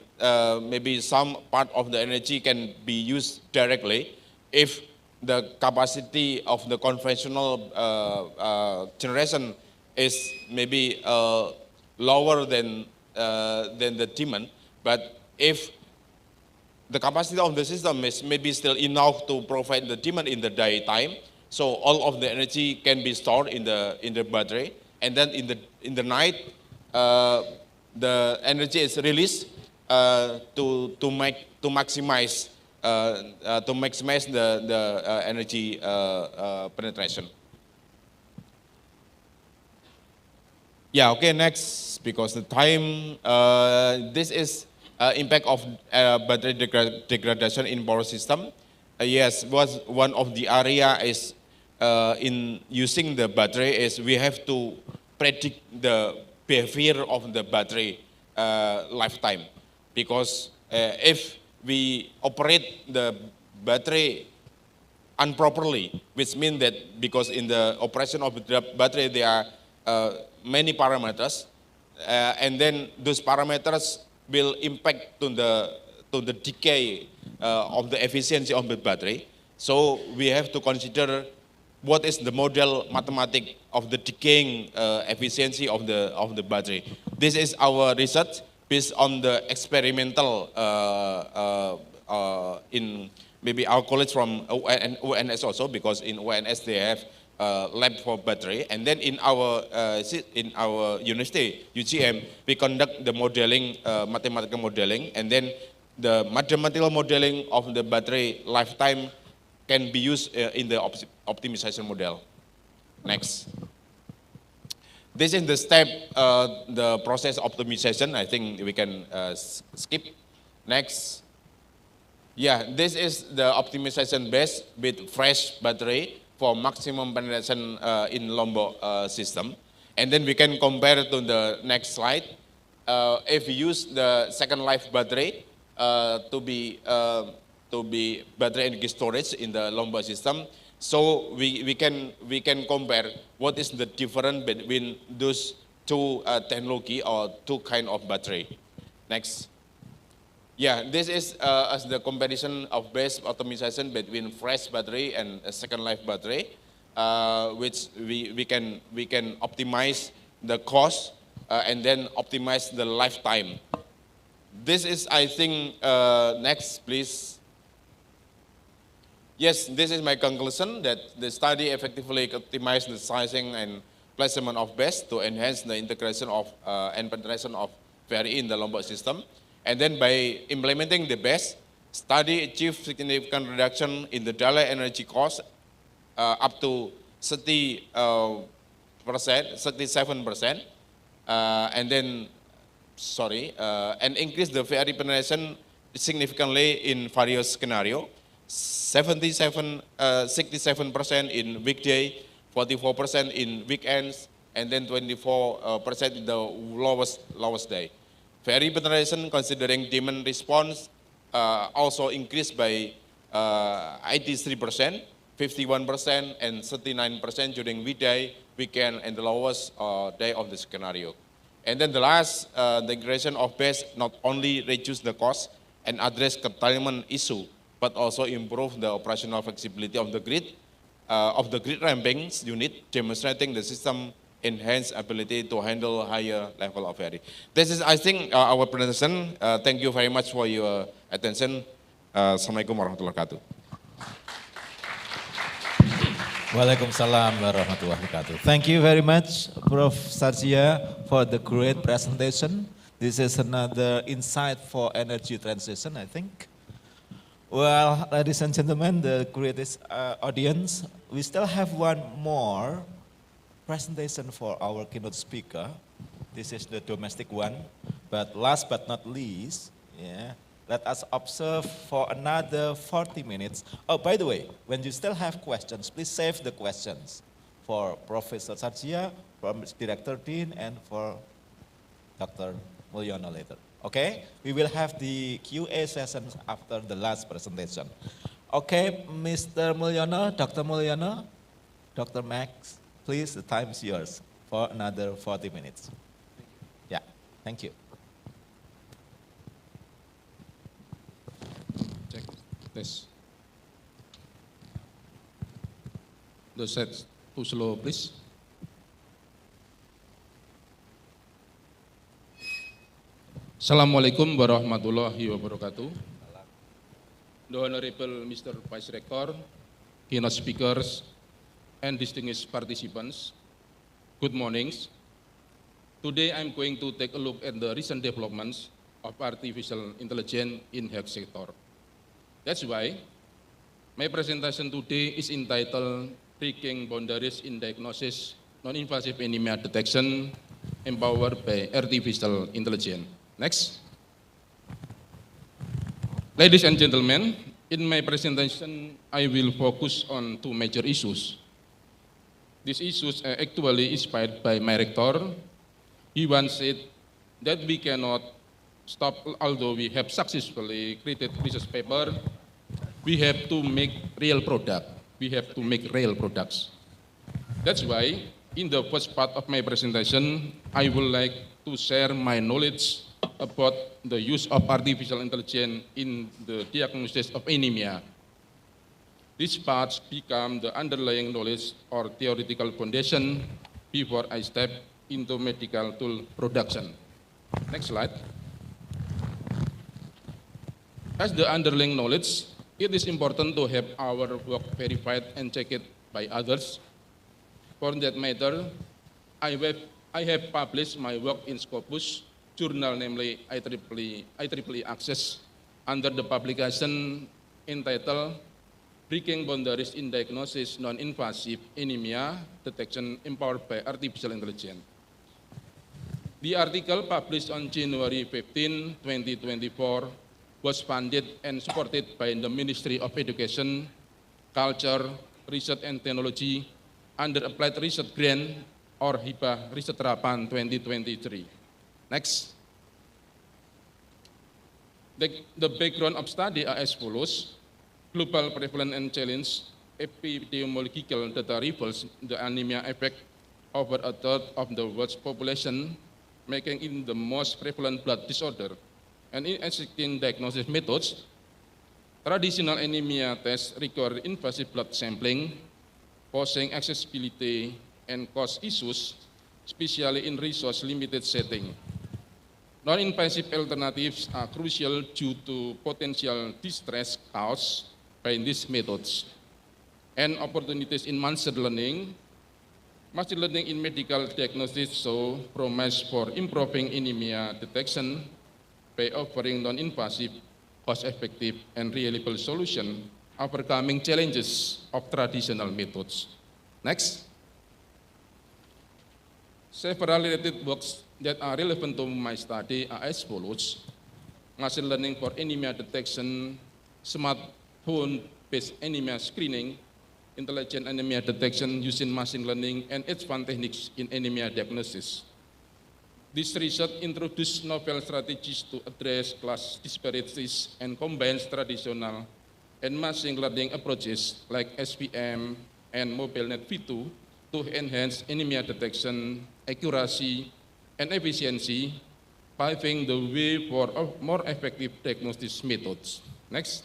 maybe some part of the energy can be used directly if the capacity of the conventional generation is maybe lower than the demand. But if the capacity of the system is maybe still enough to provide the demand in the daytime, so all of the energy can be stored in the battery, and then in the night the energy is released to maximize the energy penetration. Yeah, okay, next, because the time, this is impact of battery degradation in power system. Yes, was one of the area is in using the battery is we have to predict the behavior of the battery lifetime. Because if we operate the battery improperly, which means that because in the operation of the battery there are many parameters, and then those parameters will impact to the decay of the efficiency of the battery. So we have to consider what is the model mathematic of the decaying efficiency of the battery. This is our research based on the experimental in maybe our college from ONS also, because in ONS they have lab for battery, and then in our university UGM we conduct the modeling, mathematical modeling, and then the mathematical modeling of the battery lifetime can be used in the optimization model. Next. This is the step, the process optimization. I think we can skip. Next. Yeah, this is the optimization base with fresh battery for maximum penetration in Lombok system. And then we can compare to the next slide. If we use the second life battery to be battery energy storage in the Lombok system, so we can compare what is the difference between those two technology or two kind of battery. Next. Yeah, this is as the comparison of base optimization between fresh battery and a second life battery, which we can optimize the cost and then optimize the lifetime. This is, I think, next please. Yes, this is my conclusion that the study effectively optimized the sizing and placement of base to enhance the integration of and penetration of VRI in the Lombok system. And then by implementing the base, study achieved significant reduction in the daily energy cost up to 37%, and then, and increase the VRI penetration significantly in various scenarios. 67% in weekday, 44% in weekends, and then 24% in the lowest day. VRI penetration considering demand response also increased by 83%, 51%, and 39% during weekday, weekend, and the lowest day of the scenario. And then the last, the integration of base not only reduce the cost and address curtailment issue, but also improve the operational flexibility of the grid ramping unit, demonstrating the system enhanced ability to handle higher level of VRI. This is, I think, our presentation. Thank you very much for your attention. Assalamualaikum warahmatullahi wabarakatuh. Waalaikumsalam warahmatullahi wabarakatuh. Thank you very much, Prof. Celia, for the great presentation. This is another insight for energy transition, I think. Well, ladies and gentlemen, the greatest audience, we still have one more presentation for our keynote speaker. This is the domestic one, but last but not least, let us observe for another 40 minutes. Oh, by the way, when you still have questions, please save the questions for Professor Celia, for Director Dian, and for Dr. Mulyono later. Okay, we will have the QA sessions after the last presentation. Okay, Mr. Mulyono, Dr. Mulyono, Dr. Max, please, the time is yours for another 40 minutes. Yeah, thank you. Check this. The set too slow, please. Assalamualaikum warahmatullahi wabarakatuh. The Honorable Mr. Vice Rector, keynote speakers, and distinguished participants, good mornings. Today I'm going to take a look at the recent developments of artificial intelligence in health sector. That's why my presentation today is entitled Breaking Boundaries in Diagnosis, Non-Invasive Anemia Detection empowered by artificial intelligence. Next. Ladies and gentlemen, in my presentation, I will focus on two major issues. These issues are actually inspired by my rector. He once said that we cannot stop, although we have successfully created research paper, we have to make real product. We have to make real products. That's why, in the first part of my presentation, I would like to share my knowledge about the use of artificial intelligence in the diagnosis of anemia. These parts become the underlying knowledge or theoretical foundation before I step into medical tool production. Next slide. As the underlying knowledge, it is important to have our work verified and checked by others. For that matter, I have published my work in Kampus journal, namely IEEE Access, under the publication entitled Breaking Boundaries in Diagnosis Non-Invasive Anemia Detection Empowered by Artificial Intelligence. The article, published on January 15, 2024, was funded and supported by the Ministry of Education, Culture, Research and Technology under Applied Research Grant or HIPAA Research Harapan 2023. Next. The background of study are as follows. Global prevalence and challenge, epidemiological data reveals the anemia affect over a third of the world's population, making it the most prevalent blood disorder. And in existing diagnosis methods, traditional anemia tests require invasive blood sampling, posing accessibility and cost issues, especially in resource-limited setting. Non-invasive alternatives are crucial due to potential distress caused by these methods. And opportunities in machine learning in medical diagnosis show promise for improving anemia detection by offering non-invasive, cost-effective, and reliable solutions, overcoming challenges of traditional methods. Next. Several related works that are relevant to my study are as follows. Machine learning for anemia detection, smartphone-based anemia screening, intelligent anemia detection using machine learning, and advanced techniques in anemia diagnosis. This research introduced novel strategies to address class disparities and combines traditional and machine learning approaches like SVM and MobileNet V2 to enhance anemia detection, accuracy, and efficiency, paving the way for more effective diagnosis methods. Next.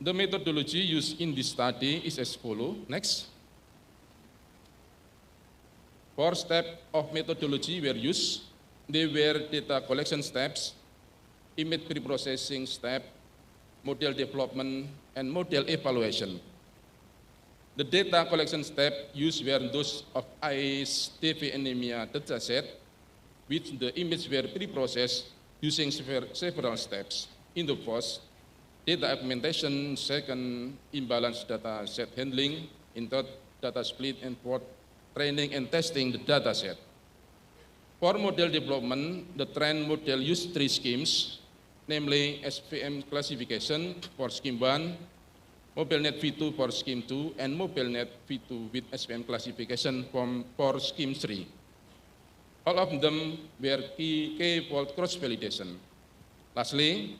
The methodology used in this study is as follows. Next. 4 steps of methodology were used. They were data collection steps, image preprocessing step, model development, and model evaluation. The data collection step used were those of ISDV anemia dataset, which the images were preprocessed using several steps. In the first, data augmentation; second, imbalance data set handling; in third, data split; and fourth, training and testing the data set. For model development, the trend model used 3 schemes, namely SVM classification for scheme 1, MobileNet V2 for scheme 2, and MobileNet V2 with SVM classification for scheme 3. All of them were k-fold cross-validation. Lastly,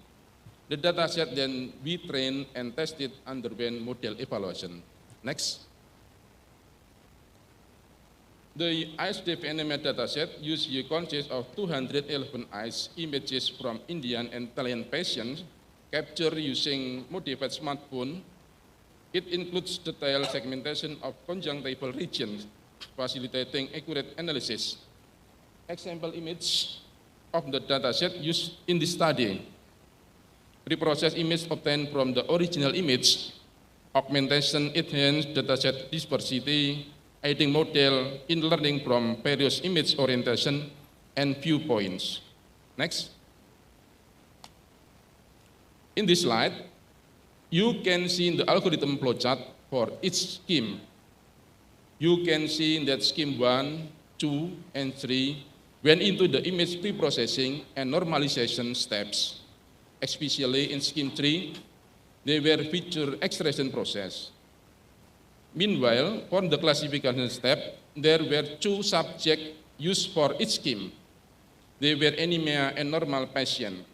the dataset then we trained and tested underwent model evaluation. Next. The ISDV anemia dataset usually consists of 211 eyes images from Indian and Italian patients captured using modified smartphone. It includes detailed segmentation of conjunctival regions, facilitating accurate analysis. Example image of the dataset used in this study. Reprocessed image obtained from the original image. Augmentation enhanced dataset dispersity, aiding model in learning from various image orientation and viewpoints. Next. In this slide, you can see the algorithm flowchart for each scheme. You can see that scheme 1 2, and 3 went into the image pre-processing and normalization steps. Especially in scheme 3, they were feature extraction process. Meanwhile, for the classification step, there were 2 subjects used for each scheme. They were anemia and normal patient.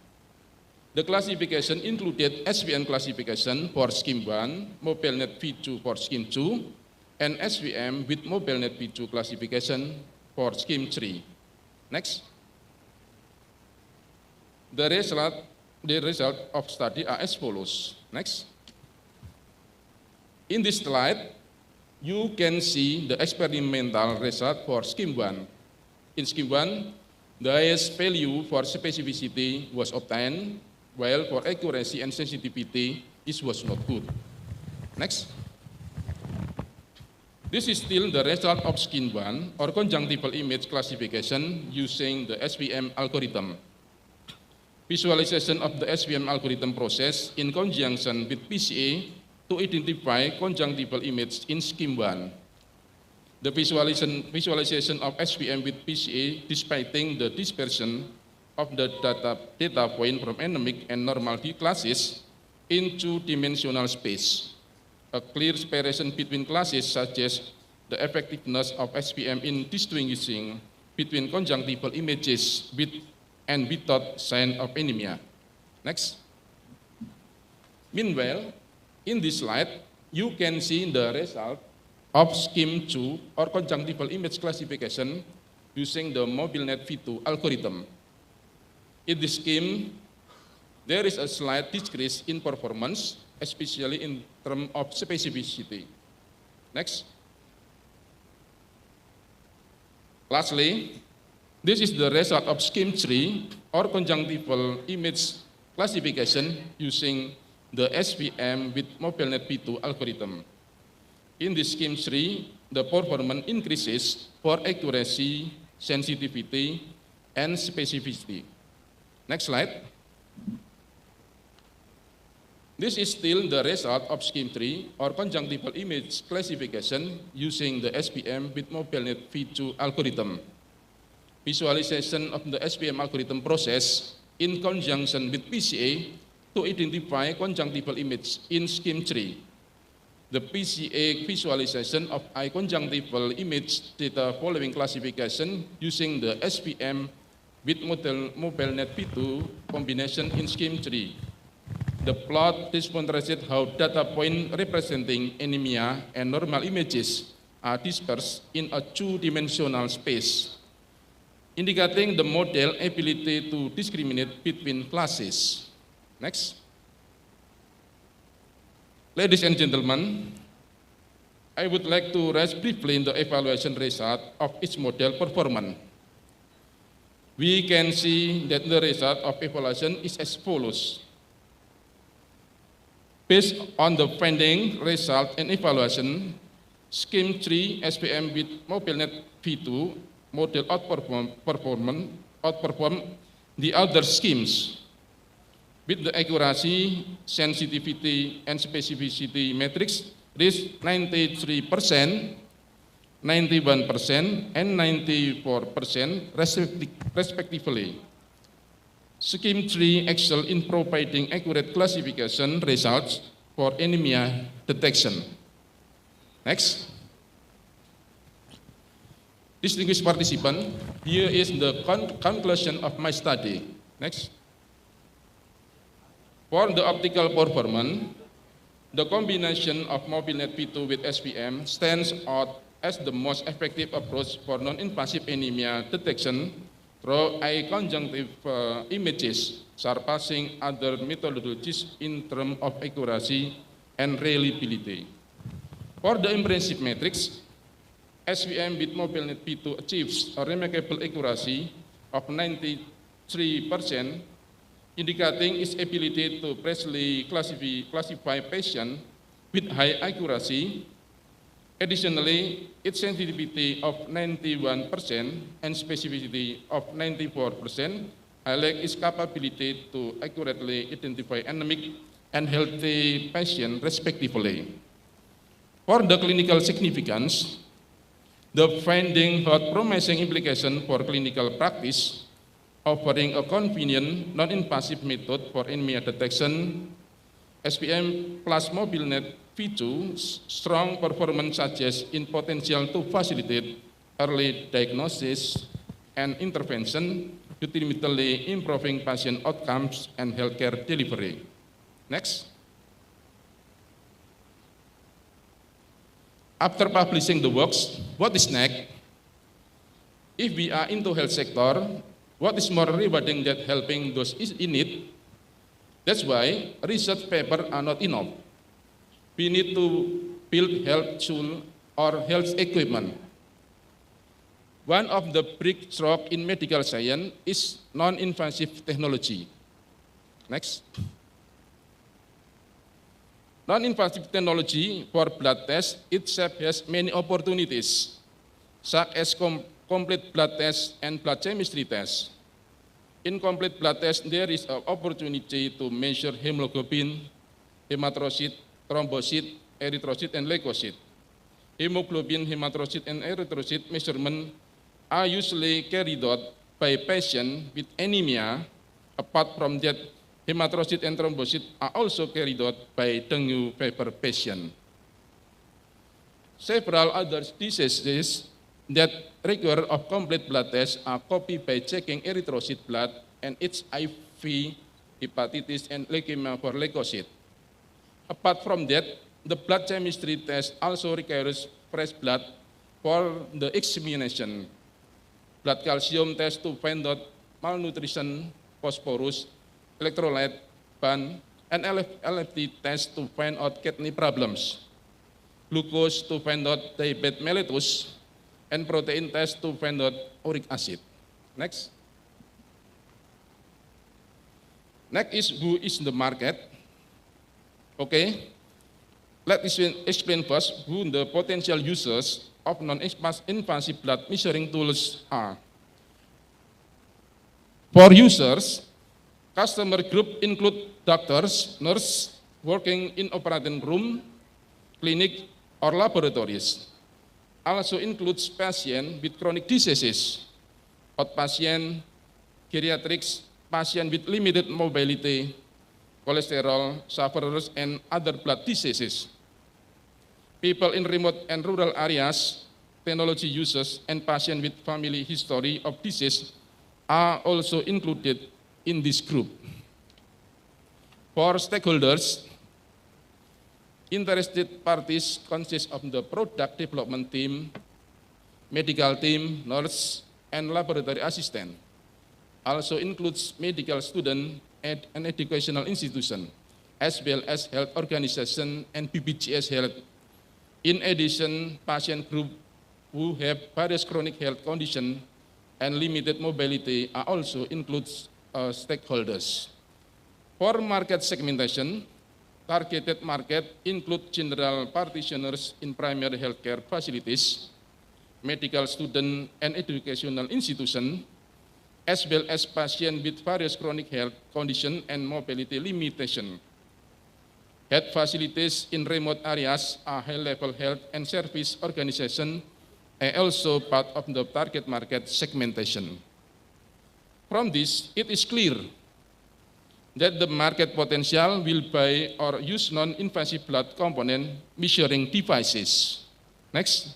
The classification included SVM classification for scheme 1, MobileNet V2 for scheme 2, and SVM with MobileNet V2 classification for scheme 3. Next. The result of study are as follows. Next. In this slide, you can see the experimental result for scheme 1. In scheme 1, the highest value for specificity was obtained, while for accuracy and sensitivity, it was not good. Next. This is still the result of scheme 1, or conjunctival image classification using the SVM algorithm. Visualization of the SVM algorithm process in conjunction with PCA to identify conjunctival image in scheme 1. The visualization of SVM with PCA displaying the dispersion of the data point from endemic and normal classes in 2-dimensional space. A clear separation between classes suggests the effectiveness of SVM in distinguishing between conjunctival images with and without sign of anemia. Next. Meanwhile, in this slide, you can see the result of scheme 2 or conjunctival image classification using the MobileNet V2 algorithm. In this scheme, there is a slight decrease in performance, especially in terms of specificity. Next. Lastly, this is the result of scheme 3 or conjunctival image classification using the SVM with MobileNet V2 algorithm. In this scheme 3, the performance increases for accuracy, sensitivity, and specificity. Next slide. This is still the result of scheme 3 or conjunctival image classification using the SVM with MobileNet V2 algorithm. Visualization of the SVM algorithm process in conjunction with PCA to identify conjunctival image in scheme 3. The PCA visualization of conjunctival image data following classification using the SVM with MobileNet V2 combination in scheme 3. The plot demonstrates how data point representing anemia and normal images are dispersed in a 2-dimensional space, indicating the model ability to discriminate between classes. Next. Ladies and gentlemen, I would like to raise briefly the evaluation result of each model performance. We can see that the result of evaluation is as follows. Based on the finding, result, and evaluation, scheme 3 SVM with MobileNet V2 model outperform the other schemes with the accuracy, sensitivity, and specificity metrics reached 93%, 91%, and 94% respectively. Scheme 3 excel in providing accurate classification results for anemia detection. Next. Distinguished participants, here is the conclusion of my study. Next. For the optical performance, the combination of MobileNet V2 with SVM stands out as the most effective approach for non-invasive anemia detection through conjunctive images, surpassing other methodologies in terms of accuracy and reliability. For the impressive metrics, SVM with MobileNet V2 achieves a remarkable accuracy of 93%, indicating its ability to precisely classify patients with high accuracy. Additionally, its sensitivity of 91% and specificity of 94% highlight its capability to accurately identify anemic and healthy patients respectively. For the clinical significance, The finding had promising implications for clinical practice, offering a convenient, non-invasive method for anemia detection. SPM plus MobileNet V2 strong performance suggests in potential to facilitate early diagnosis and intervention, ultimately improving patient outcomes and healthcare delivery. Next. After publishing the works, what is next? If we are into health sector, what is more rewarding than helping those in need? That's why research papers are not enough. We need to build health tools or health equipment. One of the breakthroughs in medical science is non-invasive technology. Next. Non-invasive technology for blood tests itself has many opportunities, such as complete blood tests and blood chemistry tests. In complete blood tests, there is an opportunity to measure hemoglobin, hematocyte, thrombocyte, erythrocyte, and leukocyte. Hemoglobin, hematocyte, and erythrocyte measurements are usually carried out by patients with anemia. Apart from that, hematocyte and thrombocyte are also carried out by dengue fever patients. Several other diseases that require of complete blood tests are copied by checking erythrocyte blood and HIV, hepatitis, and leukemia for leukocyte. Apart from that, the blood chemistry test also requires fresh blood for the examination. Blood calcium test to find out malnutrition, phosphorus, electrolyte, ban, and LFT test to find out kidney problems. Glucose to find out diabetes mellitus, and protein test to find out uric acid. Next. Next is who is the market. Okay. Let us explain first who the potential users of non-invasive blood measuring tools are. For users, customer group include doctors, nurses working in operating room, clinic, or laboratories. Also includes patients with chronic diseases, outpatient, geriatrics, patients with limited mobility, cholesterol sufferers, and other blood diseases. People in remote and rural areas, technology users, and patients with family history of disease are also included in this group. For stakeholders, interested parties consist of the product development team, medical team, nurse, and laboratory assistant. Also includes medical student and an educational institution, as well as health organization and BPJS health. In addition, patient group who have various chronic health conditions and limited mobility are also includes stakeholders. For market segmentation, targeted market include general practitioners in primary healthcare facilities, medical student and educational institution, as well as patients with various chronic health conditions and mobility limitation. Health facilities in remote areas are high-level health and service organization and also part of the target market segmentation. From this, it is clear that the market potential will buy or use non-invasive blood component measuring devices. Next.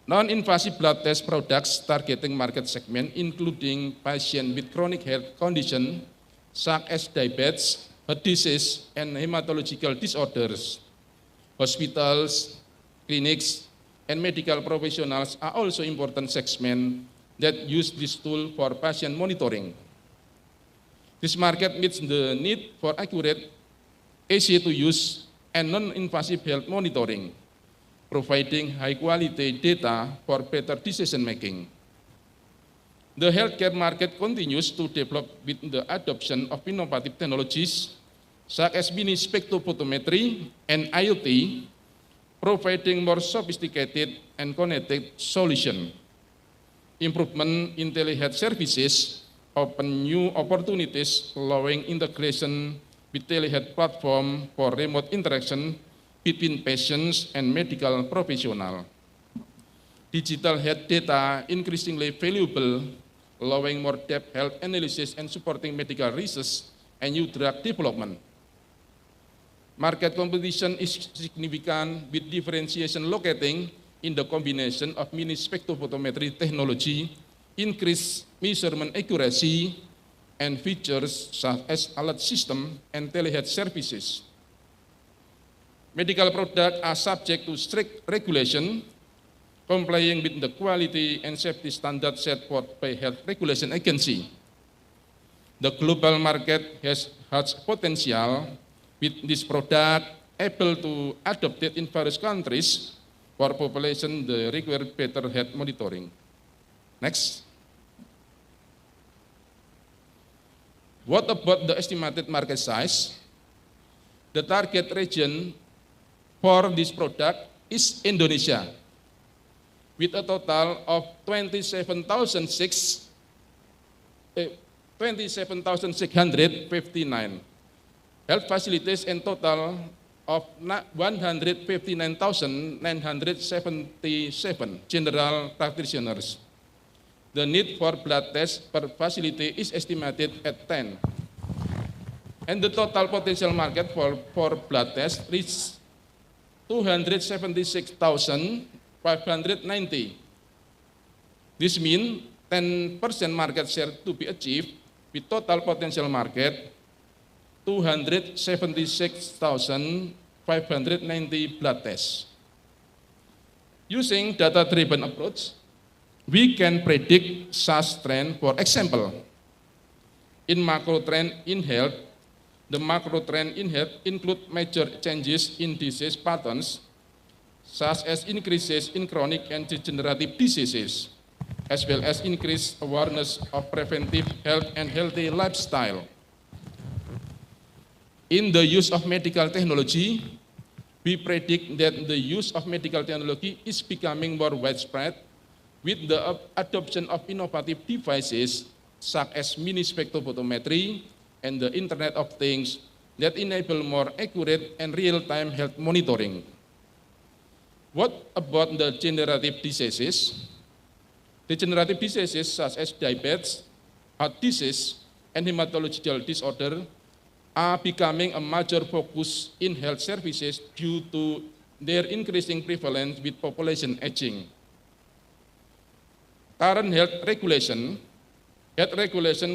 Non-invasive blood test products targeting market segment including patients with chronic health condition such as diabetes, heart disease, and hematological disorders. Hospitals, clinics, and medical professionals are also important segments that use this tool for patient monitoring. This market meets the need for accurate, easy to use, and non-invasive health monitoring, providing high-quality data for better decision-making. The healthcare market continues to develop with the adoption of innovative technologies such as mini spectrophotometry and IoT, providing more sophisticated and connected solutions. Improvement in telehealth services open new opportunities, allowing integration with telehealth platform for remote interaction between patients and medical professionals. Digital health data increasingly valuable, allowing more depth health analysis and supporting medical research and new drug development. Market competition is significant, with differentiation locating in the combination of mini spectrophotometry technology, increased measurement accuracy, and features such as alert system and telehealth services. Medical products are subject to strict regulation, complying with the quality and safety standards set forth by health regulation agency. The global market has potential, with this product able to adopted in various countries. For population, they require better health monitoring. Next. What about the estimated market size? The target region for this product is Indonesia, with a total of 27,659 health facilities and total of 159,977 general practitioners. The need for blood tests per facility is estimated at 10. And the total potential market for blood tests reaches 276,590. This means 10% market share to be achieved, with total potential market 276,590 blood tests. Using data-driven approach, we can predict such trend. For example, in macro trend in health, the macro trend in health include major changes in disease patterns, such as increases in chronic and degenerative diseases, as well as increased awareness of preventive health and healthy lifestyle. In the use of medical technology, we predict that the use of medical technology is becoming more widespread, with the adoption of innovative devices such as mini spectrophotometry and the Internet of Things that enable more accurate and real-time health monitoring. What about the degenerative diseases? Degenerative diseases such as diabetes, heart disease, and hematological disorder are becoming a major focus in health services due to their increasing prevalence with population aging. Current health regulation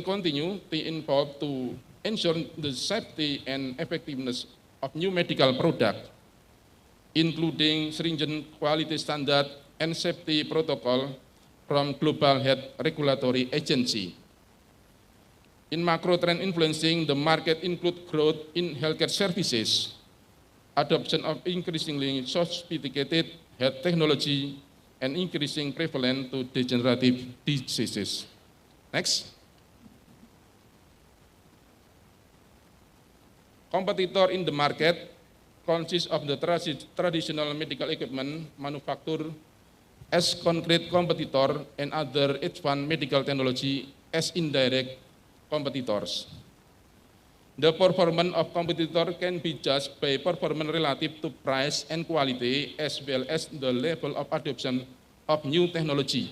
continue to evolve to ensure the safety and effectiveness of new medical products, including stringent quality standard and safety protocol from global health regulatory agency. In macro trend influencing the market include growth in healthcare services, adoption of increasingly sophisticated health technology, and increasing prevalence to degenerative diseases. Next. Competitor in the market consists of the traditional medical equipment manufacturer as concrete competitor and other advanced medical technology as indirect competitors. The performance of competitor can be judged by performance relative to price and quality, as well as the level of adoption of new technology.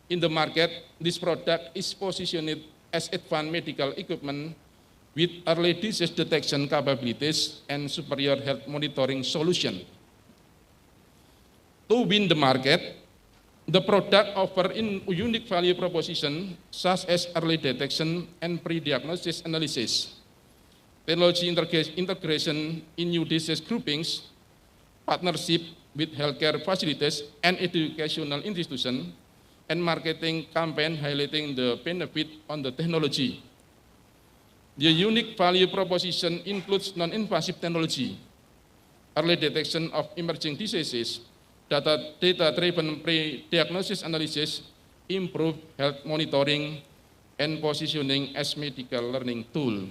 In the market, this product is positioned as advanced medical equipment with early disease detection capabilities and superior health monitoring solution. To win the market, the product offers unique value proposition such as early detection and pre-diagnosis analysis, technology integration in new disease groupings, partnership with healthcare facilities and educational institutions, and marketing campaign highlighting the benefit on the technology. The unique value proposition includes non-invasive technology, early detection of emerging diseases, data-driven pre-diagnosis analysis, improved health monitoring, and positioning as medical learning tool.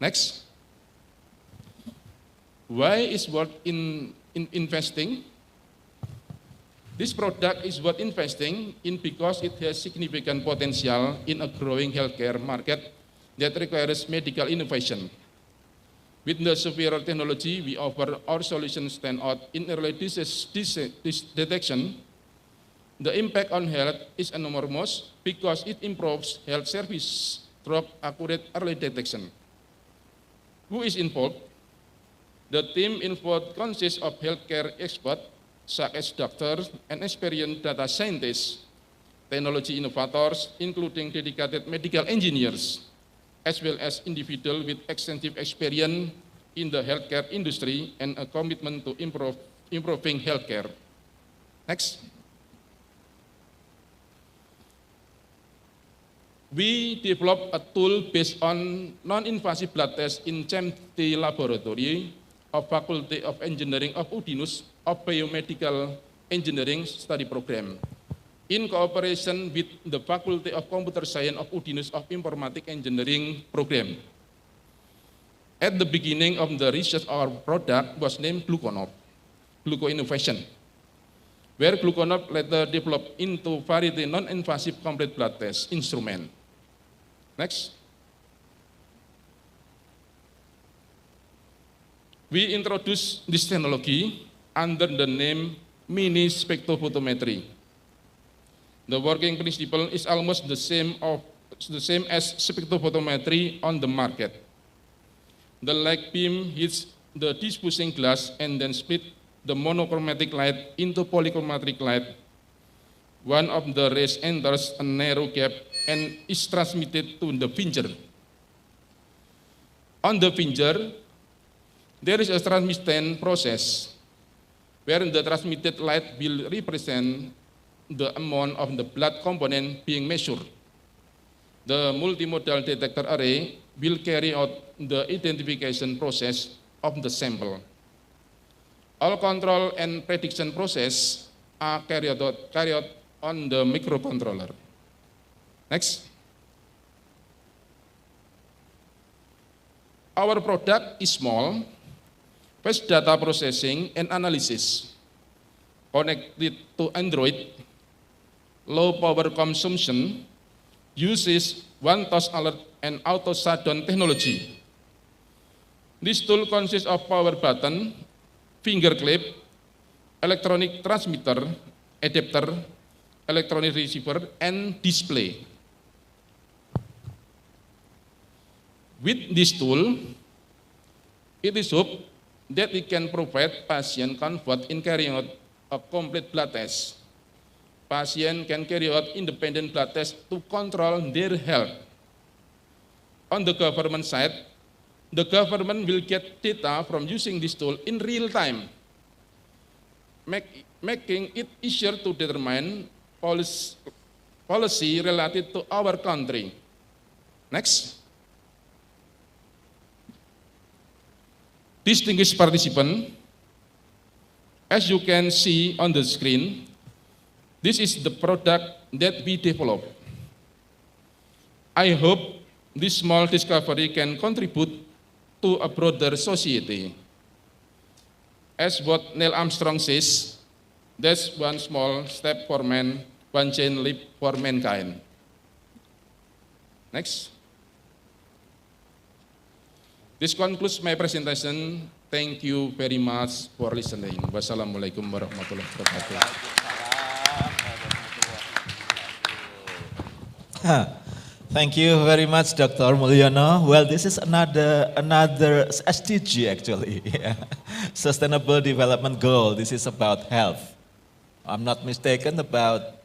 Next. Why is worth in investing? This product is worth investing in because it has significant potential in a growing healthcare market that requires medical innovation. With the superior technology we offer, our solutions stand out in early disease detection. The impact on health is enormous because it improves health service through accurate early detection. Who is involved? The team involved consists of healthcare experts such as doctors and experienced data scientists, technology innovators, including dedicated medical engineers, as well as individuals with extensive experience in the healthcare industry and a commitment to improving healthcare. Next. We developed a tool based on non-invasive blood tests in CMT laboratory of Faculty of Engineering of UDINUS of Biomedical Engineering Study Program, in cooperation with the Faculty of Computer Science of UDINUS of Informatic Engineering Program. At the beginning of the research, our product was named Gluconop, Gluco Innovation, where Gluconop later developed into variety non-invasive complete blood test instrument. Next. We introduced this technology under the name mini spectrophotometry. The working principle is almost the same as spectrophotometry on the market. The light beam hits the diffusing glass and then split the monochromatic light into polychromatic light. One of the rays enters a narrow gap and is transmitted to the finger. On the finger, there is a transmission process where the transmitted light will represent the amount of the blood component being measured. The multimodal detector array will carry out the identification process of the sample. All control and prediction process are carried out on the microcontroller. Next. Our product is small, fast data processing and analysis, connected to Android, low power consumption, uses one-touch alert and auto shutdown technology. This tool consists of power button, finger clip, electronic transmitter, adapter, electronic receiver, and display. With this tool, it is hoped that it can provide patient comfort in carrying out a complete blood test. Patient can carry out independent blood tests to control their health. On the government side, the government will get data from using this tool in real time, making it easier to determine policy related to our country. Next. Distinguished participants, as you can see on the screen, this is the product that we developed. I hope this small discovery can contribute to a broader society. As what Neil Armstrong says, that's one small step for man, one giant leap for mankind. Next. This concludes my presentation. Thank you very much for listening. Wassalamualaikum warahmatullahi wabarakatuh. Thank you very much, Dr. Mulyono. Well, this is another SDG actually, Sustainable Development Goal. This is about health. I'm not mistaken, about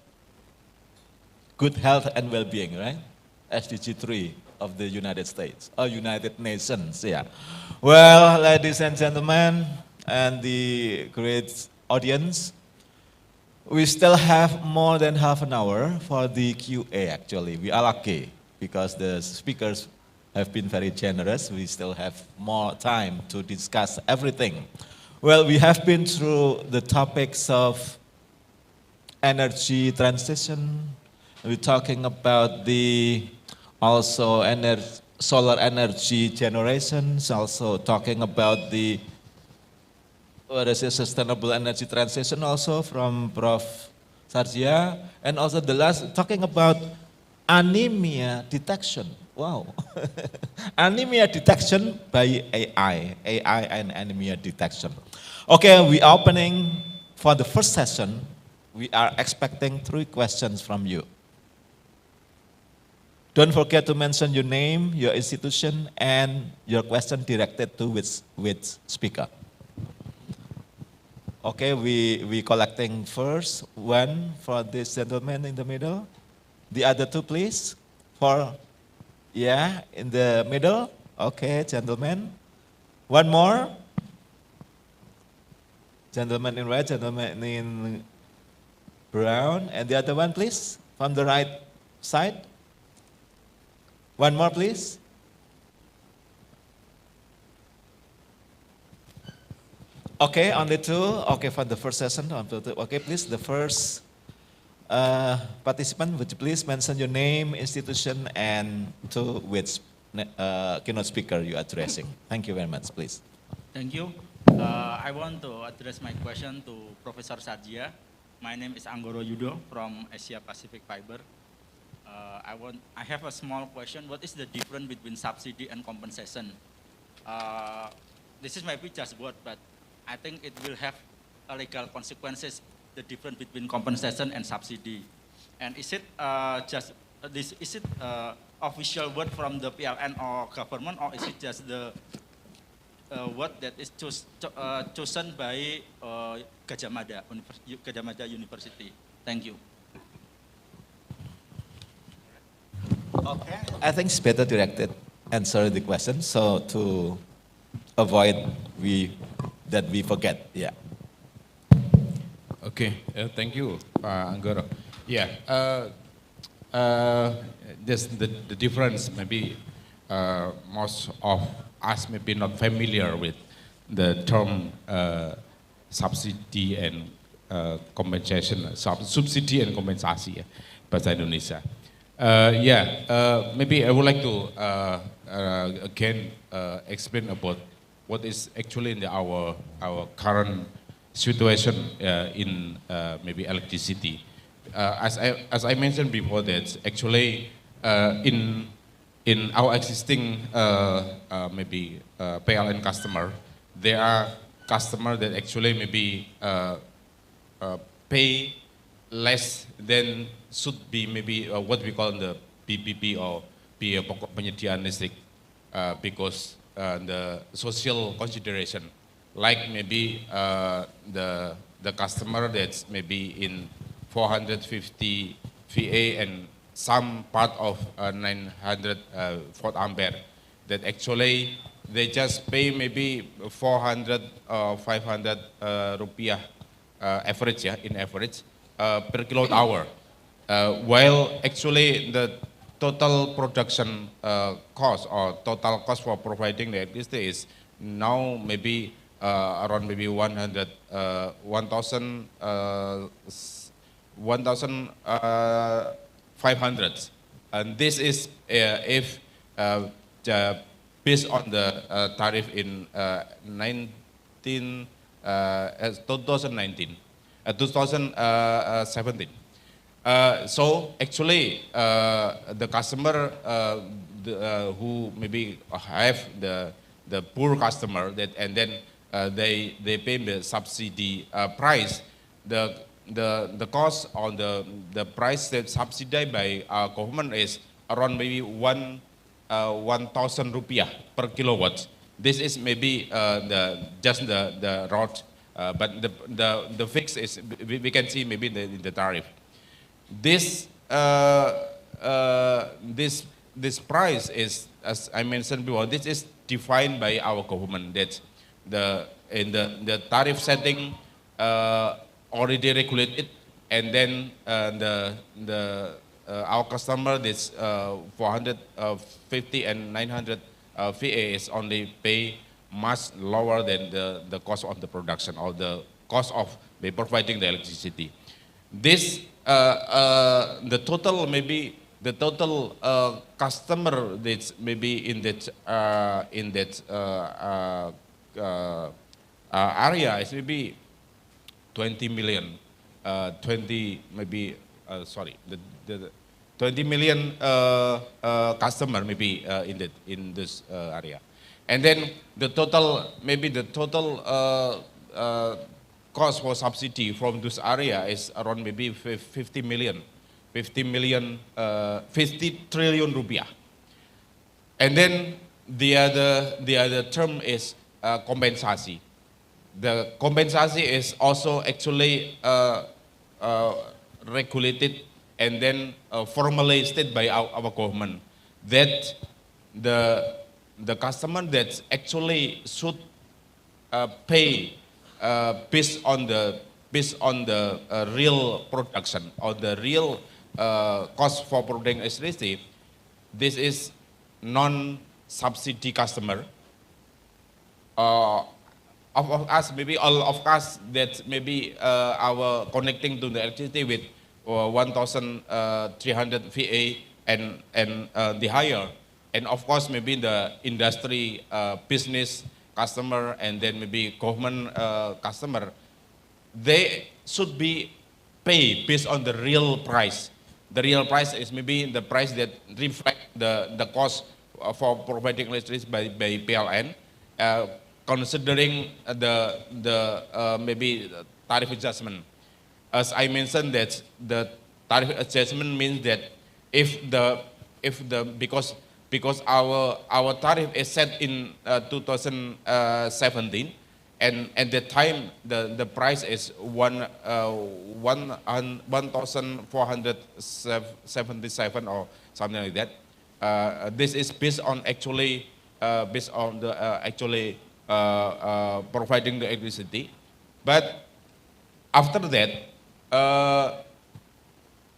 good health and well-being, right? SDG 3 of the United States, or United Nations, yeah. Well, ladies and gentlemen, and the great audience, we still have more than half an hour for the QA actually. We are lucky because the speakers have been very generous. We still have more time to discuss everything. Well, we have been through the topics of energy transition. We're talking about the also solar energy generations, also talking about the sustainable energy transition also from Prof. Sarjia, and also the last talking about anemia detection Wow. Anemia detection by AI and anemia detection. Okay, we are opening for the first session. We are expecting 3 questions from you. Don't forget to mention your name, your institution, and your question directed to which speaker. Okay, we collecting first one for this gentleman in the middle. The other 2, please. In the middle. Okay, gentleman. One more. Gentleman in red, gentleman in brown, and the other one, please, from the right side. One more, please. Okay, only 2. Okay, for the first session. Okay, please, the first participant, would you please mention your name, institution, and to which keynote speaker you are addressing. Thank you very much, please. Thank you. I want to address my question to Professor Sadia. My name is Anggoro Yudo from Asia Pacific Fiber. I have a small question. What is the difference between subsidy and compensation? This is maybe just word, but I think it will have a legal consequences, the difference between compensation and subsidy. And is it is it official word from the PLN or government, or is it just the word that is chosen by Gajah Mada University? Thank you. Okay, I think it's better directed answer the question, so to avoid that we forget. Yeah. Okay, thank you, Anggoro. Yeah, just the difference, maybe most of us may be not familiar with the term subsidy and compensation, subsidi and kompensasi, bahasa Indonesia. Maybe I would like to again explain about what is actually in our current situation in maybe electricity. As I mentioned before, that actually in our existing maybe PLN customer, there are customers that actually maybe pay less than should be maybe what we call the PPP or biaya pokok penyediaan listrik because the social consideration, like maybe the customer that's maybe in 450 VA and some part of 900 volt ampere, that actually they just pay maybe 400 or 500 rupiah average, in average per kilowatt hour, while actually the total production cost or total cost for providing the electricity is now maybe around maybe 1,500, and this is if based on the tariff in 2017. So actually, the customer who maybe have the poor customer that, and then they pay the subsidy price, the cost on the price that subsidized by our government is around maybe 1,000 rupiah per kilowatt. This is maybe just the rod, but the fix is we can see maybe the tariff. This price is, as I mentioned before, this is defined by our government. That in the tariff setting already regulated, and then our customer this 450 and 900 VA is only pay much lower than the cost of the production or the cost of providing the electricity. This the total maybe the total customer that's maybe in that area is maybe 20 million, 20 maybe sorry, 20 million customer maybe in this area. And then the total, maybe the total cost for subsidy from this area is around maybe 50 trillion rupiah. And then the other term is kompensasi. The kompensasi is also actually regulated and then formally stated by our government that the customer that actually should pay based on the real production or the real cost for producing electricity. This is non-subsidy customer. Of us, maybe all of us that maybe our connecting to the electricity with 1,300 VA and the higher, and of course maybe the industry business customer and then maybe government customer, they should be paid based on the real price. The real price is maybe the price that reflect the cost for providing electricity by PLN, considering the maybe tariff adjustment. As I mentioned, that the tariff adjustment means that because our tariff is set in 2017, and at that time the price is 1,477 or something like that. This is based on actually providing the electricity, but after that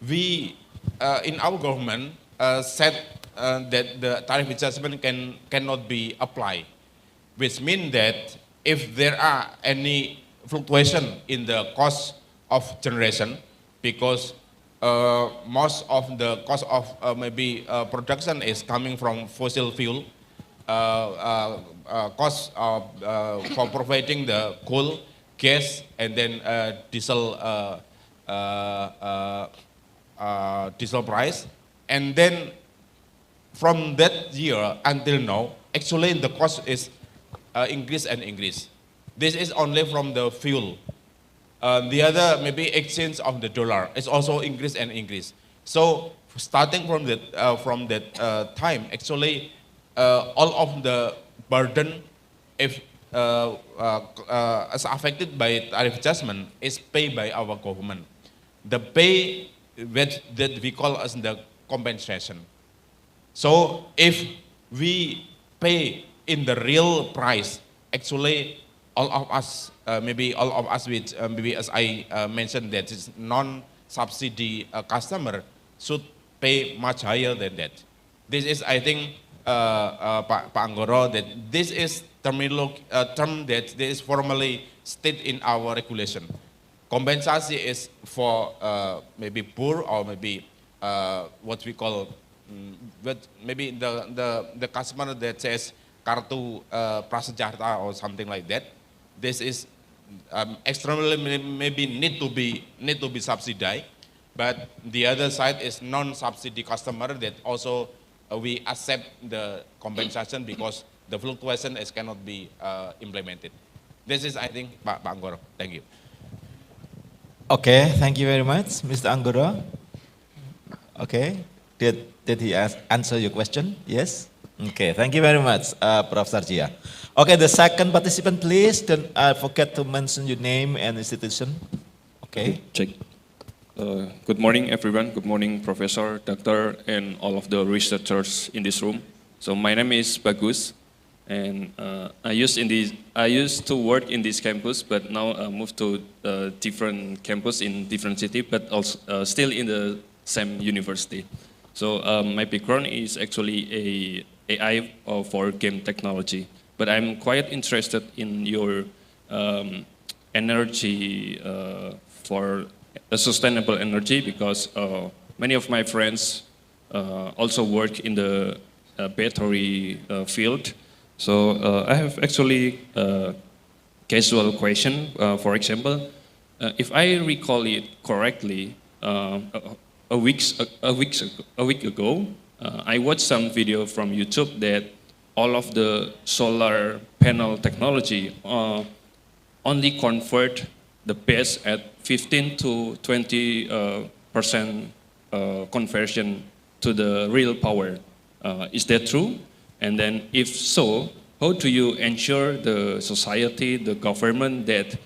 we in our government said that the tariff adjustment cannot be applied, which means that if there are any fluctuation in the cost of generation, because most of the cost of maybe production is coming from fossil fuel, cost for providing the coal, gas, and then diesel price, and then from that year until now, actually the cost is increase and increase. This is only from the fuel. The other maybe exchange of the dollar is also increase and increase. So starting from that time, actually all of the burden, if is affected by tariff adjustment, is paid by our government. The pay that we call as the compensation. So if we pay in the real price, actually all of us, maybe all of us with, maybe as I mentioned, that is non-subsidy customer should pay much higher than that. This is, I think, Pak Anggoro, that this is term that is formally stated in our regulation. Kompensasi is for maybe poor or maybe what we call, but maybe the customer that says kartu prasejahtera or something like that. This is extremely maybe need to be subsidized, but the other side is non-subsidy customer that also we accept the compensation because the fluctuation cannot be implemented. This is, I think, Pak Anggoro. Thank you. Okay, thank you very much, Mr. Anggoro. Okay, did he answer your question? Yes? Okay, thank you very much, Prof. Sarjia. Okay, the second participant, please. Don't forget to mention your name and institution. Okay. Check. Good morning, everyone. Good morning, Professor, Doctor, and all of the researchers in this room. So my name is Bagus, and I used to work in this campus, but now I moved to a different campus in different city, but also still in the same university. So my background is actually a AI for game technology, but I'm quite interested in your energy for sustainable energy, because many of my friends also work in the battery field. So I have actually a casual question. For example, if I recall it correctly, a week ago, I watched some video from YouTube that all of the solar panel technology only convert the PES at 15 to 20% conversion to the real power. Is that true? And then if so, how do you ensure the society, the government that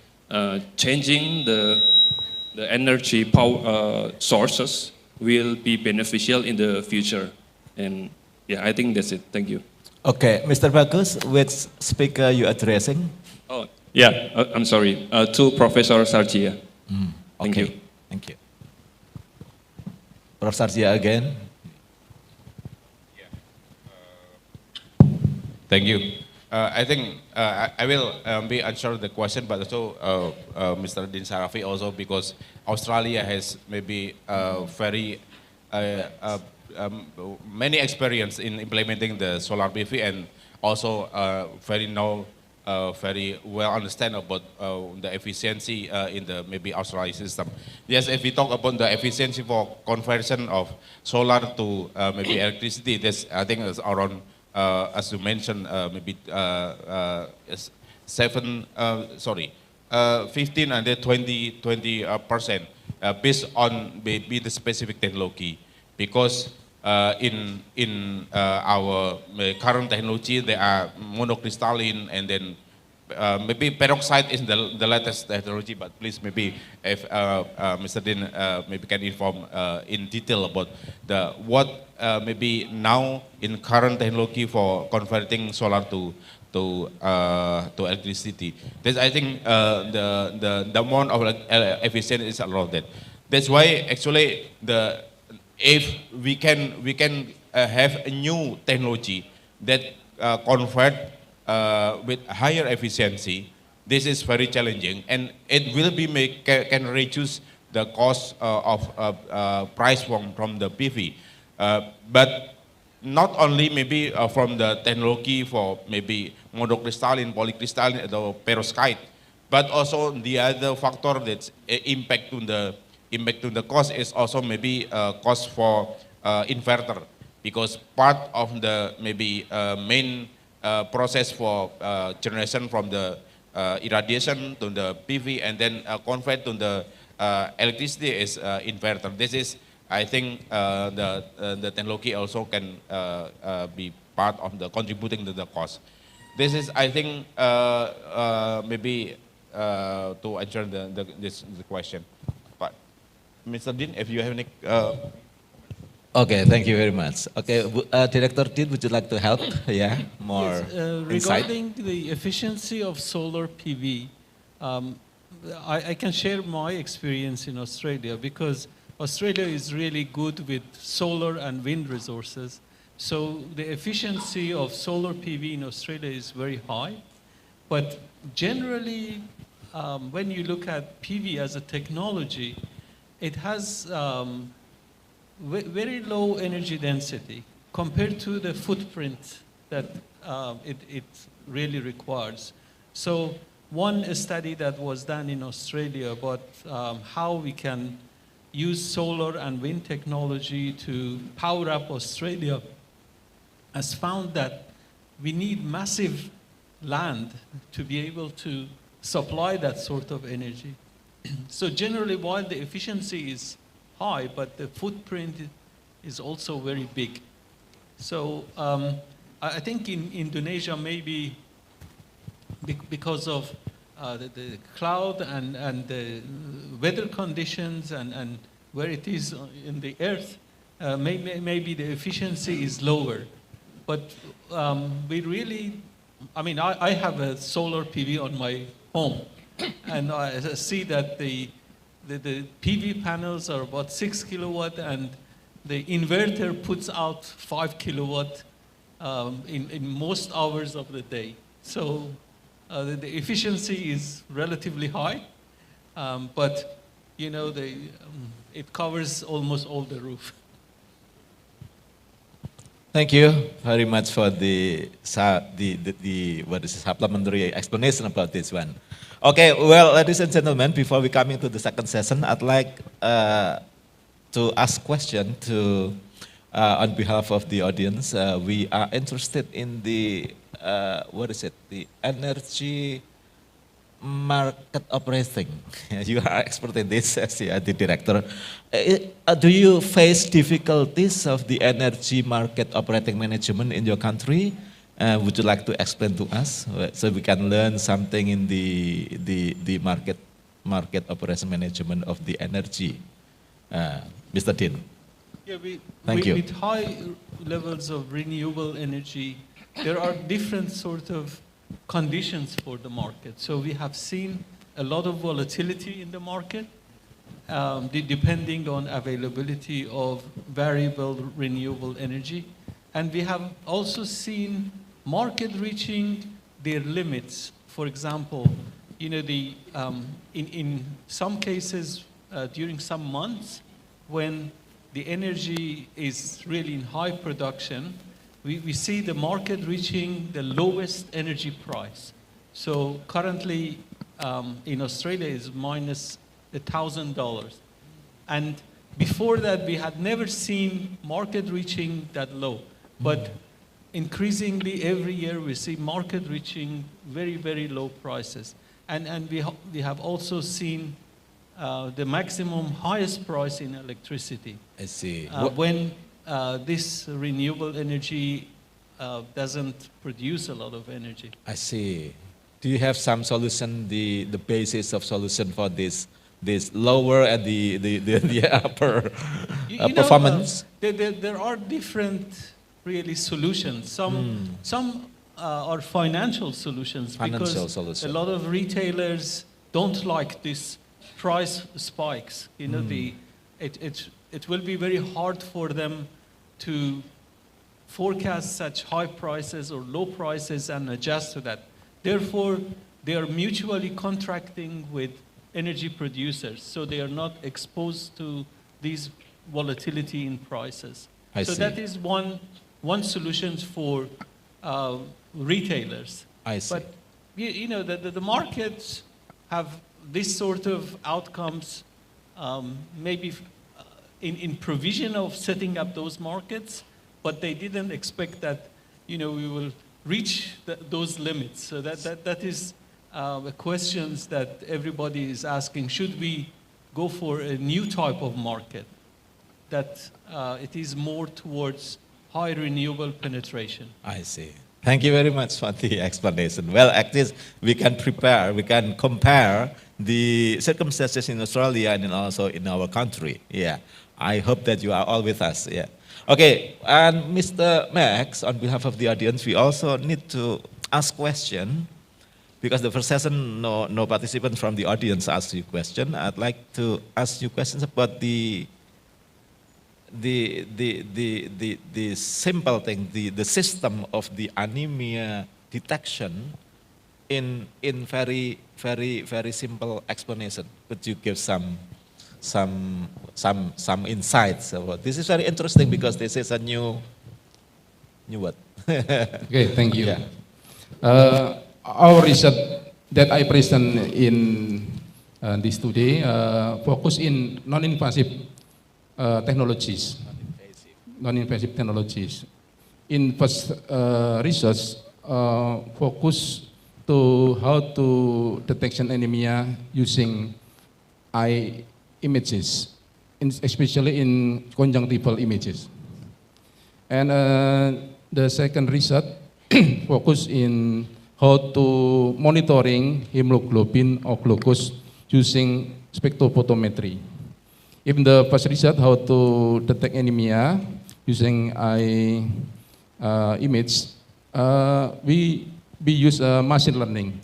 changing the energy power sources will be beneficial in the future? And yeah, I think that's it. Thank you. Okay, Mr. Bagus, which speaker you addressing? Oh, yeah, I'm sorry. To Professor Sarjia. Thank you. Thank you. Prof. Sarjia again. Thank you. I think I will be answer the question, but also Mr. Din Sarafi also, because Australia has maybe very many experience in implementing the solar PV, and also very well understand about the efficiency in the maybe Australia system. Yes, if we talk about the efficiency for conversion of solar to maybe electricity, this I think is around as you mentioned maybe 15 and 20% based on maybe the specific technology, because in our current technology, they are monocrystalline, and then maybe peroxide is the latest technology. But please, maybe if Mr. Din maybe can inform in detail about what maybe now in current technology for converting solar to electricity. This, I think the amount of efficiency is around that. That's why actually if we can have a new technology that convert with higher efficiency, this is very challenging, and it will be can reduce the cost of price from the PV, but not only maybe from the technology for maybe monocrystalline, polycrystalline, or perovskite, but also the other factor that's impact to the cost is also maybe cost for inverter, because part of the maybe main process for generation from the irradiation to the PV and then convert to the electricity is inverter. This is, I think, the technology also can be part of the contributing to the cost. This is, I think, maybe to answer the question. But Mr. Din, if you have any. Okay, thank you very much. Okay, Director Dian, would you like to help? Yeah, more insight? Regarding the efficiency of solar PV, I can share my experience in Australia, because Australia is really good with solar and wind resources. So the efficiency of solar PV in Australia is very high. But generally, when you look at PV as a technology, it has very low energy density compared to the footprint that it really requires. So one study that was done in Australia about how we can use solar and wind technology to power up Australia has found that we need massive land to be able to supply that sort of energy. So generally, while the efficiency is high, but the footprint is also very big. So I think in Indonesia, maybe because of the cloud and the weather conditions and where it is in the earth, maybe the efficiency is lower. But we really, I mean, I have a solar PV on my home, and I see that the PV panels are about 6 kilowatt, and the inverter puts out 5 kilowatt in most hours of the day. So the efficiency is relatively high, but you know, it covers almost all the roof. Thank you very much for the supplementary explanation about this one. Okay, well, ladies and gentlemen, before we come into the second session, I'd like to ask question to on behalf of the audience. We are interested in the the energy market operating. You are expert in this as the director. Do you face difficulties of the energy market operating management in your country? Would you like to explain to us so we can learn something in the market operation management of the energy? Mr. Dian. Yeah, Thank you. With high levels of renewable energy, there are different sort of conditions for the market. So we have seen a lot of volatility in the market, depending on availability of variable renewable energy. And we have also seen market reaching their limits. For example, you know, in some cases, during some months, when the energy is really in high production, we see the market reaching the lowest energy price. So currently in Australia is minus $1,000. And before that, we had never seen market reaching that low. But increasingly every year we see market reaching very, very low prices. And we have also seen the maximum highest price in electricity. I see. When this renewable energy doesn't produce a lot of energy. I see. Do you have some solution, the basis of solution for this lower and the upper performance? There are different really solutions. Some are financial solutions because a lot of retailers don't like this price spikes. You know, it will be very hard for them to forecast such high prices or low prices and adjust to that. Therefore, they are mutually contracting with energy producers, so they are not exposed to these volatility in prices. I so see. that is one solution for retailers. I see. But you know, the markets have this sort of outcomes, maybe in provision of setting up those markets, but they didn't expect that, you know, we will reach those limits. So that is the questions that everybody is asking. Should we go for a new type of market that it is more towards high renewable penetration? I see. Thank you very much for the explanation. Well, at least we can compare the circumstances in Australia and also in our country. Yeah. I hope that you are all with us. Yeah. Okay, and Mr. Max, on behalf of the audience, we also need to ask question because the first session, no participants from the audience asked you question. I'd like to ask you questions about the simple thing, the system of the anemia detection in very simple explanation. Could you give some insights about this? Is very interesting because this is a new what? Okay, thank you. Yeah. Our research that I present in this today focus in non-invasive technologies. Non-invasive technologies. In first research focus to how to detection anemia using eye images, especially in conjunctival images. And the second research focus in how to monitoring hemoglobin or glucose using spectrophotometry. In the first research, how to detect anemia using eye image, we use machine learning.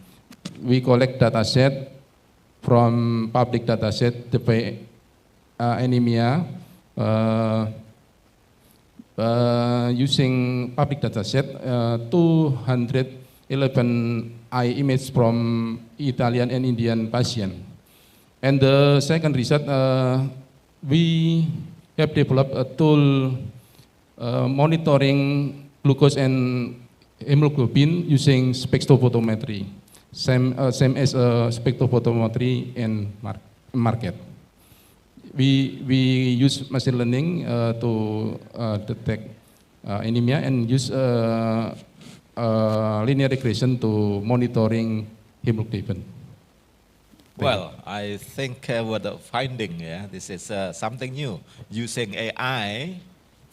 We collect data set from public data set, the anemia using public data set, 211 eye image from Italian and Indian patient. And the second research, we have developed a tool monitoring glucose and hemoglobin using spectrophotometry, same as spectrophotometry in market. we use machine learning to detect anemia and use linear regression to monitoring hemoglobin. Well, I think what the finding, this is something new, using AI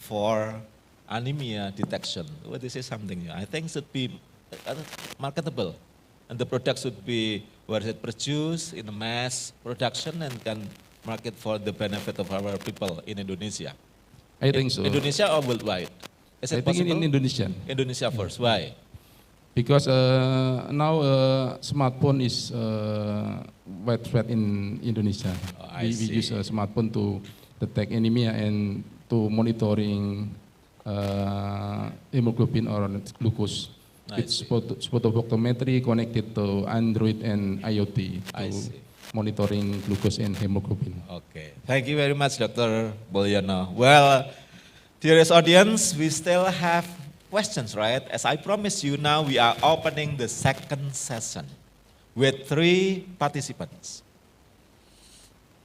for anemia detection. Well, this is something new. I think should be marketable, and the product should be where it produced in a mass production and can market for the benefit of our people in Indonesia. I think so. Indonesia or worldwide? Is it I think possible? in Indonesia. Indonesia first. Why? Because now smartphone is widespread in Indonesia. We use a smartphone to detect anemia and to monitoring hemoglobin or glucose. It's photophotometry connected to Android and IoT to monitoring glucose and hemoglobin. Okay, thank you very much, Dr. Bolyono. Well, dearest audience, we still have questions, right? As I promised you, now we are opening the second session with 3 participants.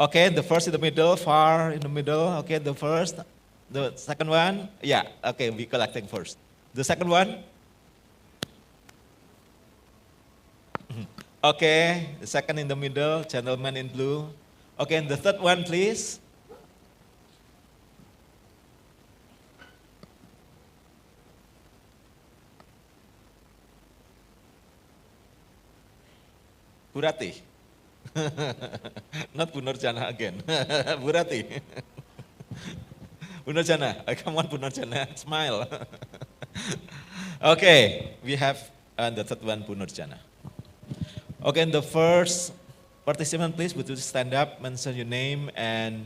Okay, the first in the middle, far in the middle. Okay, the second one. Yeah, okay, we collecting first. The second one. Okay, the second in the middle, gentleman in blue. Okay, and the third one, please. Burati. Not Punarjana again. Burati. Punarjana. Come on, Punarjana. Smile. Okay, we have the third one, Punarjana. Okay, and the first participant, please, would you stand up, mention your name and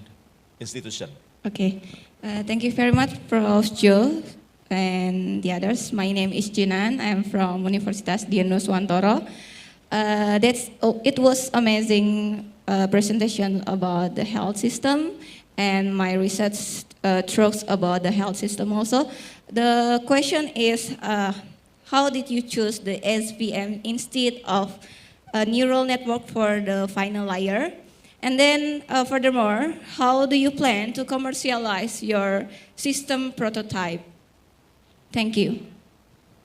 institution. Okay, thank you very much, Prof. Joe and the others. My name is Dian. I am from Universitas Dian Nuswantoro. It was amazing presentation about the health system, and my research talks about the health system also. The question is, how did you choose the SVM instead of a neural network for the final layer? And then furthermore, how do you plan to commercialize your system prototype? Thank you.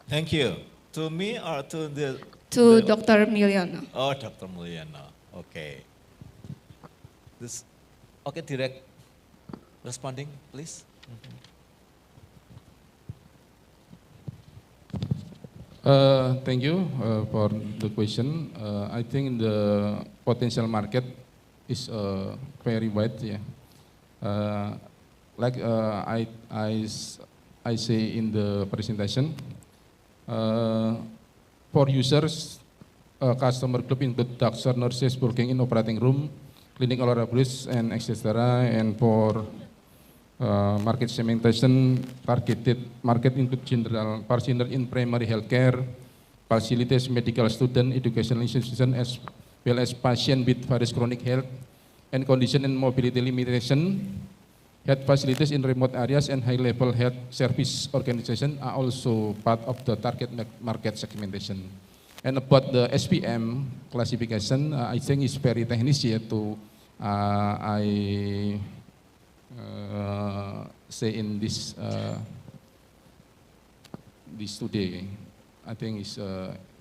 Thank you. To me or to the... To Dr. Mulyono. Oh, Dr. Mulyono. Okay. Okay, direct responding, please. Thank you for the question. I think the potential market is very wide. Yeah. Like I say in the presentation, for users, customer group include doctors, nurses working in operating room, clinical laboratories, and etc. And for market segmentation, targeted market include general personnel in primary healthcare, facilities, medical student, educational institution, as well as patient with various chronic health and condition and mobility limitation. Health facilities in remote areas and high-level health service organization are also part of the target market segmentation. And about the SPM classification, I think it's very technical to say in this today. I think it's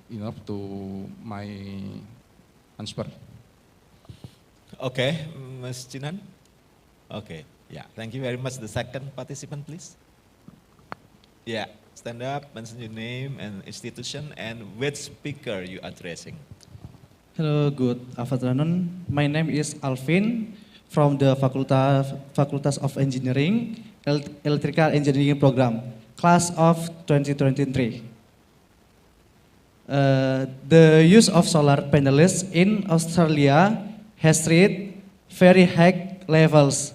enough to my answer. Okay, Ms. Jinan. Okay, yeah, thank you very much. The second participant, please. Yeah, stand up, mention your name and institution and which speaker you addressing. Hello, good afternoon. My name is Alvin from the Facultas of Engineering, Electrical Engineering Program, class of 2023. The use of solar panels in Australia has reached very high levels,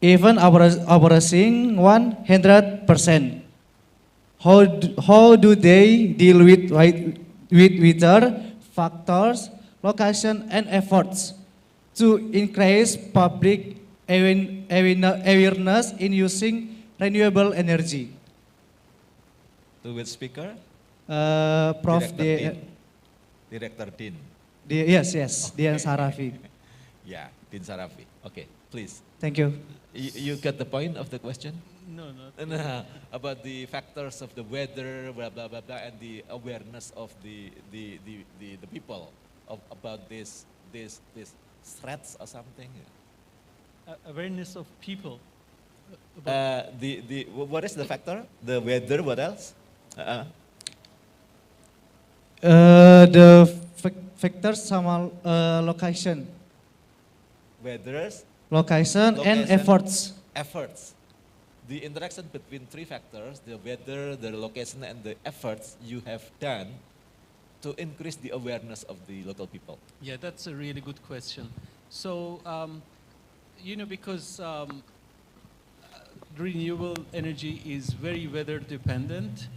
even approaching 100%. How do they deal with weather factors, location, and efforts to increase public awareness in using renewable energy? To which speaker? Prof. Director Dian. Yes, Dian Sarafi. Yeah, Dian Sarafi. Okay. please. Thank you. You get the point of the question? No, not No, about the factors of the weather, blah blah blah blah, and the awareness of the people about this threats or something. Awareness of people. What is the factor? The weather. What else? The factors sama location. Weathers. Location and efforts. Efforts. The interaction between three factors, the weather, the location, and the efforts you have done to increase the awareness of the local people. Yeah, that's a really good question. So, because renewable energy is very weather dependent,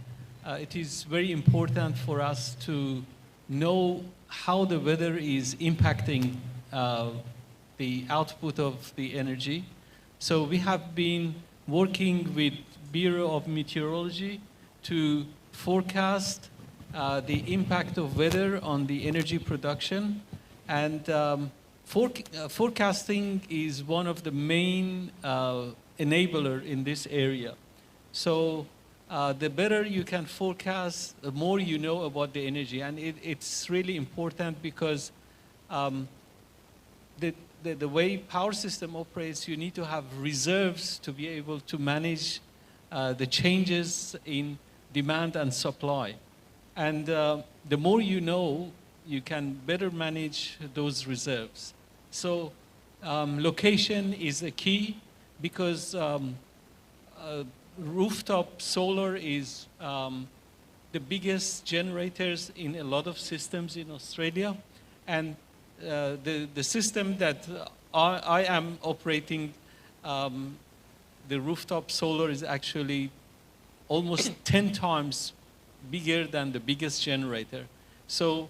it is very important for us to know how the weather is impacting the output of the energy. So we have been working with Bureau of Meteorology to forecast the impact of weather on the energy production. And forecasting is one of the main enabler in this area. So the better you can forecast, the more you know about the energy. And it's really important because the way power system operates, you need to have reserves to be able to manage the changes in demand and supply. And the more you know, you can better manage those reserves. So location is a key because rooftop solar is the biggest generators in a lot of systems in Australia. And the system that I am operating, the rooftop solar is actually almost 10 times bigger than the biggest generator. So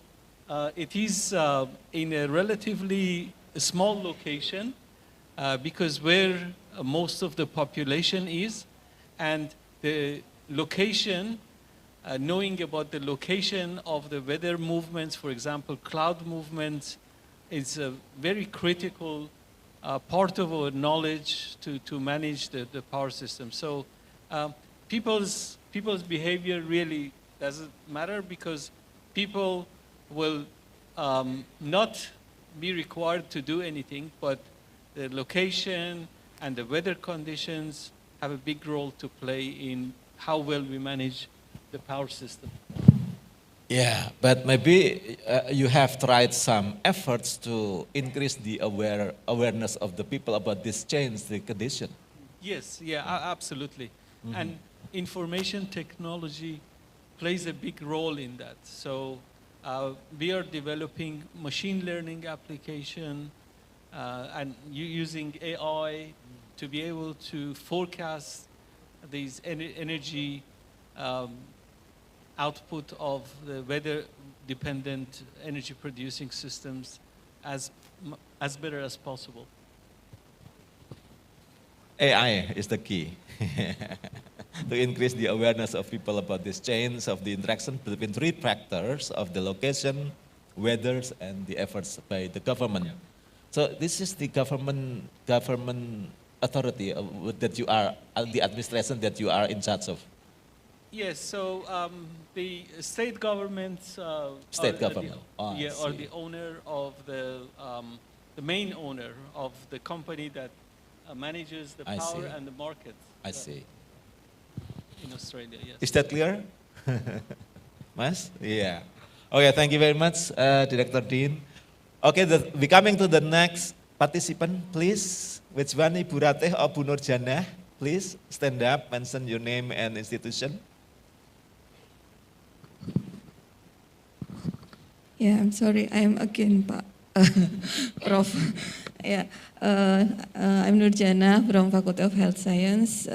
it is in a relatively small location because where most of the population is, and the location, knowing about the location of the weather movements, for example, cloud movements, is a very critical part of our knowledge to manage the power system. So people's behavior really doesn't matter because people will not be required to do anything, but the location and the weather conditions have a big role to play in how well we manage the power system. Yeah, but maybe you have tried some efforts to increase the awareness of the people about this change, the condition. Yes, yeah, absolutely. Mm-hmm. And information technology plays a big role in that. So we are developing machine learning application and using AI to be able to forecast these energy output of the weather-dependent energy-producing systems as better as possible. AI is the key to increase the awareness of people about this change of the interaction between three factors of the location, weathers, and the efforts by the government. So this is the government authority that you are, the administration that you are in charge of. Yes, so the state governments are the owner of the main owner of the company that manages the power and the market. I see. In Australia, yes. Is that clear? Mas? Yeah. Okay, thank you very much, Director Dean. Okay, we coming to the next participant, please. Which one, Ibu Ratih or Bu Nurjana? Please stand up, mention your name and institution. Yeah, I'm sorry, I'm again Pak Prof. Yeah, I'm Nurjana from Faculty of Health Science.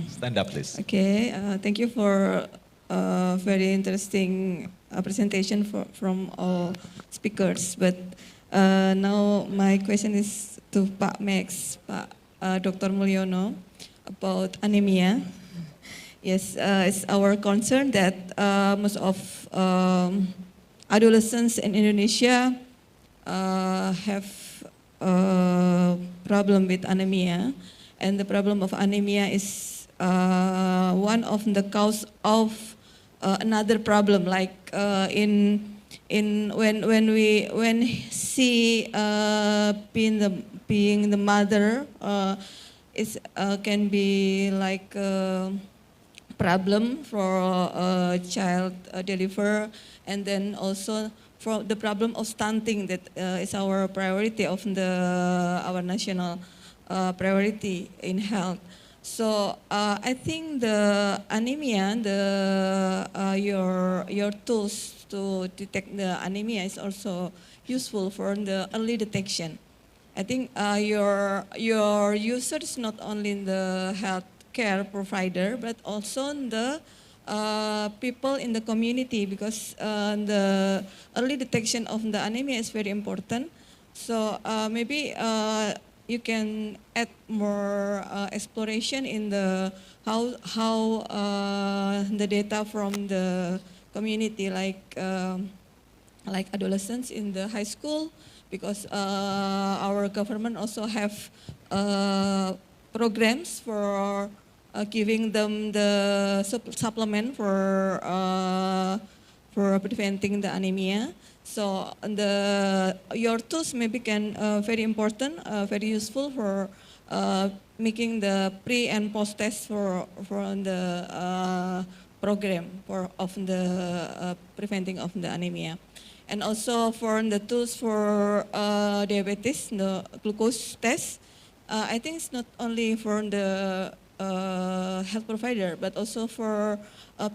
Stand up, please. Okay, thank you for a very interesting presentation from all speakers. But now my question is to Pak Max, Dr. Mulyono, about anemia. Yes, it's our concern that most of adolescents in Indonesia have problem with anemia, and the problem of anemia is one of the cause of another problem, like when see being the mother is can be like problem for a child deliver, and then also for the problem of stunting that is our priority of our national priority in health. So I think the anemia, your tools to detect the anemia is also useful for the early detection. I think your user is not only the healthcare provider, but also the people in the community, because the early detection of the anemia is very important. So maybe you can add more exploration in the how the data from the community, like adolescents in the high school, because our government also have programs for giving them the supplement for preventing the anemia. So your tools maybe can very important, very useful for making the pre and post test for the program of the preventing of the anemia. And also for the tools for diabetes, the glucose test, I think it's not only for the health provider, but also for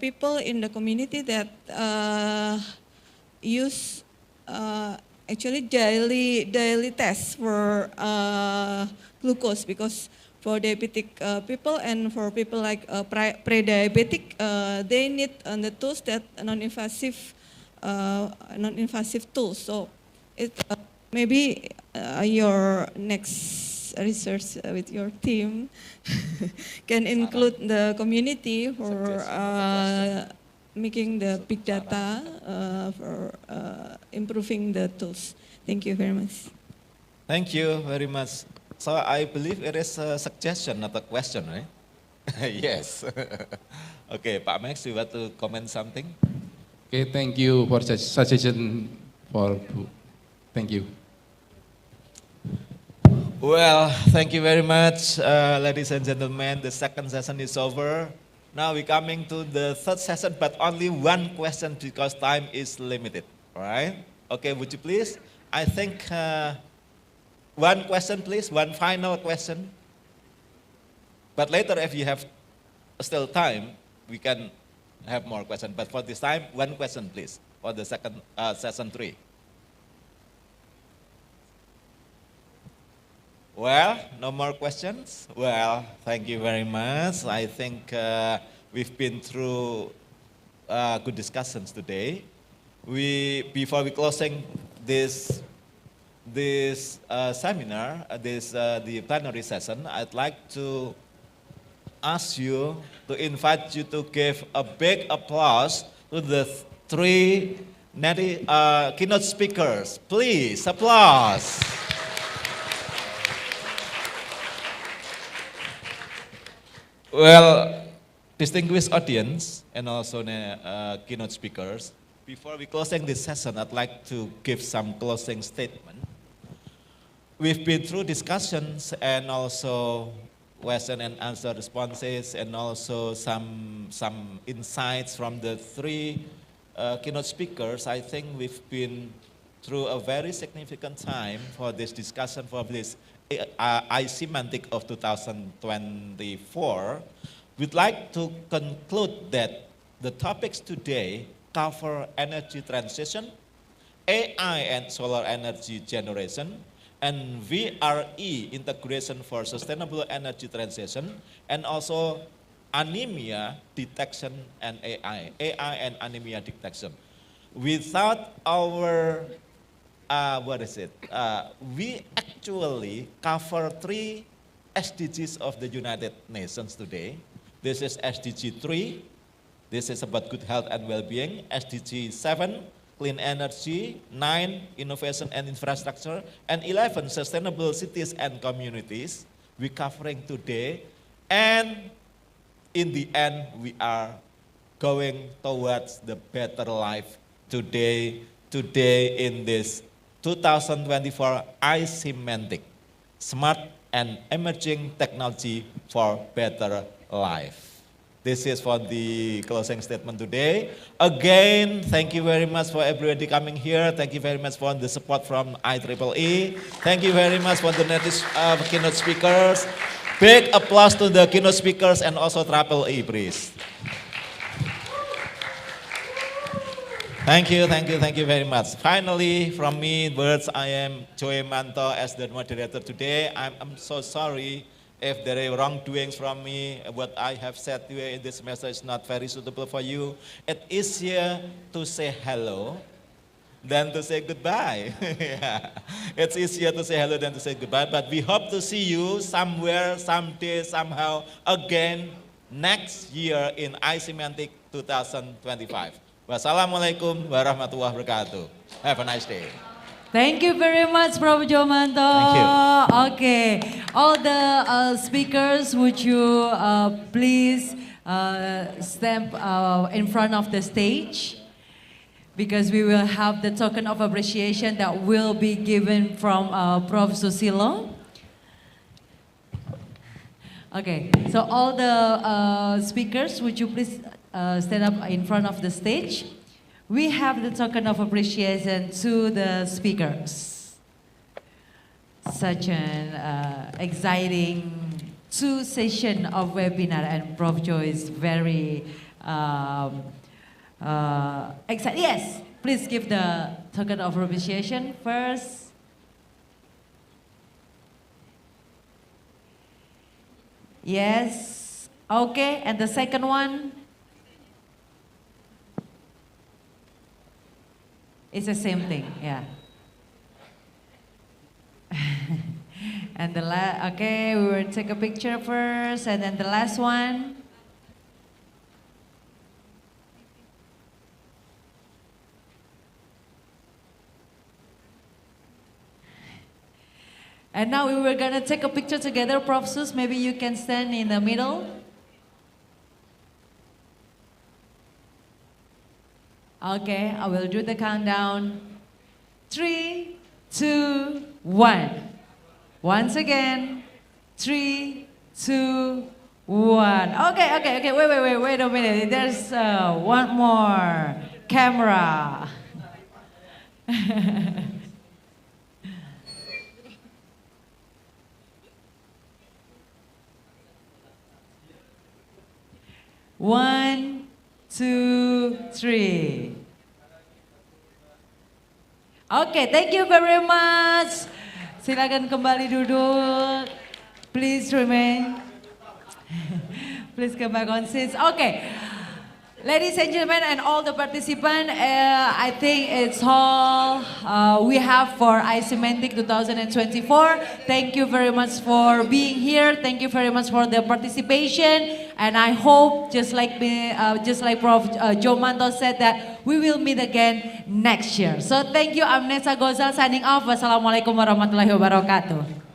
people in the community that use actually daily tests for glucose, because for diabetic people and for people like pre-diabetic, they need the tools that non-invasive tools. So it maybe your next research with your team can include the community for making the big data for improving the tools. Thank you very much. Thank you very much. So I believe it is a suggestion, not a question, right? Yes. Okay, Pak Max, you want to comment something? Okay, thank you for suggestion. Thank you. Well, thank you very much, ladies and gentlemen. The second session is over. Now we're coming to the third session, but only one question because time is limited. All right? Okay, would you please? I think one question, please. One final question. But later, if you have still time, we can have more questions. But for this time, one question, please, for the second session 3. Well, no more questions? Well, thank you very much. I think we've been through good discussions today. Before we closing this seminar, the plenary session, I'd like to ask you, to invite you to give a big applause to the 3 keynote speakers. Please, applause. Well, distinguished audience and also keynote speakers, before we closing this session, I'd like to give some closing statement. We've been through discussions and also question and answer responses, and also some insights from the 3 keynote speakers. I think we've been through a very significant time for this discussion, for this iSemantic of 2024. We'd like to conclude that the topics today cover energy transition, AI and solar energy generation, and VRE, integration for sustainable energy transition, and also anemia detection and AI and anemia detection. Without our we actually cover 3 SDGs of the United Nations today. This is SDG 3, this is about good health and well-being. SDG 7, clean energy, 9, innovation and infrastructure, and 11, sustainable cities and communities. We're covering today, and in the end, we are going towards the better life today in this 2024 iSemantic, smart and emerging technology for better life. This is for the closing statement today. Again, thank you very much for everybody coming here. Thank you very much for the support from IEEE. Thank you very much for the keynote speakers. Big applause to the keynote speakers and also IEEE, please. Thank you very much. Finally, from me, words, I am Joy Manto as the moderator today. I'm so sorry if there are wrongdoings from me. What I have said here in this message is not very suitable for you. It's easier to say hello than to say goodbye. Yeah. It's easier to say hello than to say goodbye, but we hope to see you somewhere, someday, somehow, again, next year in iSemantic 2025. Wassalamualaikum warahmatullahi wabarakatuh. Have a nice day. Thank you very much, Prof. Jomanto. Thank you. Okay, all the speakers, would you please stand in front of the stage? Because we will have the token of appreciation that will be given from Prof. Susilo. Okay, so all the speakers, would you please stand up in front of the stage? We have the token of appreciation to the speakers. Such an exciting 2 session of webinar, and Prof. Joy is very excited. Yes, please give the token of appreciation first. Yes, okay, and the second one? It's the same thing, yeah. And the okay, we will take a picture first, and then the last one. And now we were gonna take a picture together, Prof. Sus, maybe you can stand in the middle. Okay, I will do the countdown. 3, 2, 1. Once again, 3, 2, 1. Okay, wait a minute. There's one more camera. One, 2, 3. Okay, thank you very much. Silakan kembali duduk. Please remain. Please come back on seats. Okay. Ladies and gentlemen and all the participants, I think it's all we have for iSemantic 2024. Thank you very much for being here. Thank you very much for the participation. And I hope, just like Prof. Jomanto said, that we will meet again next year. So thank you. I'm Nessa Gozal signing off. Wassalamualaikum warahmatullahi wabarakatuh.